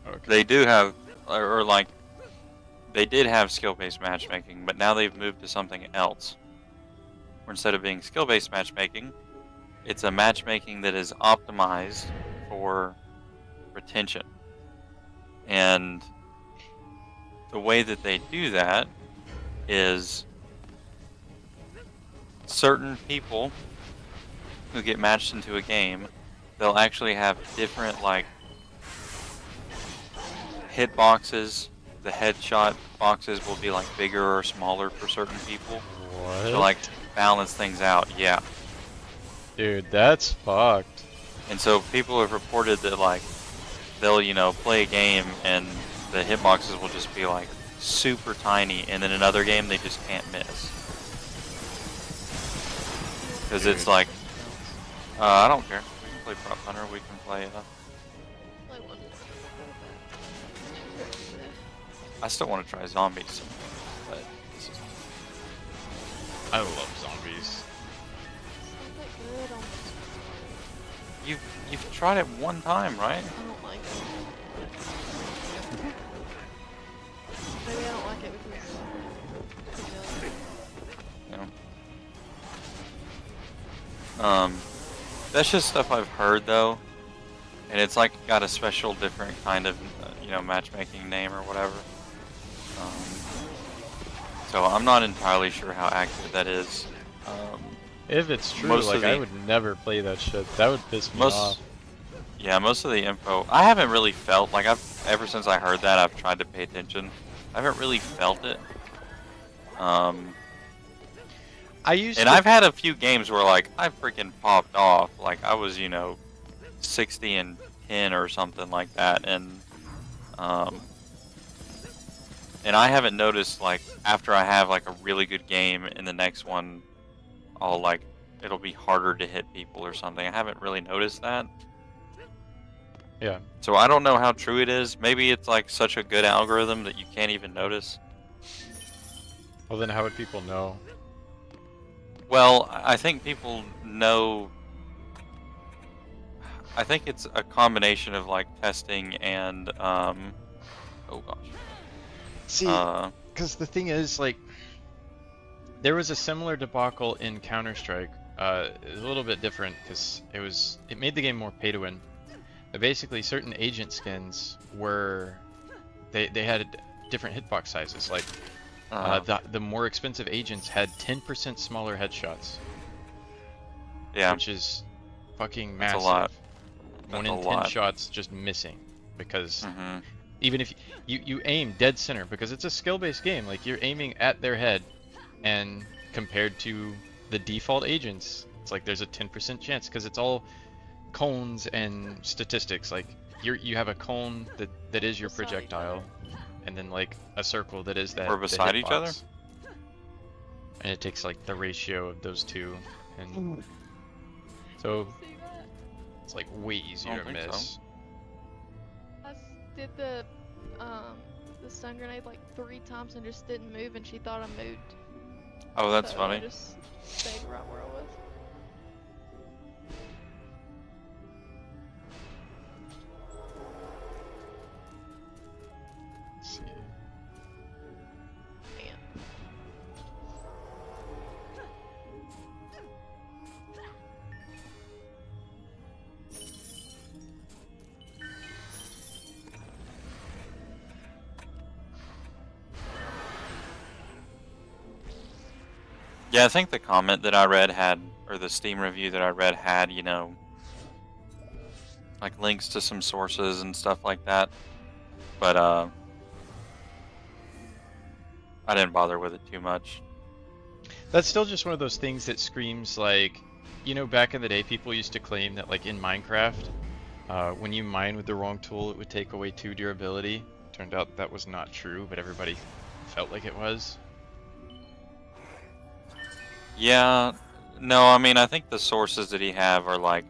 Okay. They do have, or like, they did have skill-based matchmaking, but now they've moved to something else. Where instead of being skill-based matchmaking, it's a matchmaking that is optimized for retention. And the way that they do that is certain people who get matched into a game, they'll actually have different like hit boxes. The headshot boxes will be like bigger or smaller for certain people What? to like balance things out. Yeah. Dude, that's fucked. And so people have reported that like they'll, you know, play a game and the hitboxes will just be like super tiny, and then another game they just can't miss. Because it's Dude. like, I don't care. We can play Prop Hunter, we can play, Like one. I still want to try zombies. But this is, I love zombies. It's not that good on. you've tried it one time, right? I don't like it. Maybe I don't like it because. No. That's just stuff I've heard though, and it's like got a special, different kind of, you know, matchmaking name or whatever. So I'm not entirely sure how accurate that is. If it's true, Most like of I the- would never play that shit. That would piss me off. Yeah, most of the info I haven't really felt like ever since I heard that I've tried to pay attention. I haven't really felt it. I used And to I've had a few games where like I freaking popped off, like I was, you know, 60 and 10 or something like that, and I haven't noticed like after I have like a really good game in the next one, I'll like it'll be harder to hit people or something. I haven't really noticed that. Yeah. So I don't know how true it is. Maybe it's like such a good algorithm that you can't even notice. Well, then how would people know? Well, I think people know. I think it's a combination of like testing and oh gosh. See, Uh, because the thing is, like, there was a similar debacle in Counter-Strike. It was a little bit different because it made the game more pay to win. But basically, certain agent skins were they had different hitbox sizes. Like the more expensive agents had 10% smaller headshots, yeah, which is fucking That's a massive. lot. One That's in a 10 lot. shots just missing because hmm even if you aim dead center, because it's a skill-based game, like you're aiming at their head, and compared to the default agents, it's like there's a 10% chance because it's all cones and statistics. Like you have a cone that is your Beside each projectile, and then like a circle that is that We're the beside each other? hitbox. And it takes like the ratio of those two, and so See that? it's like way easier to think so. miss. I did the stun grenade like 3 times and just didn't move, and she thought I moved. Oh, that's So funny. I just stayed right where I was. Let's see. Man. Yeah, I think the comment that I read had, or the Steam review that I read had, you know, like links to some sources and stuff like that. But I didn't bother with it too much. That's still just one of those things that screams like, you know, back in the day, people used to claim that like in Minecraft, when you mine with the wrong tool, it would take away 2 durability. Turned out that was not true, but everybody felt like it was. Yeah, no, I mean, I think the sources that he have are like,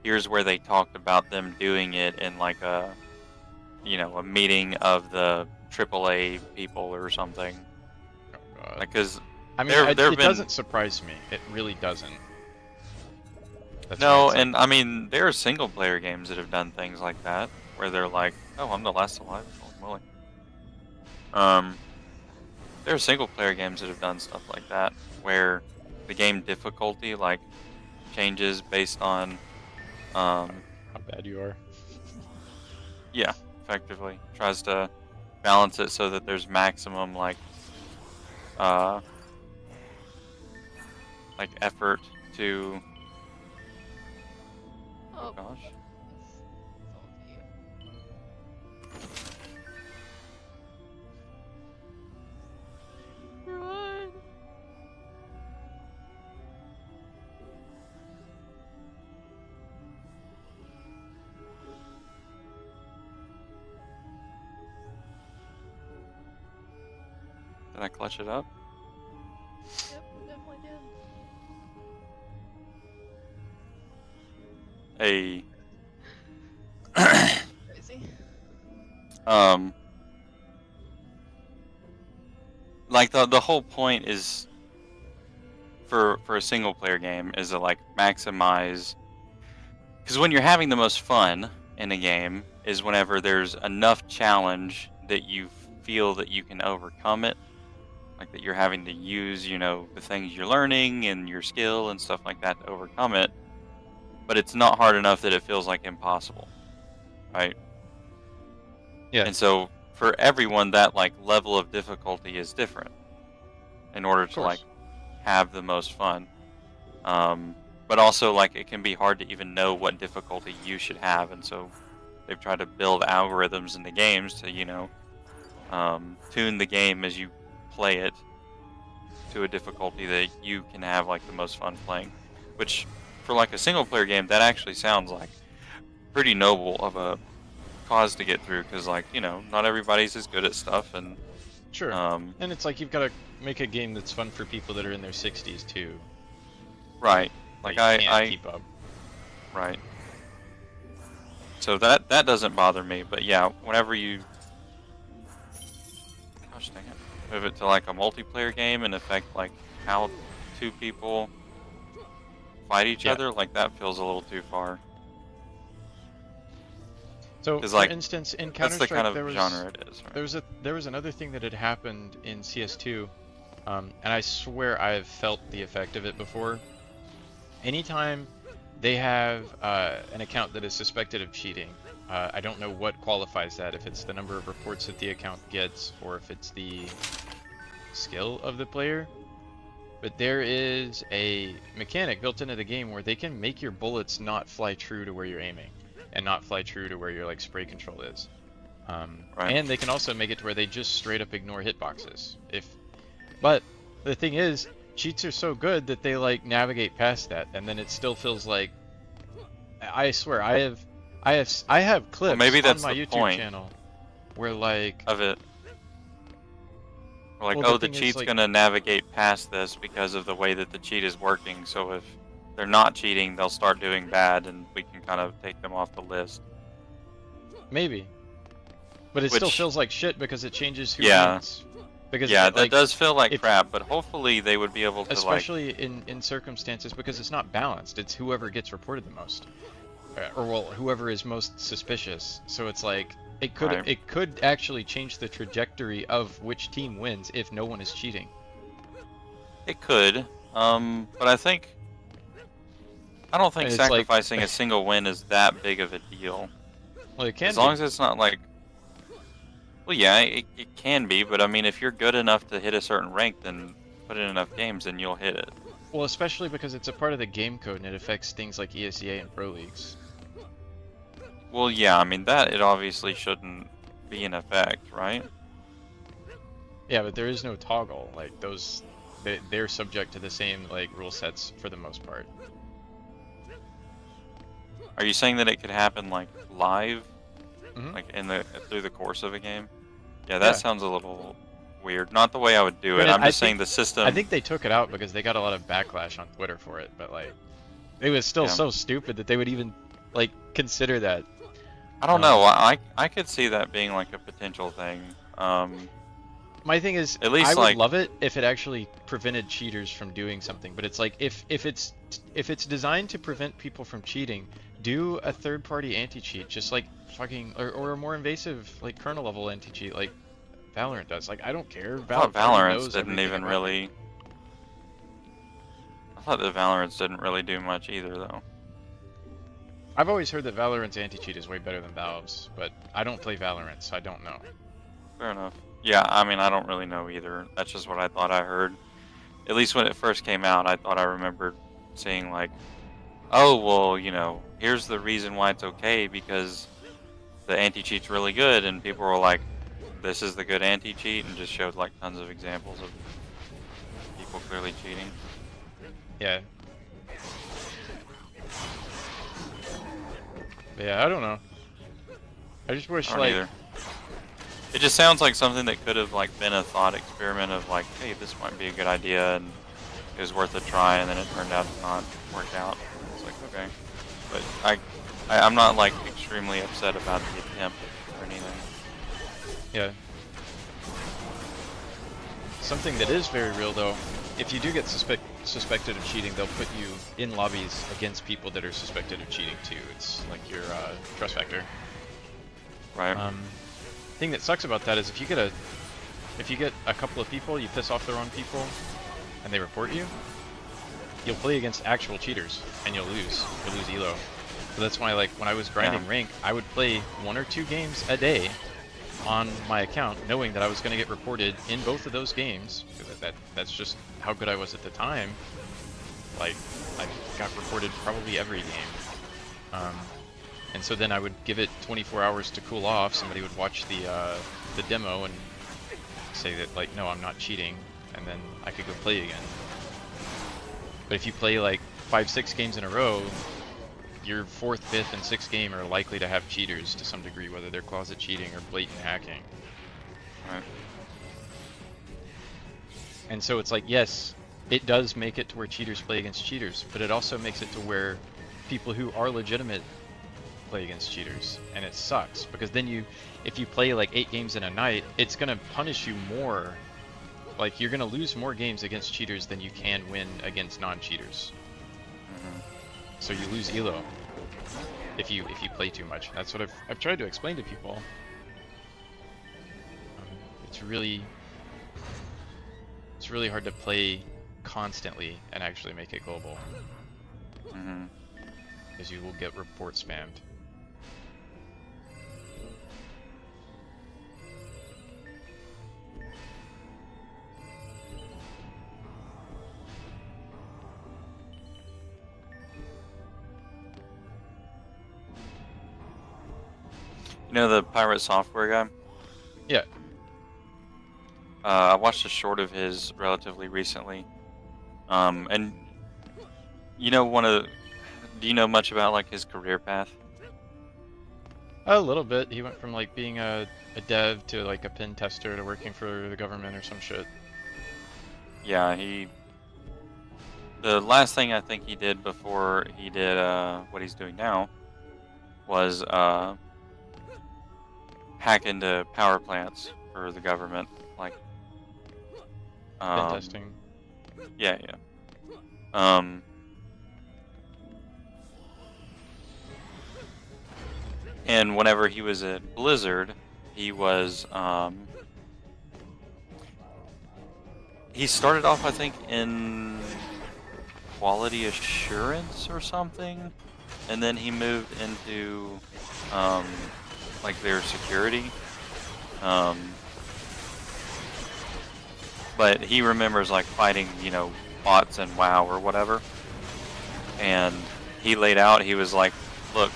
here's where they talked about them doing it in like a, you know, a meeting of the AAA people or something. Oh, God. Like, cause I mean, there have it been- doesn't surprise me. It really doesn't. That's why no, it's like- and I mean, there are single player games that have done things like that, where they're like, oh, I'm the last alive. Oh, Willie. there are single player games that have done stuff like that, where the game difficulty like changes based on, um, How bad you are. yeah, effectively tries to balance it so that there's maximum uh, like effort to. Oh, Gosh. Run. Did I clutch it up? Yep, definitely did. Hey. Crazy. um. Like the whole point is for a single player game is to like maximize, because when you're having the most fun in a game is whenever there's enough challenge that you feel that you can overcome it, like that you're having to use, you know, the things you're learning and your skill and stuff like that to overcome it, but it's not hard enough that it feels like impossible, right? Yeah. And so for everyone, that like level of difficulty is different in order to like course. have the most fun. But also like it can be hard to even know what difficulty you should have, and so they've tried to build algorithms in the games to, you know, tune the game as you play it to a difficulty that you can have like the most fun playing. Which for like a single player game, that actually sounds like pretty noble of a cause to get through, because like, you know, not everybody's as good at stuff, and Sure. And it's like you've got to make a game that's fun for people that are in their 60s too. right, like That you can't I keep up. right. So that doesn't bother me, but yeah, whenever you, gosh dang it, move it to like a multiplayer game and affect like how two people fight each Yeah. other, like that feels a little too far. So, 'Cause, for like, instance, in That's Counter-Strike, the kind of there was genre it is, right? there was another thing that had happened in CS2, and I swear I've felt the effect of it before. Anytime they have an account that is suspected of cheating, I don't know what qualifies that, if it's the number of reports that the account gets or if it's the skill of the player. But there is a mechanic built into the game where they can make your bullets not fly true to where you're aiming, and not fly true to where your like spray control is. Right. And they can also make it to where they just straight up ignore hitboxes. But the thing is, cheats are so good that they like navigate past that, and then it still feels like. I swear, I have clips maybe that's on my the YouTube point channel where like. Of it. Or like, Well, the oh, the thing is, cheat's like- gonna navigate past this because of the way that the cheat is working, so if they're not cheating, they'll start doing bad, and we can kind of take them off the list. Maybe. But it still Which- feels like shit because it changes who Yeah. wins. Because Yeah, it, that like, does feel like if- crap, but hopefully they would be able to especially in circumstances because it's not balanced. It's whoever gets reported the most, or well, whoever is most suspicious. So it's like Right. it could actually change the trajectory of which team wins if no one is cheating. it could. But I don't think It's like- sacrificing a single win is that big of a deal. Well, it can As long be. as it's not like, well, yeah, it can be, but I mean, if you're good enough to hit a certain rank, then put in enough games, and you'll hit it. Well, especially because it's a part of the game code and it affects things like ESEA and Pro Leagues. Well, yeah, I mean that it obviously shouldn't be in effect, right? Yeah, but there is no toggle. Like those, they're subject to the same like rule sets for the most part. Are you saying that it could happen like live, Mhm. like through the course of a game? Yeah, that Yeah. sounds a little weird. Not the way I would do it. Granted, I'm I just saying think- the system. I think they took it out because they got a lot of backlash on Twitter for it, but like, it was still Yeah. so stupid that they would even like consider that. I don't know. I could see that being like a potential thing. My thing is, At least, I would like- love it if it actually prevented cheaters from doing something. But it's like if it's designed to prevent people from cheating, do a third-party anti-cheat, just like fucking or a more invasive like kernel level anti-cheat, like Valorant does. Like, I don't care. I thought Valve already Valorant knows didn't everything even about really. I thought the Valorant didn't really do much either, though. I've always heard that Valorant's anti-cheat is way better than Valve's, but I don't play Valorant, so I don't know. Fair enough. Yeah, I mean, I don't really know either. That's just what I thought I heard. At least when it first came out, I thought I remembered seeing like, oh, well, you know, here's the reason why it's okay, because the anti-cheat's really good, and people were like, this is the good anti-cheat, and just showed like tons of examples of people clearly cheating. Yeah. But yeah, I don't know. I just wish, I don't like... either. It just sounds like something that could have like been a thought experiment of like, hey, this might be a good idea, and it was worth a try, and then it turned out to not work out. It's like, okay. But I'm not like extremely upset about the attempt or anything. Yeah. Something that is very real, though, if you do get suspected of cheating, they'll put you in lobbies against people that are suspected of cheating too. It's like your trust factor. Right. Thing that sucks about that is if you get a couple of people, you piss off the wrong people, and they report you, you'll play against actual cheaters and you'll lose. You'll lose elo. So that's why, like, when I was grinding rank, I would play 1 or 2 games a day on my account, knowing that I was going to get reported in both of those games, because that's just how good I was at the time. Like, I got reported probably every game. And so then I would give it 24 hours to cool off. Somebody would watch the demo and say that, like, no, I'm not cheating, and then I could go play again. But if you play like 5-6 games in a row, your 4th, 5th, and 6th game are likely to have cheaters to some degree, whether they're closet cheating or blatant hacking. Right. And so it's like, yes, it does make it to where cheaters play against cheaters, but it also makes it to where people who are legitimate play against cheaters, and it sucks because then if you play like 8 games in a night, it's gonna punish you more. Like, you're gonna lose more games against cheaters than you can win against non-cheaters. So you lose elo if you play too much. That's what I've tried to explain to people. It's really hard to play constantly and actually make it global, because you will get report spammed. You know the Pirate Software guy? Yeah. I watched a short of his relatively recently. And you know do you know much about like his career path? A little bit. He went from like being a dev to like a pen tester to working for the government or some shit. Yeah, the last thing I think he did before he did what he's doing now was hack into power plants for the government, like Pen testing. Yeah. And whenever he was at Blizzard, he was he started off, I think, in quality assurance or something, and then he moved into like their security. But he remembers like fighting, bots and WoW or whatever. And he laid out, he was like, look,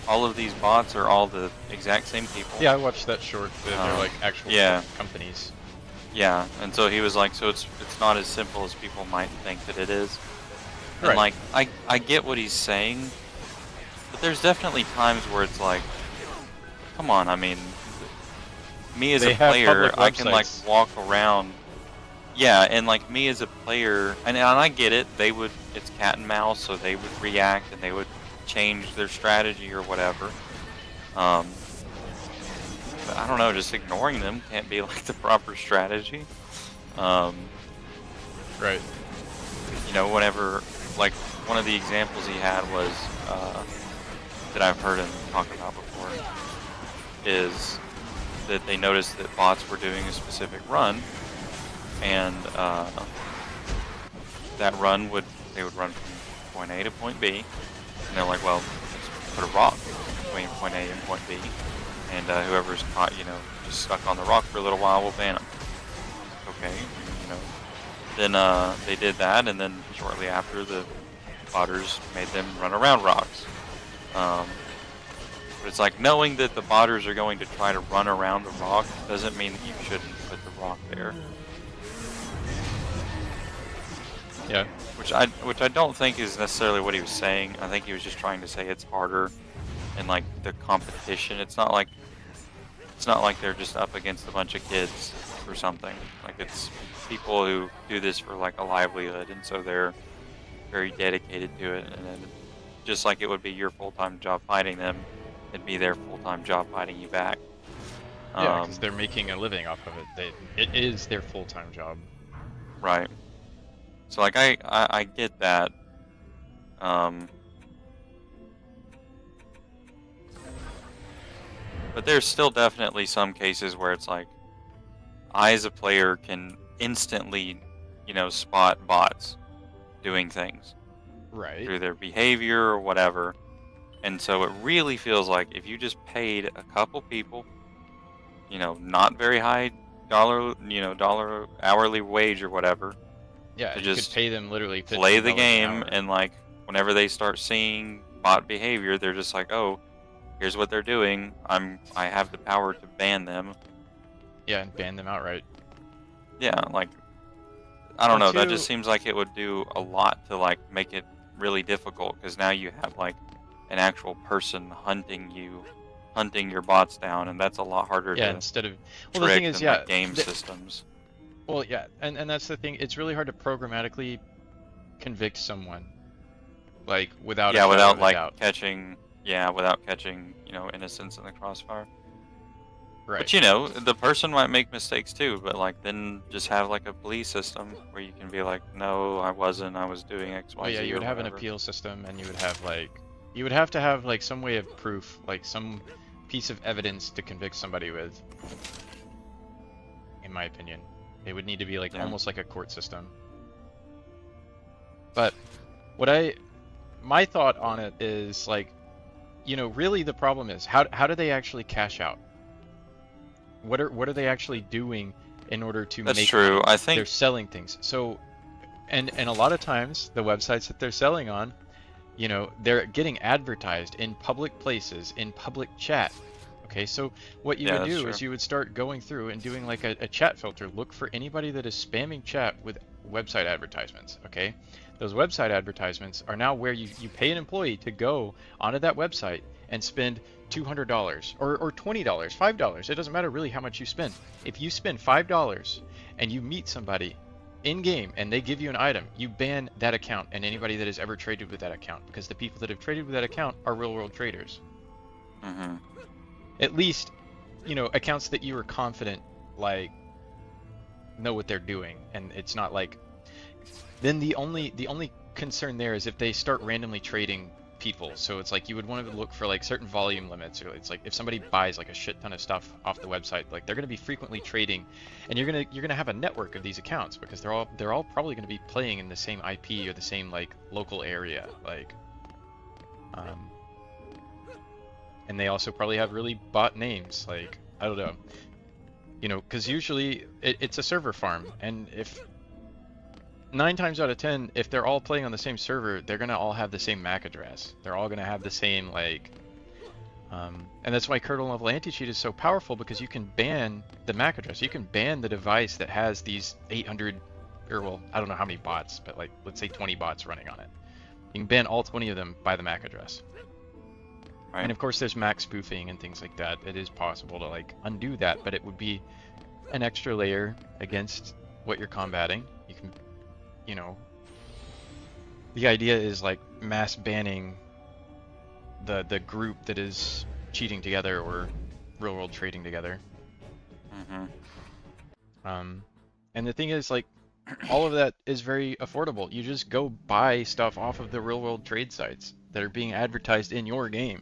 all of these bots are all the exact same people. Yeah, I watched that short. They're like actual companies. Yeah, and so he was like, so it's not as simple as people might think that it is. And Right. like, I get what he's saying, but there's definitely times where it's like, come on, I mean, me as They a have player, public I can like websites. walk around. Yeah, and like me as a player, and I get it, it's cat and mouse, so they would react and they would change their strategy or whatever. But I don't know, just ignoring them can't be like the proper strategy. Right. Whenever, like, one of the examples he had was, that I've heard him talk about before, is that they noticed that bots were doing a specific run, and that run they would run from point A to point B, and they're like, well, let's put a rock between point A and point B, and whoever's caught, just stuck on the rock for a little while, will ban them. Okay, Then they did that, and then shortly after, the botters made them run around rocks. But it's like, knowing that the botters are going to try to run around the rock doesn't mean that you shouldn't put the rock there. Yeah. Which I don't think is necessarily what he was saying. I think he was just trying to say it's harder, and like the competition. It's not like they're just up against a bunch of kids or something. Like, it's people who do this for like a livelihood, and so they're very dedicated to it. And then, just like it would be your full-time job fighting them, it'd be their full-time job fighting you back. Yeah, because they're making a living off of it. It is their full-time job. Right. So like I get that. But there's still definitely some cases where it's like, I as a player can instantly, spot bots doing things Right. through their behavior or whatever. And so it really feels like if you just paid a couple people, not very high dollar hourly wage or whatever, Yeah, to you just could pay them literally play the $15 an game, hour. and like whenever they start seeing bot behavior, they're just like, oh, here's what they're doing. I have the power to ban them. Yeah, and ban them outright. Yeah, like, I don't Or know. That two- just seems like it would do a lot to like make it really difficult, because now you have like an actual person hunting your bots down, and that's a lot harder Yeah, to instead of trick well, the thing is, than yeah, like game systems. well, yeah, and that's the thing. It's really hard to programmatically convict someone, like without a Yeah, shadow without of a like doubt. catching innocence in the crossfire. Right. But the person might make mistakes too, but like then just have like a police system where you can be like, no, I wasn't, I was doing X, Y, Oh yeah, Z, you or would have an whatever. appeal system, and you would have to have like some way of proof, like some piece of evidence to convict somebody with. In my opinion, it would need to be like Yeah. almost like a court system. But my thought on it is like, really the problem is how do they actually cash out? What are they actually doing in order to That's make true. money? I think They're selling things. So, and a lot of times the websites that they're selling on, they're getting advertised in public places, in public chat. Okay, so what you Yeah, would that's do is true. you would start going through and doing like a chat filter. Look for anybody that is spamming chat with website advertisements. Okay, those website advertisements are now where you pay an employee to go onto that website and spend $200 or $20, $5. It doesn't matter really how much you spend. If you spend $5 and you meet somebody in game and they give you an item, you ban that account and anybody that has ever traded with that account, because the people that have traded with that account are real world traders. hmm At least, accounts that you are confident like know what they're doing, and it's not like. Then the only concern there is if they start randomly trading people. So it's like you would want to look for like certain volume limits, or it's like if somebody buys like a shit ton of stuff off the website, like they're going to be frequently trading, and you're gonna have a network of these accounts, because they're all probably going to be playing in the same IP or the same like local area, like and they also probably have really bot names, like I don't know, because usually it's a server farm, and if 9 times out of 10, if they're all playing on the same server, they're gonna all have the same MAC address. They're all gonna have the same like, and that's why kernel level anti-cheat is so powerful, because you can ban the MAC address. You can ban the device that has these 800, or well, I don't know how many bots, but like let's say 20 bots running on it. You can ban all 20 of them by the MAC address. Right. And of course, there's MAC spoofing and things like that. It is possible to like undo that, but it would be an extra layer against what you're combating. You can. The idea is like mass banning the group that is cheating together or real world trading together. hmm And the thing is, like, all of that is very affordable. You just go buy stuff off of the real world trade sites that are being advertised in your game.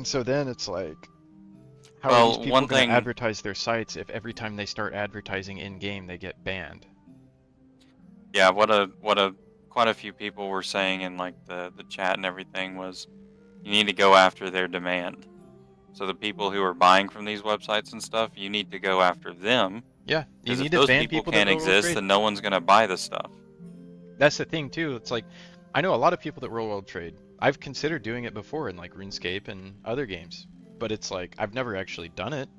And so then it's like, how are these Well, people one going thing. to advertise their sites if every time they start advertising in-game they get banned? Yeah, quite a few people were saying in like the chat and everything was you need to go after their demand. So the people who are buying from these websites and stuff, you need to go after them Yeah, you because if need to those ban people people that can't real world exist, trade. then no one's gonna buy the stuff. That's the thing too. It's like, I know a lot of people that real world trade. I've considered doing it before in like RuneScape and other games, but it's like I've never actually done it.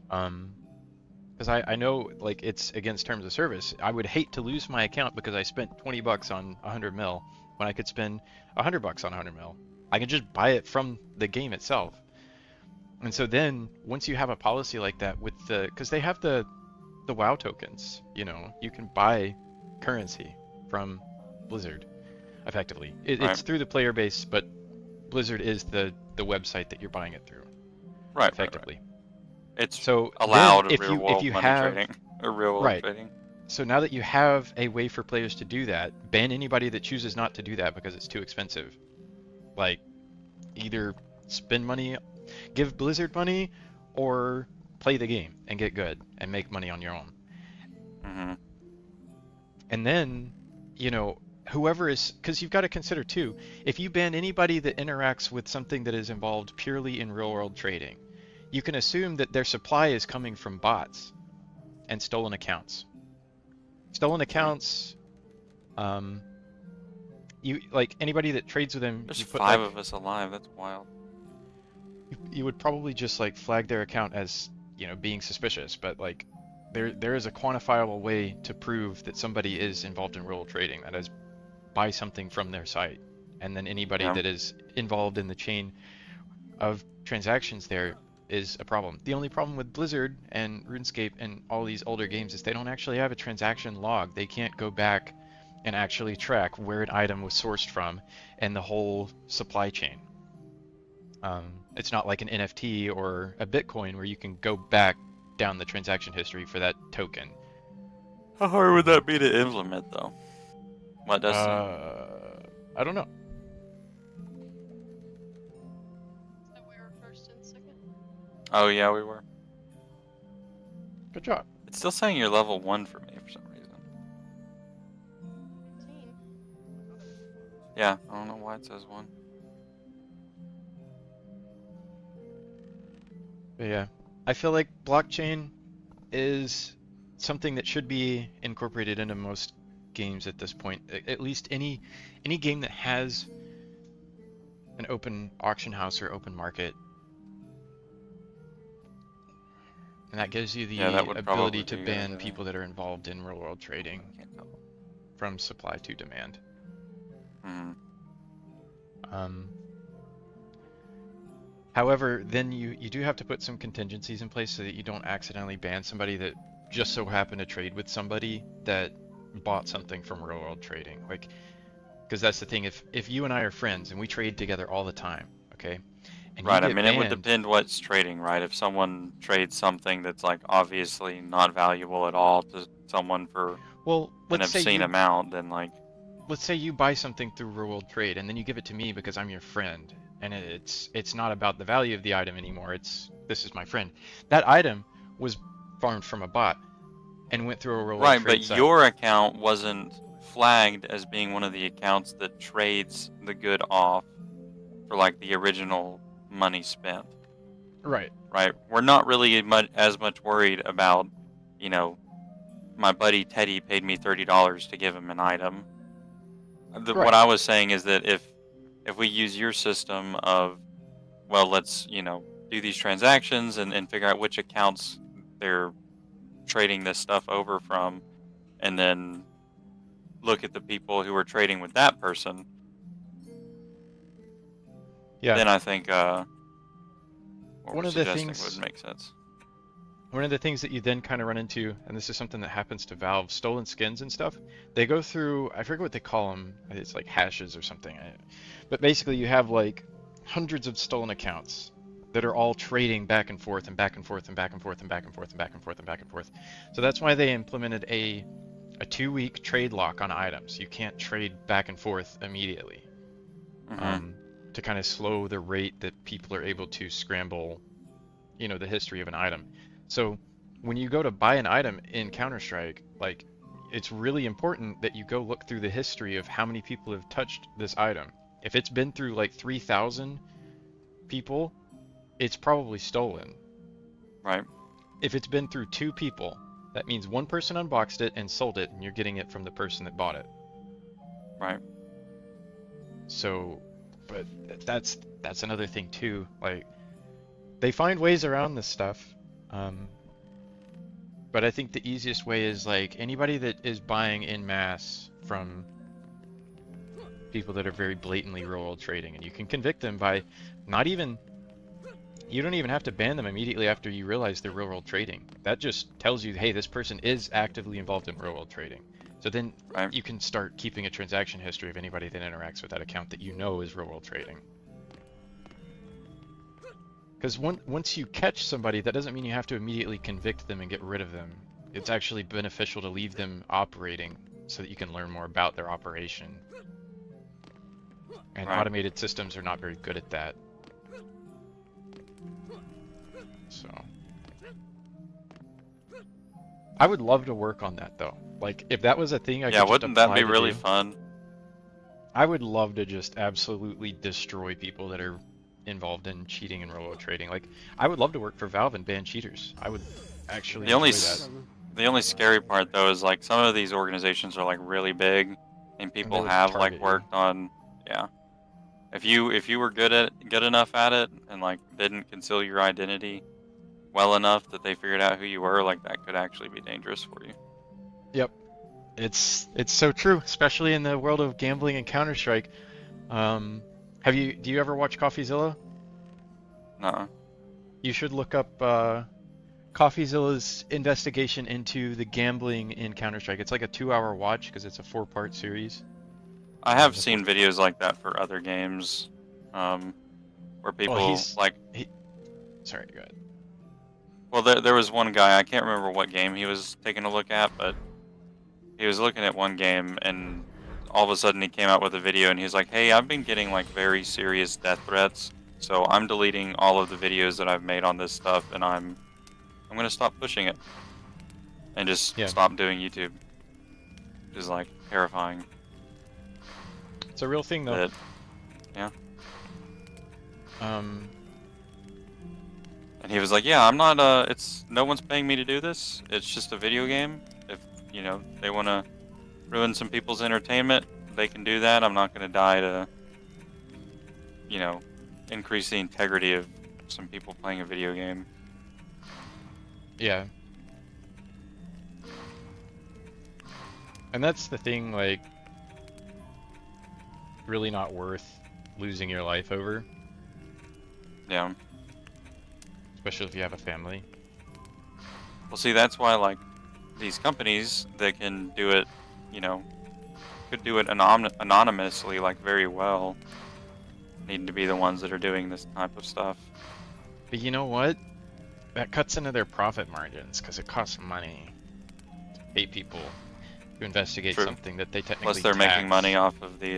Because I know like it's against terms of service. I would hate to lose my account because I spent 20 bucks on 100 mil when I could spend 100 bucks on 100 mil. I can just buy it from the game itself. And so then once you have a policy like that with because they have the WoW tokens, you know, you can buy currency from Blizzard effectively. It's Right. through the player base, but Blizzard is the website that you're buying it through Right. effectively. It's So allowed then real world money have trading or real world right. trading. So now that you have a way for players to do that, ban anybody that chooses not to do that because it's too expensive. Like, either spend money, give Blizzard money, or play the game and get good and make money on your own. Mm-hmm. And then, you know, whoever is, because you've got to consider too, if you ban anybody that interacts with something that is involved purely in real world trading, you can assume that their supply is coming from bots and stolen accounts. Stolen accounts, you like anybody that trades with them, There's you put 5 like, of us alive. That's wild. you would probably just like flag their account as, you know, being suspicious, but like there is a quantifiable way to prove that somebody is involved in real trading, that is buy something from their site, and then anybody Yeah. that is involved in the chain of transactions there is a problem. The only problem with Blizzard and RuneScape and all these older games is they don't actually have a transaction log. They can't go back and actually track where an item was sourced from and the whole supply chain. It's not like an NFT or a Bitcoin where you can go back down the transaction history for that token. How hard would that be to implement, though? What does? I don't know. So we were first and second. Oh yeah, we were. Good job. It's still saying you're level 1 for me for some reason. 19. Yeah, I don't know why it says 1. But yeah, I feel like blockchain is something that should be incorporated into most games at this point. At least any game that has an open auction house or open market. And that gives you the Yeah, that would probably ability to be ban everything. people that are involved in real world trading from supply to demand. Hmm. However, then you do have to put some contingencies in place so that you don't accidentally ban somebody that just so happened to trade with somebody that bought something from real world trading. Like, because that's the thing, if you and I are friends and we trade together all the time, okay? And you Right, I get mean, it would banned, depend what's trading, right? If someone trades something that's like obviously not valuable at all to someone for well, an let's say obscene you amount, then like, let's say you buy something through real world trade and then you give it to me because I'm your friend, and it's not about the value of the item anymore. It's this is my friend. That item was farmed from a bot and went through a real world right, trade but site. your account wasn't flagged as being one of the accounts that trades the good off for like the original money spent. Right. Right? We're not really as much worried about, you know, my buddy Teddy paid me $30 to give him an item. Right. What I was saying is that if we use your system of, well, let's, you know, do these transactions and figure out which accounts they're trading this stuff over from, and then look at the people who are trading with that person, Yeah. then I think what One we're of the suggesting things- would make sense. One of the things that you then kind of run into, and this is something that happens to Valve, stolen skins and stuff, they go through, I forget what they call them, it's like hashes or something. But basically you have like hundreds of stolen accounts that are all trading back and forth and back and forth and back and forth and back and forth and back and forth and back and forth. So that's why they implemented a 2-week trade lock on items. You can't trade back and forth immediately. Mhm. to kind of slow the rate that people are able to scramble, you know, the history of an item. So when you go to buy an item in Counter-Strike, like, it's really important that you go look through the history of how many people have touched this item. If it's been through like 3,000 people, it's probably stolen. Right. If it's been through 2 people, that means one person unboxed it and sold it, and you're getting it from the person that bought it. Right. So, but that's another thing too. Like, they find ways around this stuff. But I think the easiest way is like anybody that is buying in mass from people that are very blatantly real world trading, and you can convict them by you don't even have to ban them immediately after you realize they're real world trading. That just tells you, hey, this person is actively involved in real world trading. So then Right. you can start keeping a transaction history of anybody that interacts with that account that you know is real world trading. Because once you catch somebody, that doesn't mean you have to immediately convict them and get rid of them. It's actually beneficial to leave them operating so that you can learn more about their operation. And Right. automated systems are not very good at that. So I would love to work on that though. Like, if that was a thing I could Yeah, just wouldn't that apply be to really do, fun? I would love to just absolutely destroy people that are involved in cheating and robo trading. Like, I would love to work for Valve and ban cheaters. I would actually The only enjoy s- that. The only scary part though is like some of these organizations are like really big, and people would have target like you. worked on, yeah. If you were good enough at it and like didn't conceal your identity well enough that they figured out who you were, like that could actually be dangerous for you. Yep. It's so true, especially in the world of gambling and Counter-Strike. Do you ever watch CoffeeZilla? No. You should look up CoffeeZilla's investigation into the gambling in Counter-Strike. It's like a 2-hour watch because it's a 4-part series. I have seen videos like that for other games, where people he's- like. Sorry, go ahead. Well, there was one guy, I can't remember what game he was taking a look at, but he was looking at one game and all of a sudden he came out with a video and he's like, hey, I've been getting like very serious death threats, so I'm deleting all of the videos that I've made on this stuff and I'm gonna stop pushing it and just Yeah. stop doing YouTube. Which is like terrifying. It's a real thing though. That, Um, and he was like, yeah, I'm not, it's, no one's paying me to do this. It's just a video game. If, you know, they want to ruin some people's entertainment, they can do that. I'm not going to die to, you know, increase the integrity of some people playing a video game. yeah. And that's the thing, like, really not worth losing your life over, Yeah. especially if you have a family. Well, see, that's why, like, these companies that can do it, you know, could do it anonymously, like, very well, need to be the ones that are doing this type of stuff. But you know what? That cuts into their profit margins because it costs money to pay people to investigate True. something that they technically Plus, they're making tax. money off of the,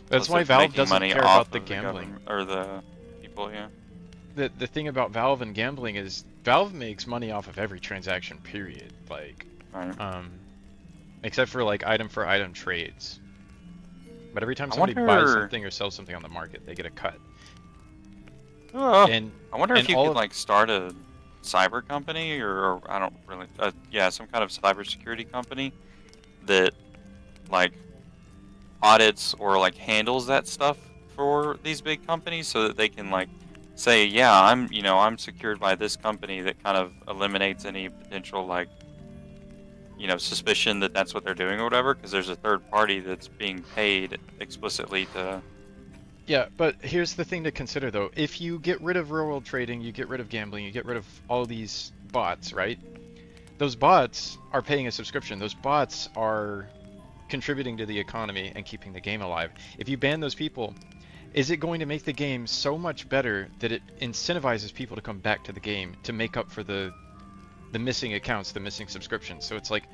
That's plus why they're Valve making doesn't money care off about the of gambling. government- or the people, yeah. The thing about Valve and gambling is Valve makes money off of every transaction, period. Like, Right. except for like item for item trades. But every time I somebody buys wonder- something or sells something on the market, they get a cut. Oh. And I wonder if and you all could of- like start a cyber company or I don't really yeah, some kind of cybersecurity company that like audits or like handles that stuff for these big companies so that they can like say, yeah, I'm secured by this company, that kind of eliminates any potential like suspicion that that's what they're doing or whatever, because there's a third party that's being paid explicitly to. yeah, but here's the thing to consider though. If you get rid of real world trading, you get rid of gambling, you get rid of all these bots, right? Those bots are paying a subscription. Those bots are contributing to the economy and keeping the game alive. If you ban those people, is it going to make the game so much better that it incentivizes people to come back to the game to make up for the missing accounts, the missing subscriptions? So it's like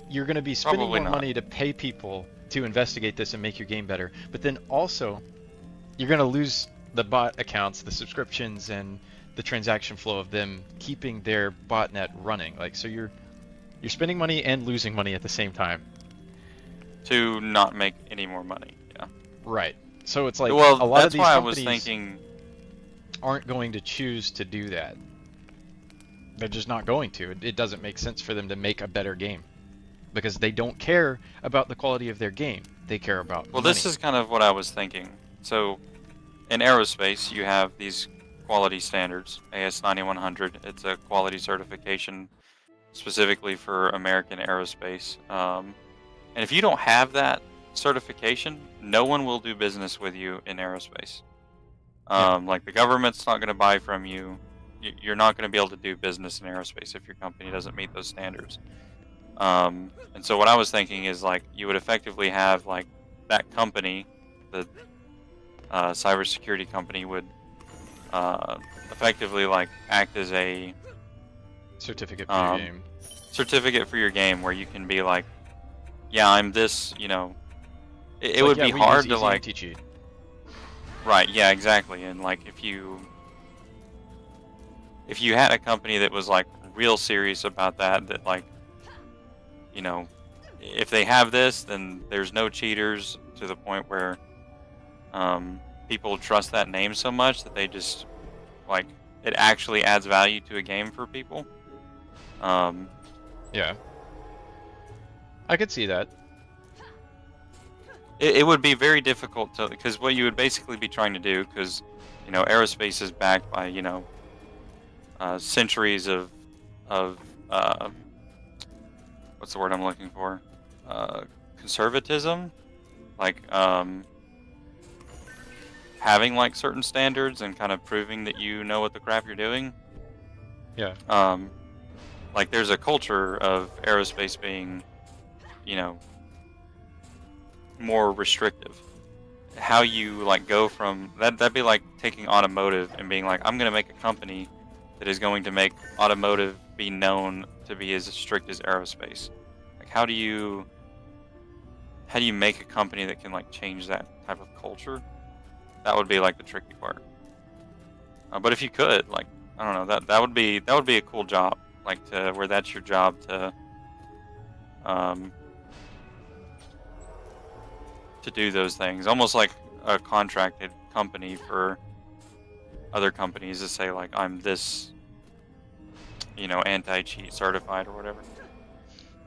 you're going to be spending Probably more not. money to pay people to investigate this and make your game better. But then also, you're going to lose the bot accounts, the subscriptions, and the transaction flow of them keeping their botnet running. Like, so you're spending money and losing money at the same time. To not make any more money. Yeah. Right. So it's like Well, a lot of that's these why I was companies thinking. aren't going to choose to do that. They're just not going to. It doesn't make sense for them to make a better game because they don't care about the quality of their game. They care about Well, money. this is kind of what I was thinking. So, in aerospace, you have these quality standards. AS9100. It's a quality certification specifically for American aerospace. And if you don't have that certification, no one will do business with you in aerospace. Like the government's not going to buy from you. You're not going to be able to do business in aerospace if your company doesn't meet those standards. And so what I was thinking is like you would effectively have like that company, the cybersecurity company would effectively like act as a certificate for your game. certificate for your game where you can be like, yeah, I'm this, you know. It It's would like, be yeah, we hard use to like, EasyMTG. right? Yeah, exactly. And like if you had a company that was like real serious about that like, you know, if they have this, then there's no cheaters to the point where people trust that name so much that they just like it actually adds value to a game for people. Yeah. I could see that. It would be very difficult to, because what you would basically be trying to do, because you know aerospace is backed by you know centuries of what's the word I'm looking for, conservatism, like having like certain standards and kind of proving that you know what the crap you're doing. Yeah. Like there's a culture of aerospace being, you know, more restrictive. How you like go from that'd be like taking automotive and being like, I'm gonna make a company that is going to make automotive be known to be as strict as aerospace. Like how do you make a company that can like change that type of culture? That would be like the tricky part. But if you could, like, I don't know, that would be a cool job, like to where that's your job to do those things, almost like a contracted company for other companies to say like I'm this, you know, anti-cheat certified or whatever.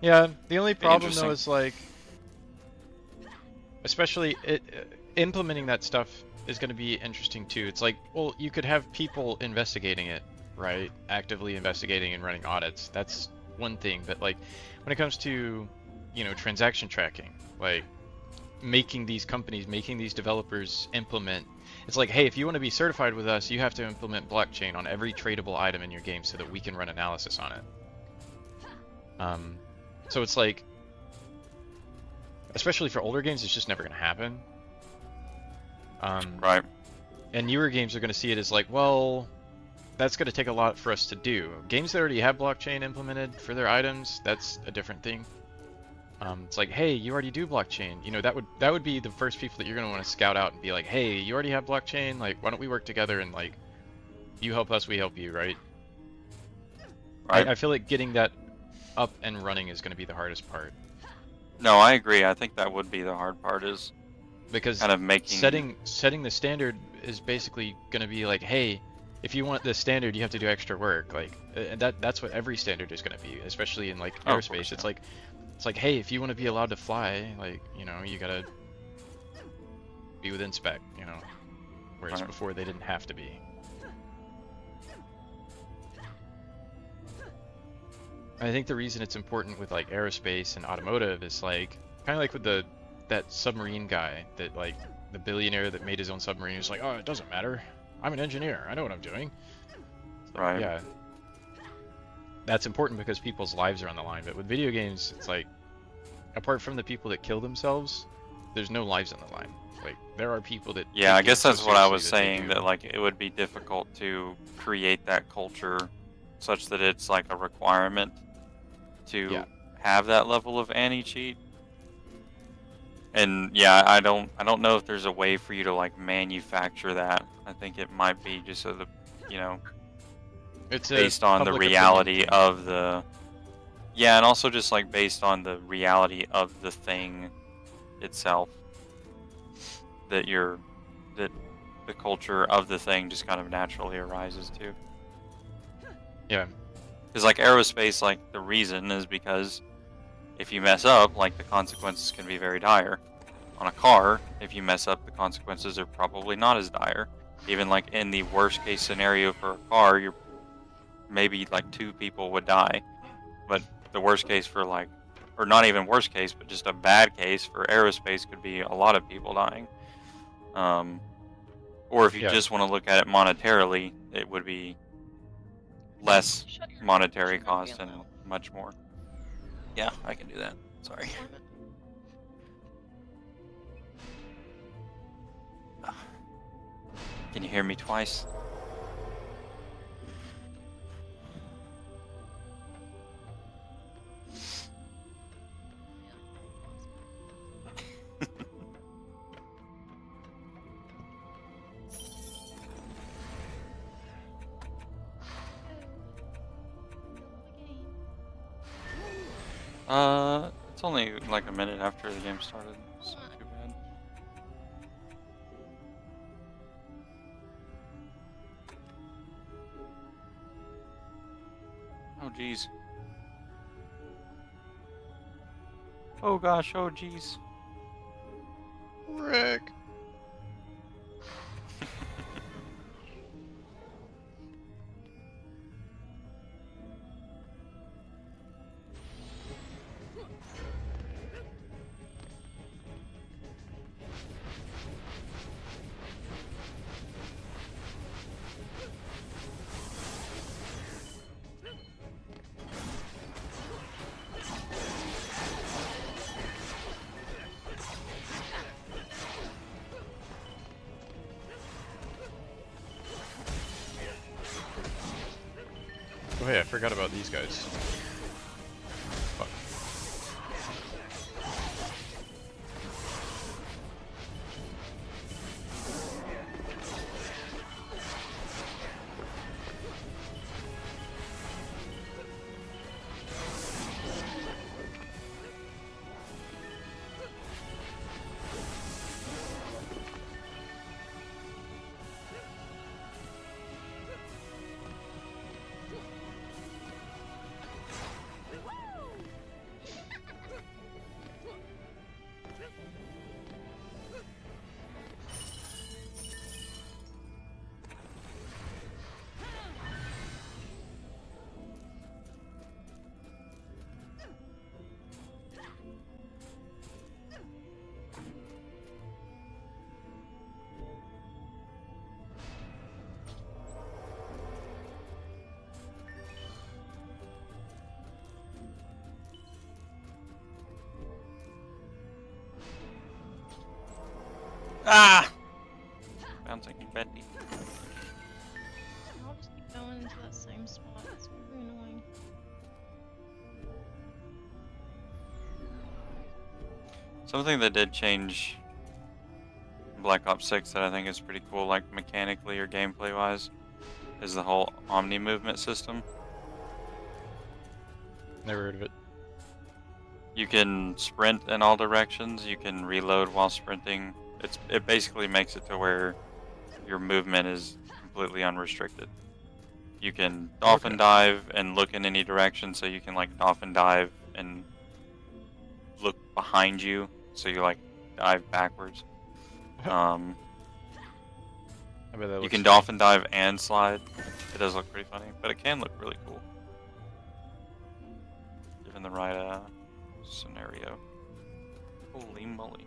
Yeah, the only problem though interesting. is like, especially implementing that stuff is going to be interesting too. It's like, well, you could have people investigating it, right? Actively investigating and running audits. That's one thing, but like when it comes to, you know, transaction tracking, like making these companies, making these developers implement, it's like, hey, if you want to be certified with us, you have to implement blockchain on every tradable item in your game so that we can run analysis on it. So it's like, especially for older games, it's just never going to happen. Right. And newer games are going to see it as like, well, that's going to take a lot for us to do. Games that already have blockchain implemented for their items, that's a different thing. It's like, hey, you already do blockchain. You know, that would be the first people that you're going to want to scout out and be like, hey, you already have blockchain. Like, why don't we work together and like, you help us, we help you, right? Right. I feel like getting that up and running is going to be the hardest part. No, I agree. I think that would be the hard part, is Because kind of making setting the standard is basically going to be like, hey, if you want this standard, you have to do extra work. Like, and that's what every standard is going to be, especially in like Oh, of aerospace. course, It's like, hey, if you want to be allowed to fly, like, you know, you gotta be within spec, you know, whereas Right. before they didn't have to be. I think the reason it's important with like aerospace and automotive is like kind of like with that submarine guy, that like the billionaire that made his own submarine. He's like, oh, it doesn't matter. I'm an engineer. I know what I'm doing. It's like, Right. Yeah. That's important because people's lives are on the line. But with video games, it's like, apart from the people that kill themselves, there's no lives on the line. Like, there are people that. Yeah, I take guess games so that's what I seriously was that they saying, do- that like it would be difficult to create that culture such that it's like a requirement to Yeah. have that level of anti-cheat. And yeah, I don't know if there's a way for you to like manufacture that. I think it might be just so the, you know, It's based on the public opinion reality thing. of the, yeah, and also just like based on the reality of the thing itself, that you're, that the culture of the thing just kind of naturally arises to. Yeah. Because like aerospace, like the reason is because if you mess up, like the consequences can be very dire. On a car, if you mess up, the consequences are probably not as dire. Even like in the worst case scenario for a car, you're maybe like 2 people would die. But the worst case for like, or not even worst case, but just a bad case for aerospace could be a lot of people dying. Or if you Yeah. just want to look at it monetarily, it would be less Shut your monetary shut your cost damn and mouth. much more. Yeah, I can do that. Sorry. Slam it. Can you hear me twice? It's only like a minute after the game started. It's not too bad. Oh jeez. Oh gosh, oh jeez. Rick. Oh hey, I forgot about these guys. Fuck. Ah! Bouncing Betty. I'll just keep going into that same spot. It's very annoying. Something that did change in Black Ops 6 that I think is pretty cool, like mechanically or gameplay wise, is the whole Omni movement system. Never heard of it. You can sprint in all directions, you can reload while sprinting. It basically makes it to where your movement is completely unrestricted. You can dolphin dive and look in any direction, so you can like dolphin dive and look behind you, so you like dive backwards. I bet that You looks can funny. dolphin dive and slide. It does look pretty funny, but it can look really cool given the right scenario. Holy moly.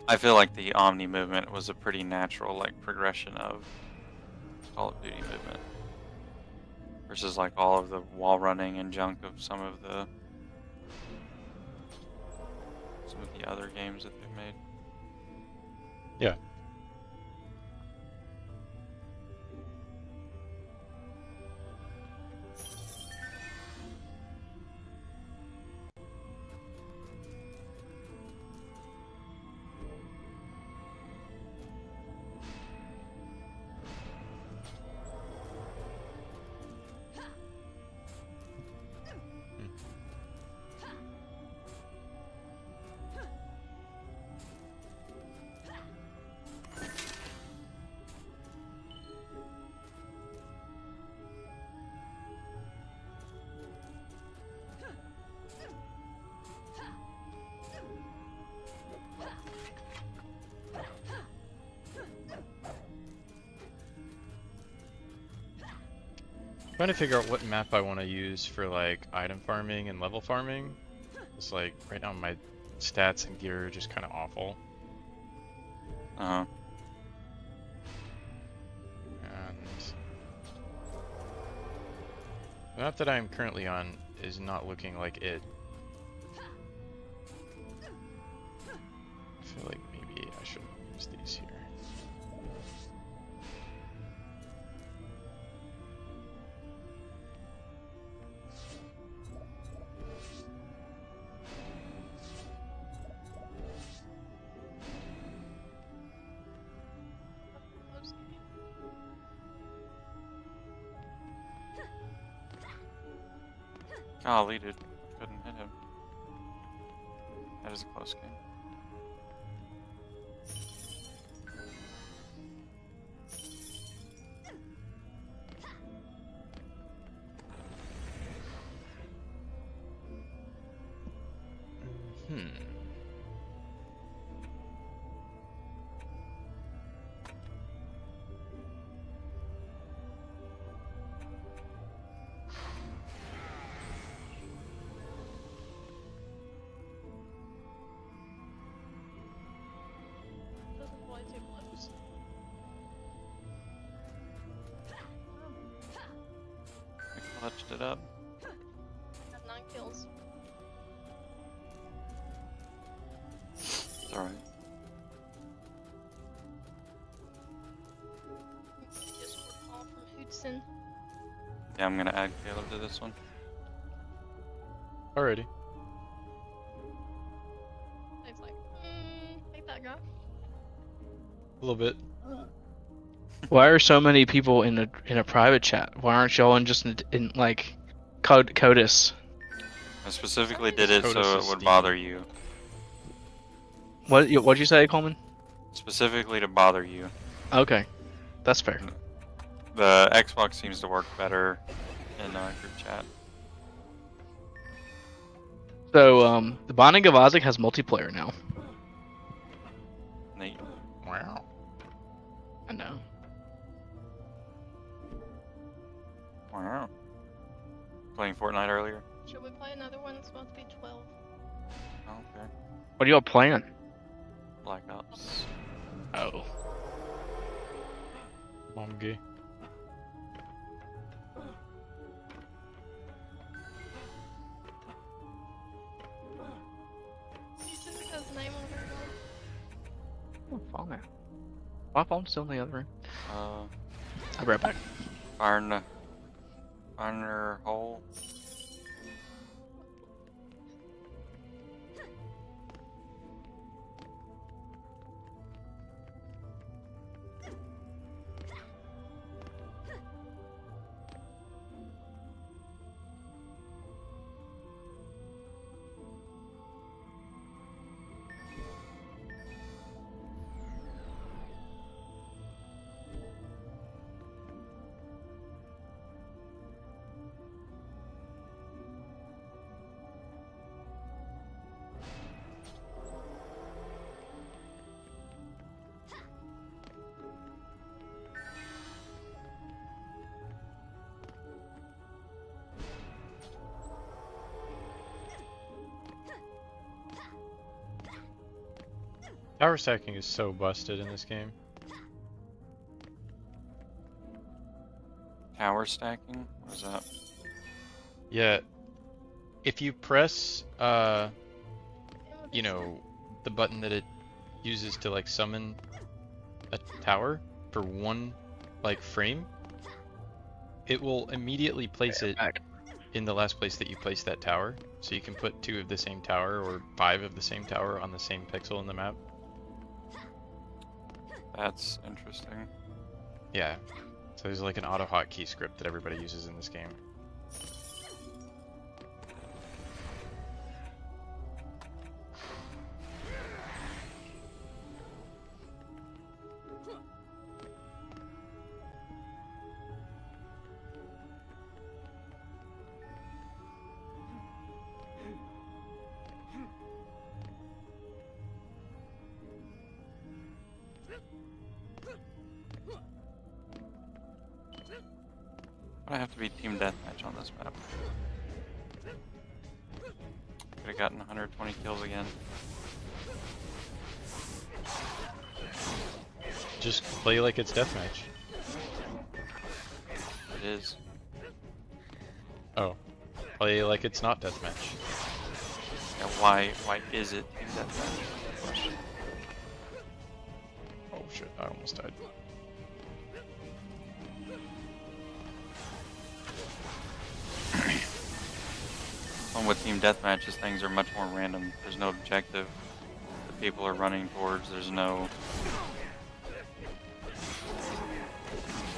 I feel like the Omni movement was a pretty natural like progression of Call of Duty movement versus like all of the wall running and junk of some of the other games that they've made. Yeah. Trying to figure out what map I want to use for like item farming and level farming. It's like right now my stats and gear are just kind of awful. Uh-huh. And the map that I'm currently on is not looking like it. I feel like maybe I should use these here. Golly, dude. Couldn't hit him. That is a close game. Hmm. Doesn't fly too close. I clutched it up. Have 9 kills. It's alright. Discord call from Hootson. Yeah, I'm gonna add Caleb to this one. Alrighty. It's like, take that guy. A little bit. Why are so many people in a private chat? Why aren't y'all in like CODIS? I specifically did it so Codus it is would Steam. bother you. What'd you say, Coleman? Specifically to bother you. Okay, that's fair. The Xbox seems to work better in group chat. So the Binding of Isaac has multiplayer now. Neat. Wow. I know. Wow. Playing Fortnite earlier? Should we play another one? It's supposed to be 12. Oh, okay. What are y'all playing? Black Ops. Oh. Bomb gay. You said because the name on her Oh, fine. My phone's still in the other room. Uh, I'll be right back. Fire hole. Tower stacking is so busted in this game. Tower stacking? What is that? Yeah. If you press, you know, the button that it uses to like summon a tower for one like frame, it will immediately place it in the last place that you place that tower. So you can put 2 of the same tower or 5 of the same tower on the same pixel in the map. That's interesting. Yeah. So there's like an auto hotkey script that everybody uses in this game. I have to be team deathmatch on this map. Could have gotten 120 kills again. Just play like it's deathmatch. It is. Oh. Play like it's not deathmatch. Yeah, why is it team deathmatch? Question. Oh shit, I almost died. One with team deathmatches, things are much more random. There's no objective that people are running towards. There's no.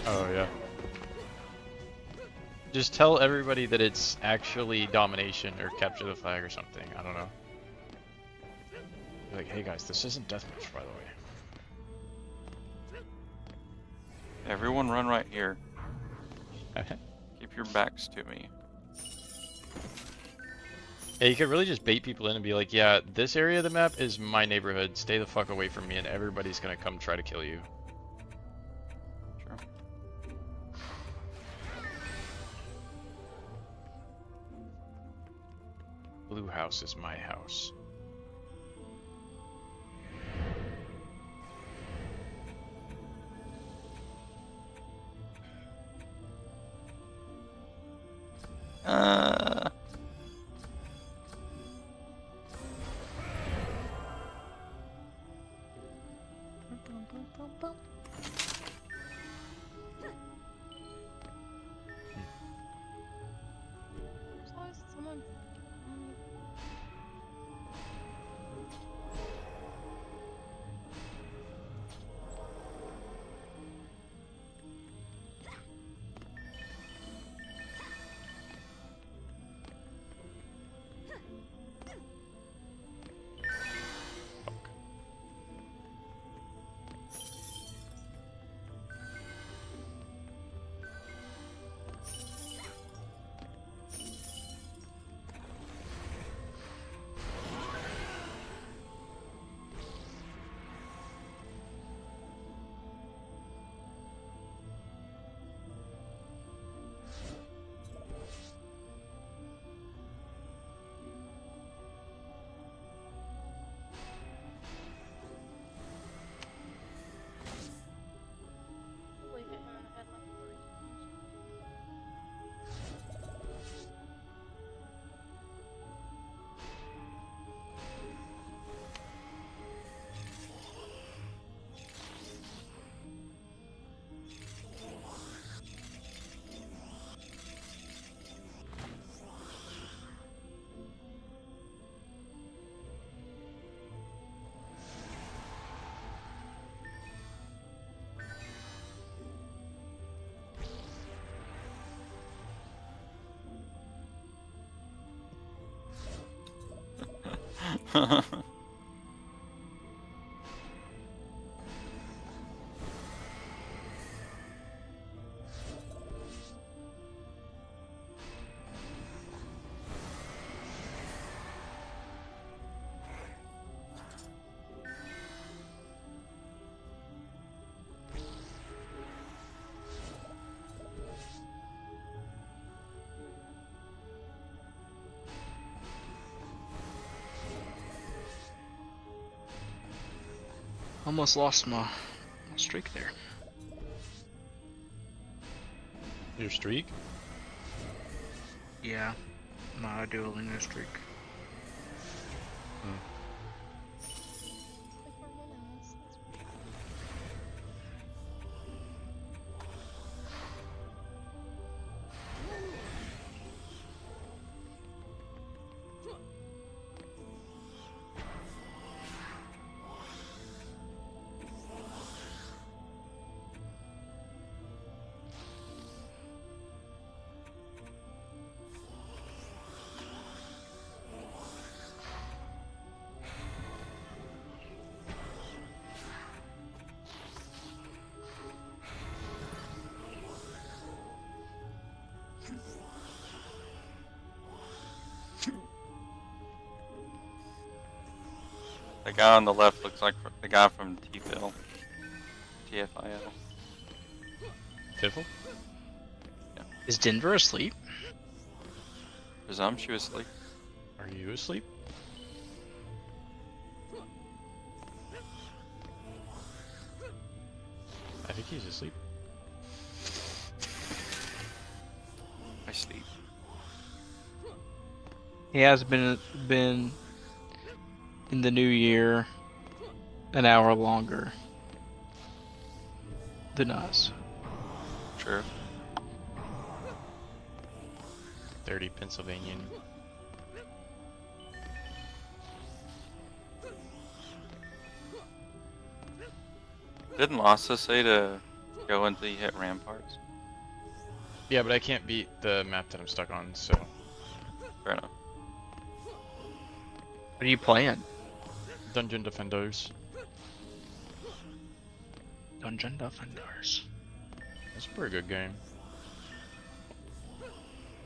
Oh yeah. Just tell everybody that it's actually domination or capture the flag or something. I don't know. Be like, hey guys, this isn't deathmatch, by the Everyone run right here. way. Keep your backs to me. Yeah, you could really just bait people in and be like, yeah, this area of the map is my neighborhood. Stay the fuck away from me, and everybody's gonna come try to kill you. Sure. Blue house is my house. There's always someone. Really hit him in the head like 3 times. Almost lost my streak there. Your streak? Yeah, my Duolingo streak. Like we're winners, that's for sure. The guy on the left looks like the guy from TFIL. TFIL. Fiffle? Is Denver asleep? Presumptuously. Are you asleep? I think he's asleep. I sleep. He has been in the new year an hour longer than us. True. Dirty Pennsylvanian. Didn't Lassa say to go until you hit ramparts? Yeah, but I can't beat the map that I'm stuck on, so... Fair enough. What are you playing? Dungeon Defenders. Dungeon Defenders. It's a pretty good game.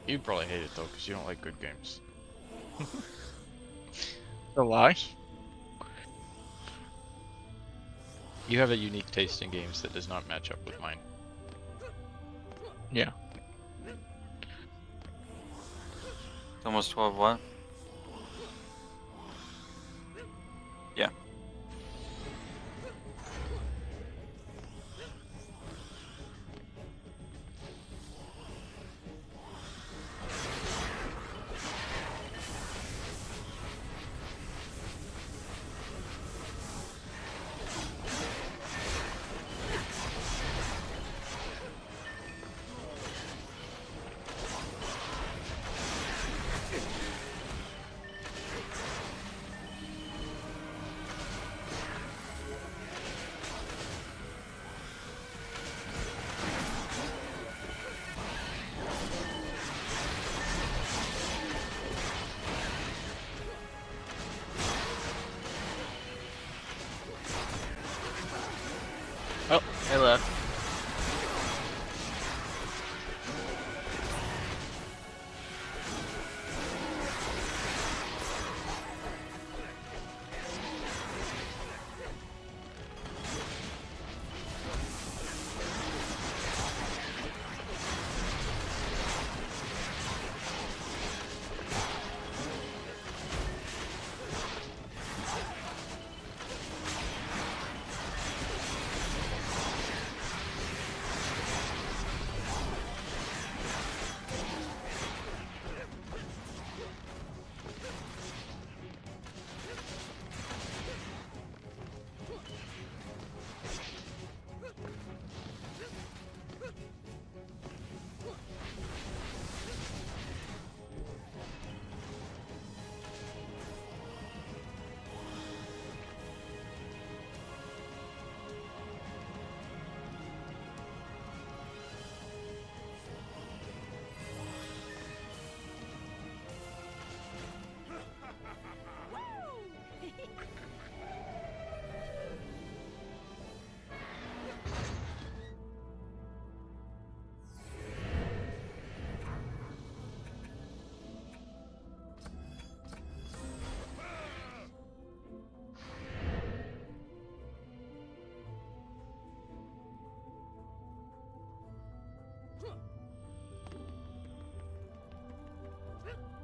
You'd probably hate it though, because you don't like good games. A lie? You have a unique taste in games that does not match up with mine. Yeah. It's almost 12 what? Yeah. Oh, they left.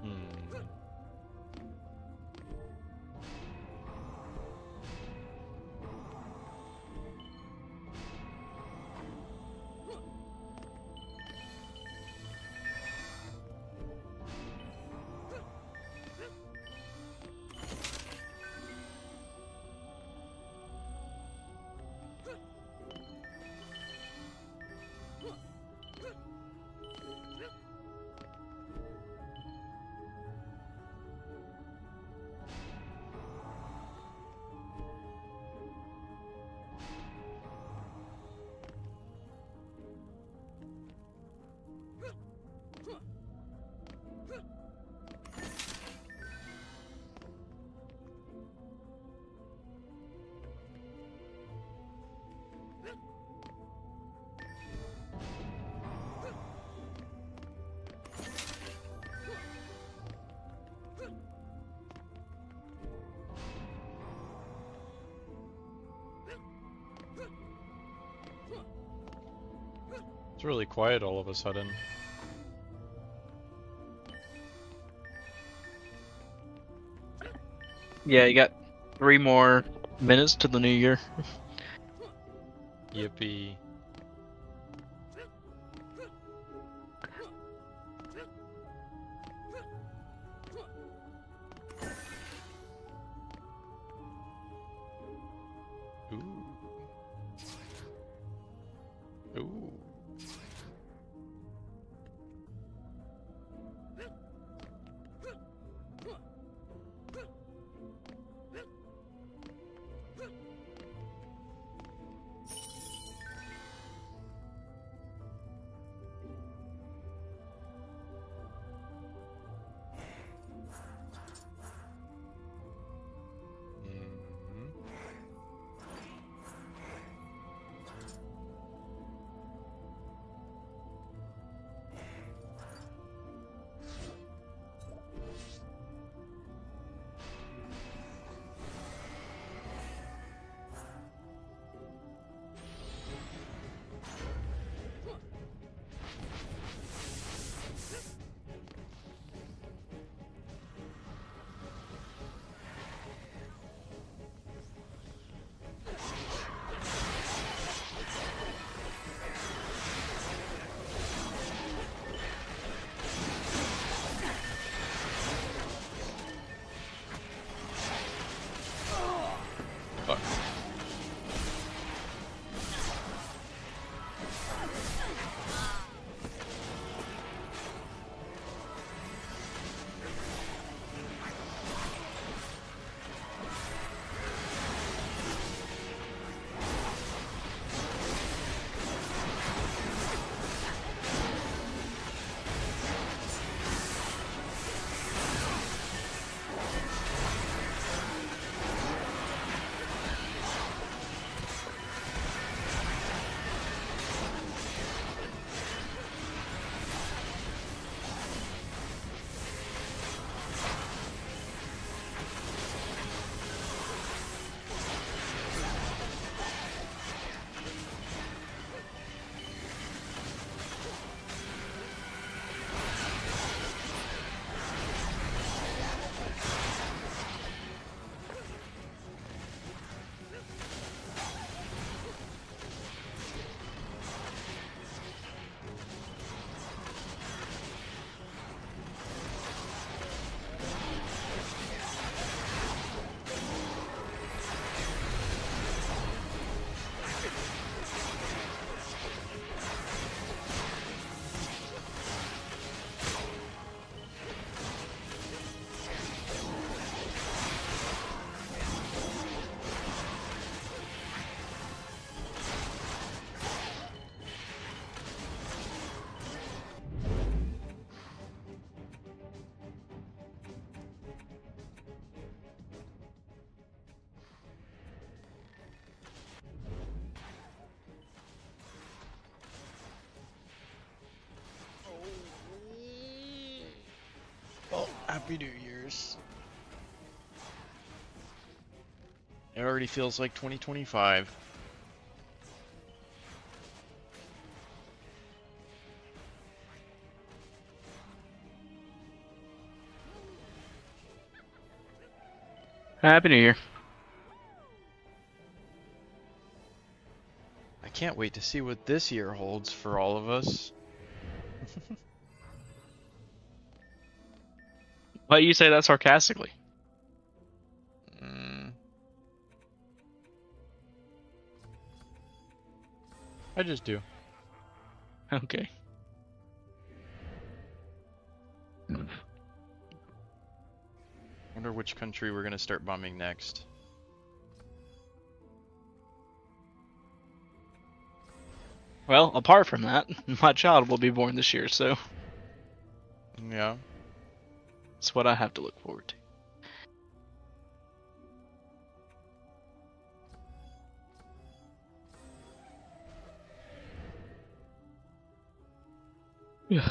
Hmm. It's really quiet all of a sudden. Yeah, you got 3 more minutes to the new year. Yippee. Ooh. Ooh. Mhm. Fuck. Well, Happy New Year's. It already feels like 2025. Happy New Year. I can't wait to see what this year holds for all of us. Why do you say that sarcastically? Mm. I just do. Okay. Wonder which country we're gonna start bombing next. Well, apart from that, my child will be born this year, so Yeah. that's what I have to look forward to. Yeah.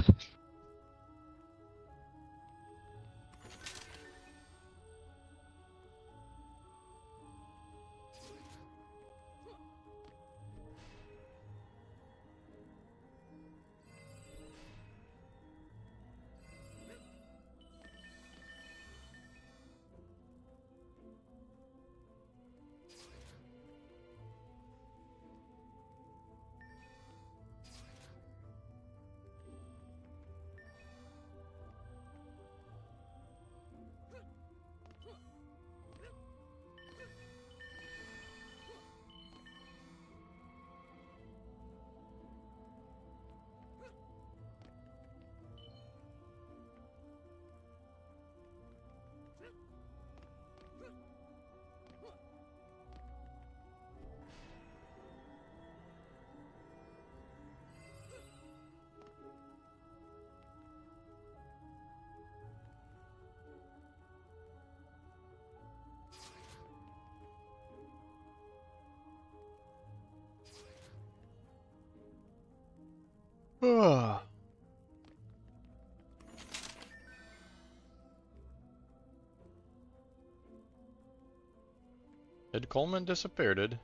Did Coleman disappeared?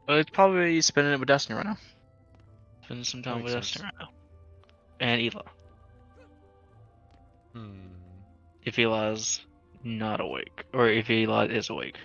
Well, it's probably spending it with Destiny right now. Spending some That time makes with sense. Destiny right now. And Ela. Hmm. If Eli's not awake. Or if Eli is awake.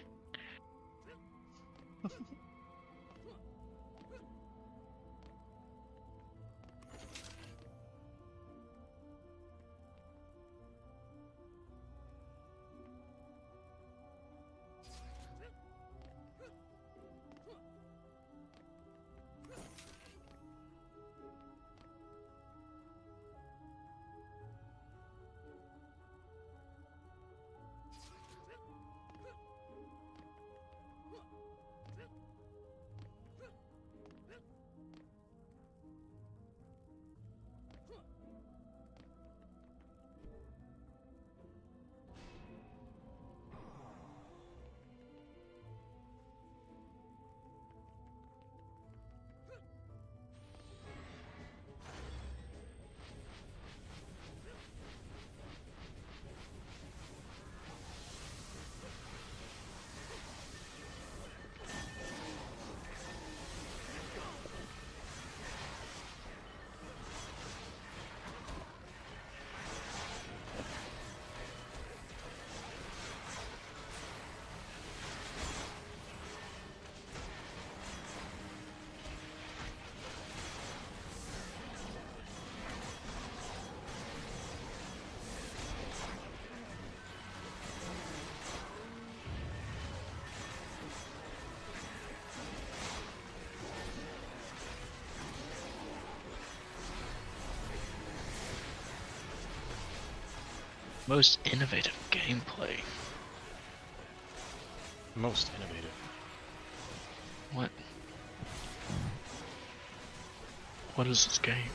Most innovative gameplay. Most innovative. What? What is this game?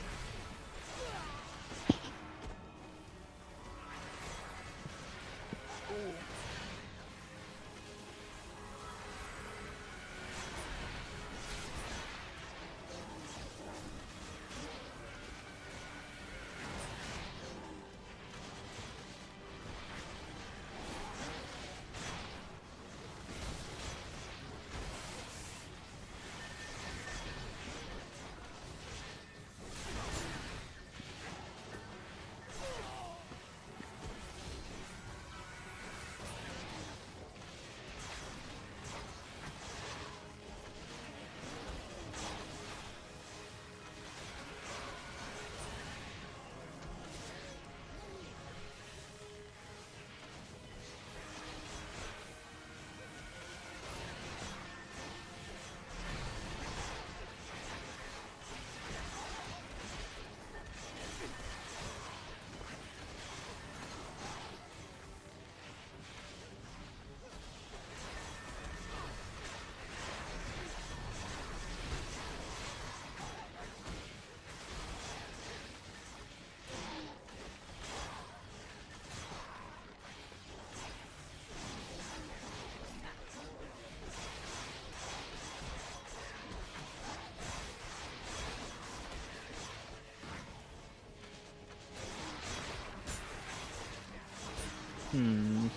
Hmm.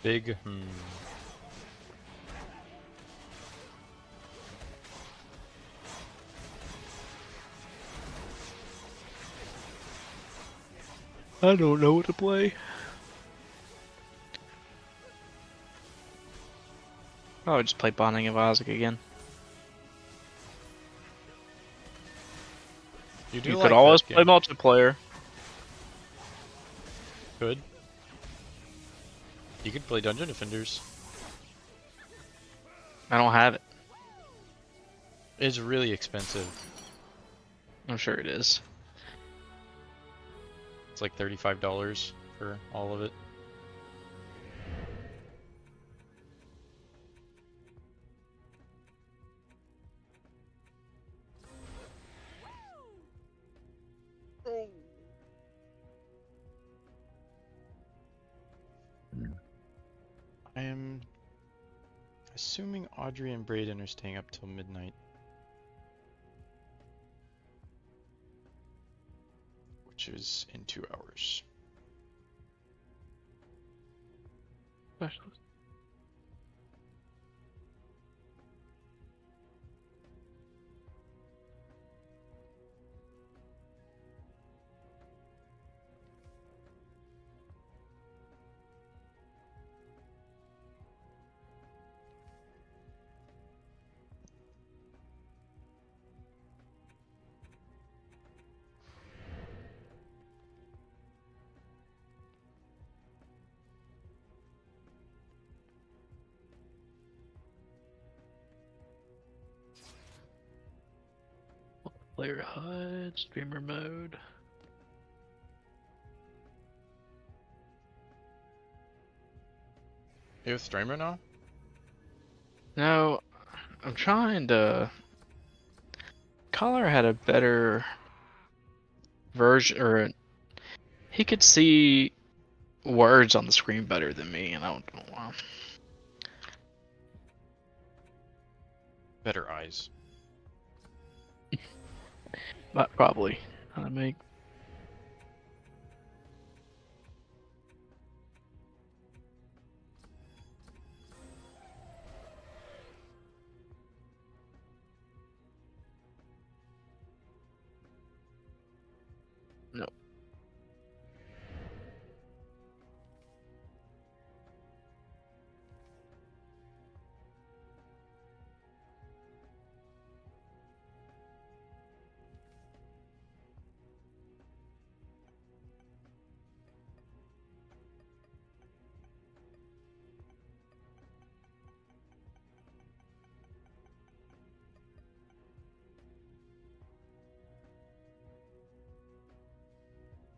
Big I don't know what to play. I would just play Binding of Isaac again. You do You like could always that play game. multiplayer. Could. You could play Dungeon Defenders. I don't have it. It's really expensive. I'm sure it is. It's like $35 for all of it. Assuming Audrey and Brayden are staying up till midnight. Which is in 2 hours. Specialist. Player HUD, streamer mode. You have streamer now? No, I'm trying to. Collar had a better version, or he could see words on the screen better than me, and I don't know why. Better eyes. But probably. I make. No.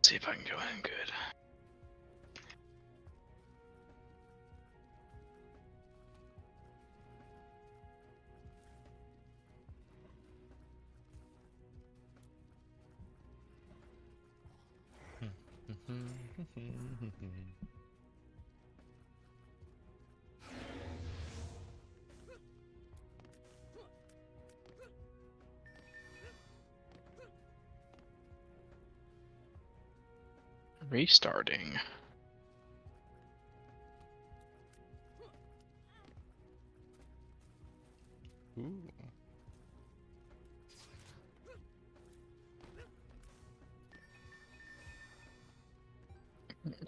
See if I can go in good. Restarting. Ooh.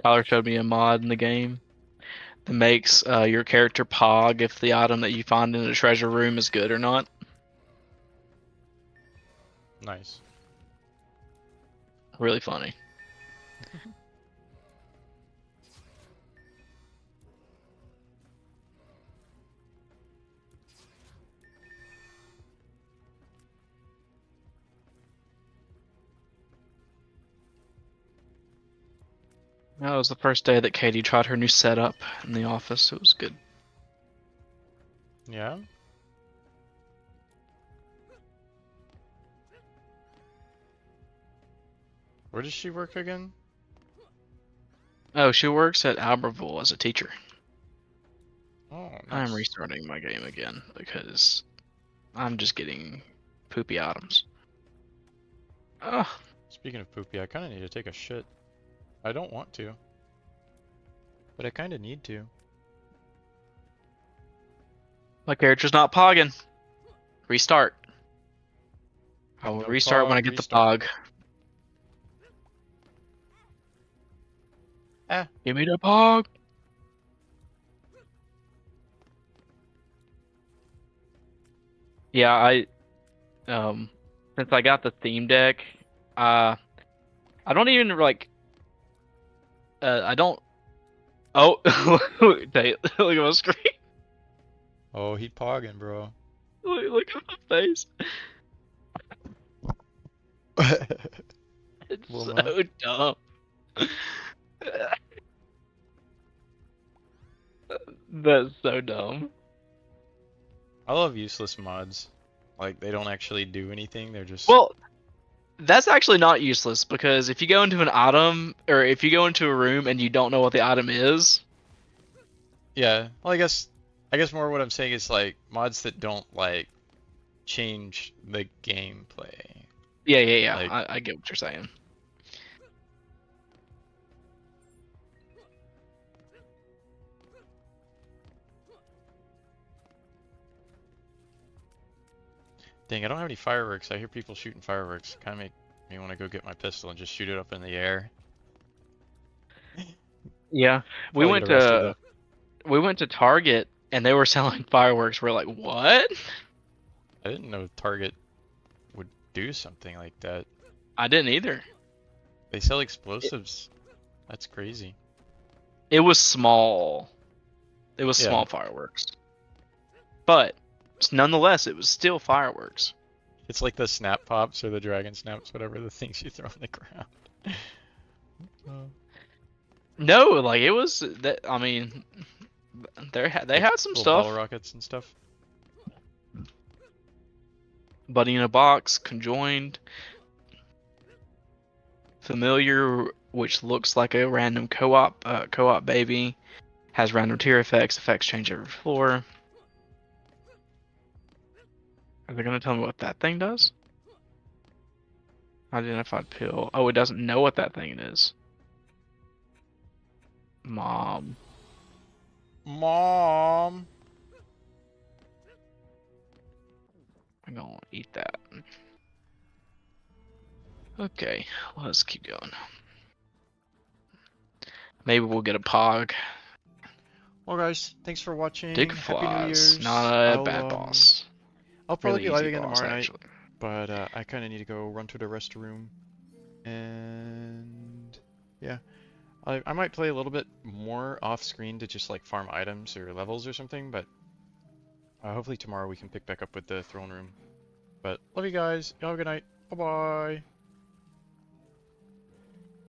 Tyler showed me a mod in the game that makes your character pog if the item that you find in the treasure room is good or not. Nice. Really funny. That was the first day that Katie tried her new setup in the office. It was good. Yeah? Where does she work again? Oh, she works at Albertville as a teacher. Oh, nice. I'm restarting my game again because I'm just getting poopy items. Ugh. Speaking of poopy, I kind of need to take a shit. I don't want to, but I kind of need to. My character's not pogging. Restart. I will No restart when I pog, get restart. the pog. Ah. Give me the pog. Yeah, since I got the theme deck, I don't even like. I don't. Oh, look at my screen. Oh, he pogging, bro. Look at my face. It's Wilma. so dumb. That's so dumb. I love useless mods. Like, they don't actually do anything, they're just... Well, that's actually not useless because if you go into an item or if you go into a room and you don't know what the item is, Yeah, well, I guess I guess more what I'm saying is like mods that don't like change the gameplay. Yeah. Like, I get what you're saying. dang, I don't have any fireworks. I hear people shooting fireworks. Kind of make me want to go get my pistol and just shoot it up in the air. Yeah, we Probably went get arrested, to though. we went to Target and they were selling fireworks. We're like, what? I didn't know Target would do something like that. I didn't either. They sell explosives. That's crazy. It was small. It was Yeah. small fireworks, but nonetheless, it was still fireworks. It's like the snap pops or the dragon snaps, whatever the things you throw on the ground. Oh. No, like it was that. I mean, they had some Little stuff. bottle rockets and stuff. Buddy in a box, conjoined, familiar, which looks like a random co-op baby, has random tier effects. Effects change every floor. Are they gonna tell me what that thing does? Identified pill. Oh, it doesn't know what that thing is. Mom. Mom. I'm gonna eat that. Okay, let's keep going. Maybe we'll get a pog. Well, guys, thanks for watching. Dig Happy New flies. Year's. Not a I'll, bad boss. I'll probably Really be live easy again boss, tomorrow night, actually. but I kind of need to go run to the restroom. And yeah, I might play a little bit more off screen to just like farm items or levels or something, but hopefully tomorrow we can pick back up with the throne room. But love you guys. Y'all have a good night. Bye bye.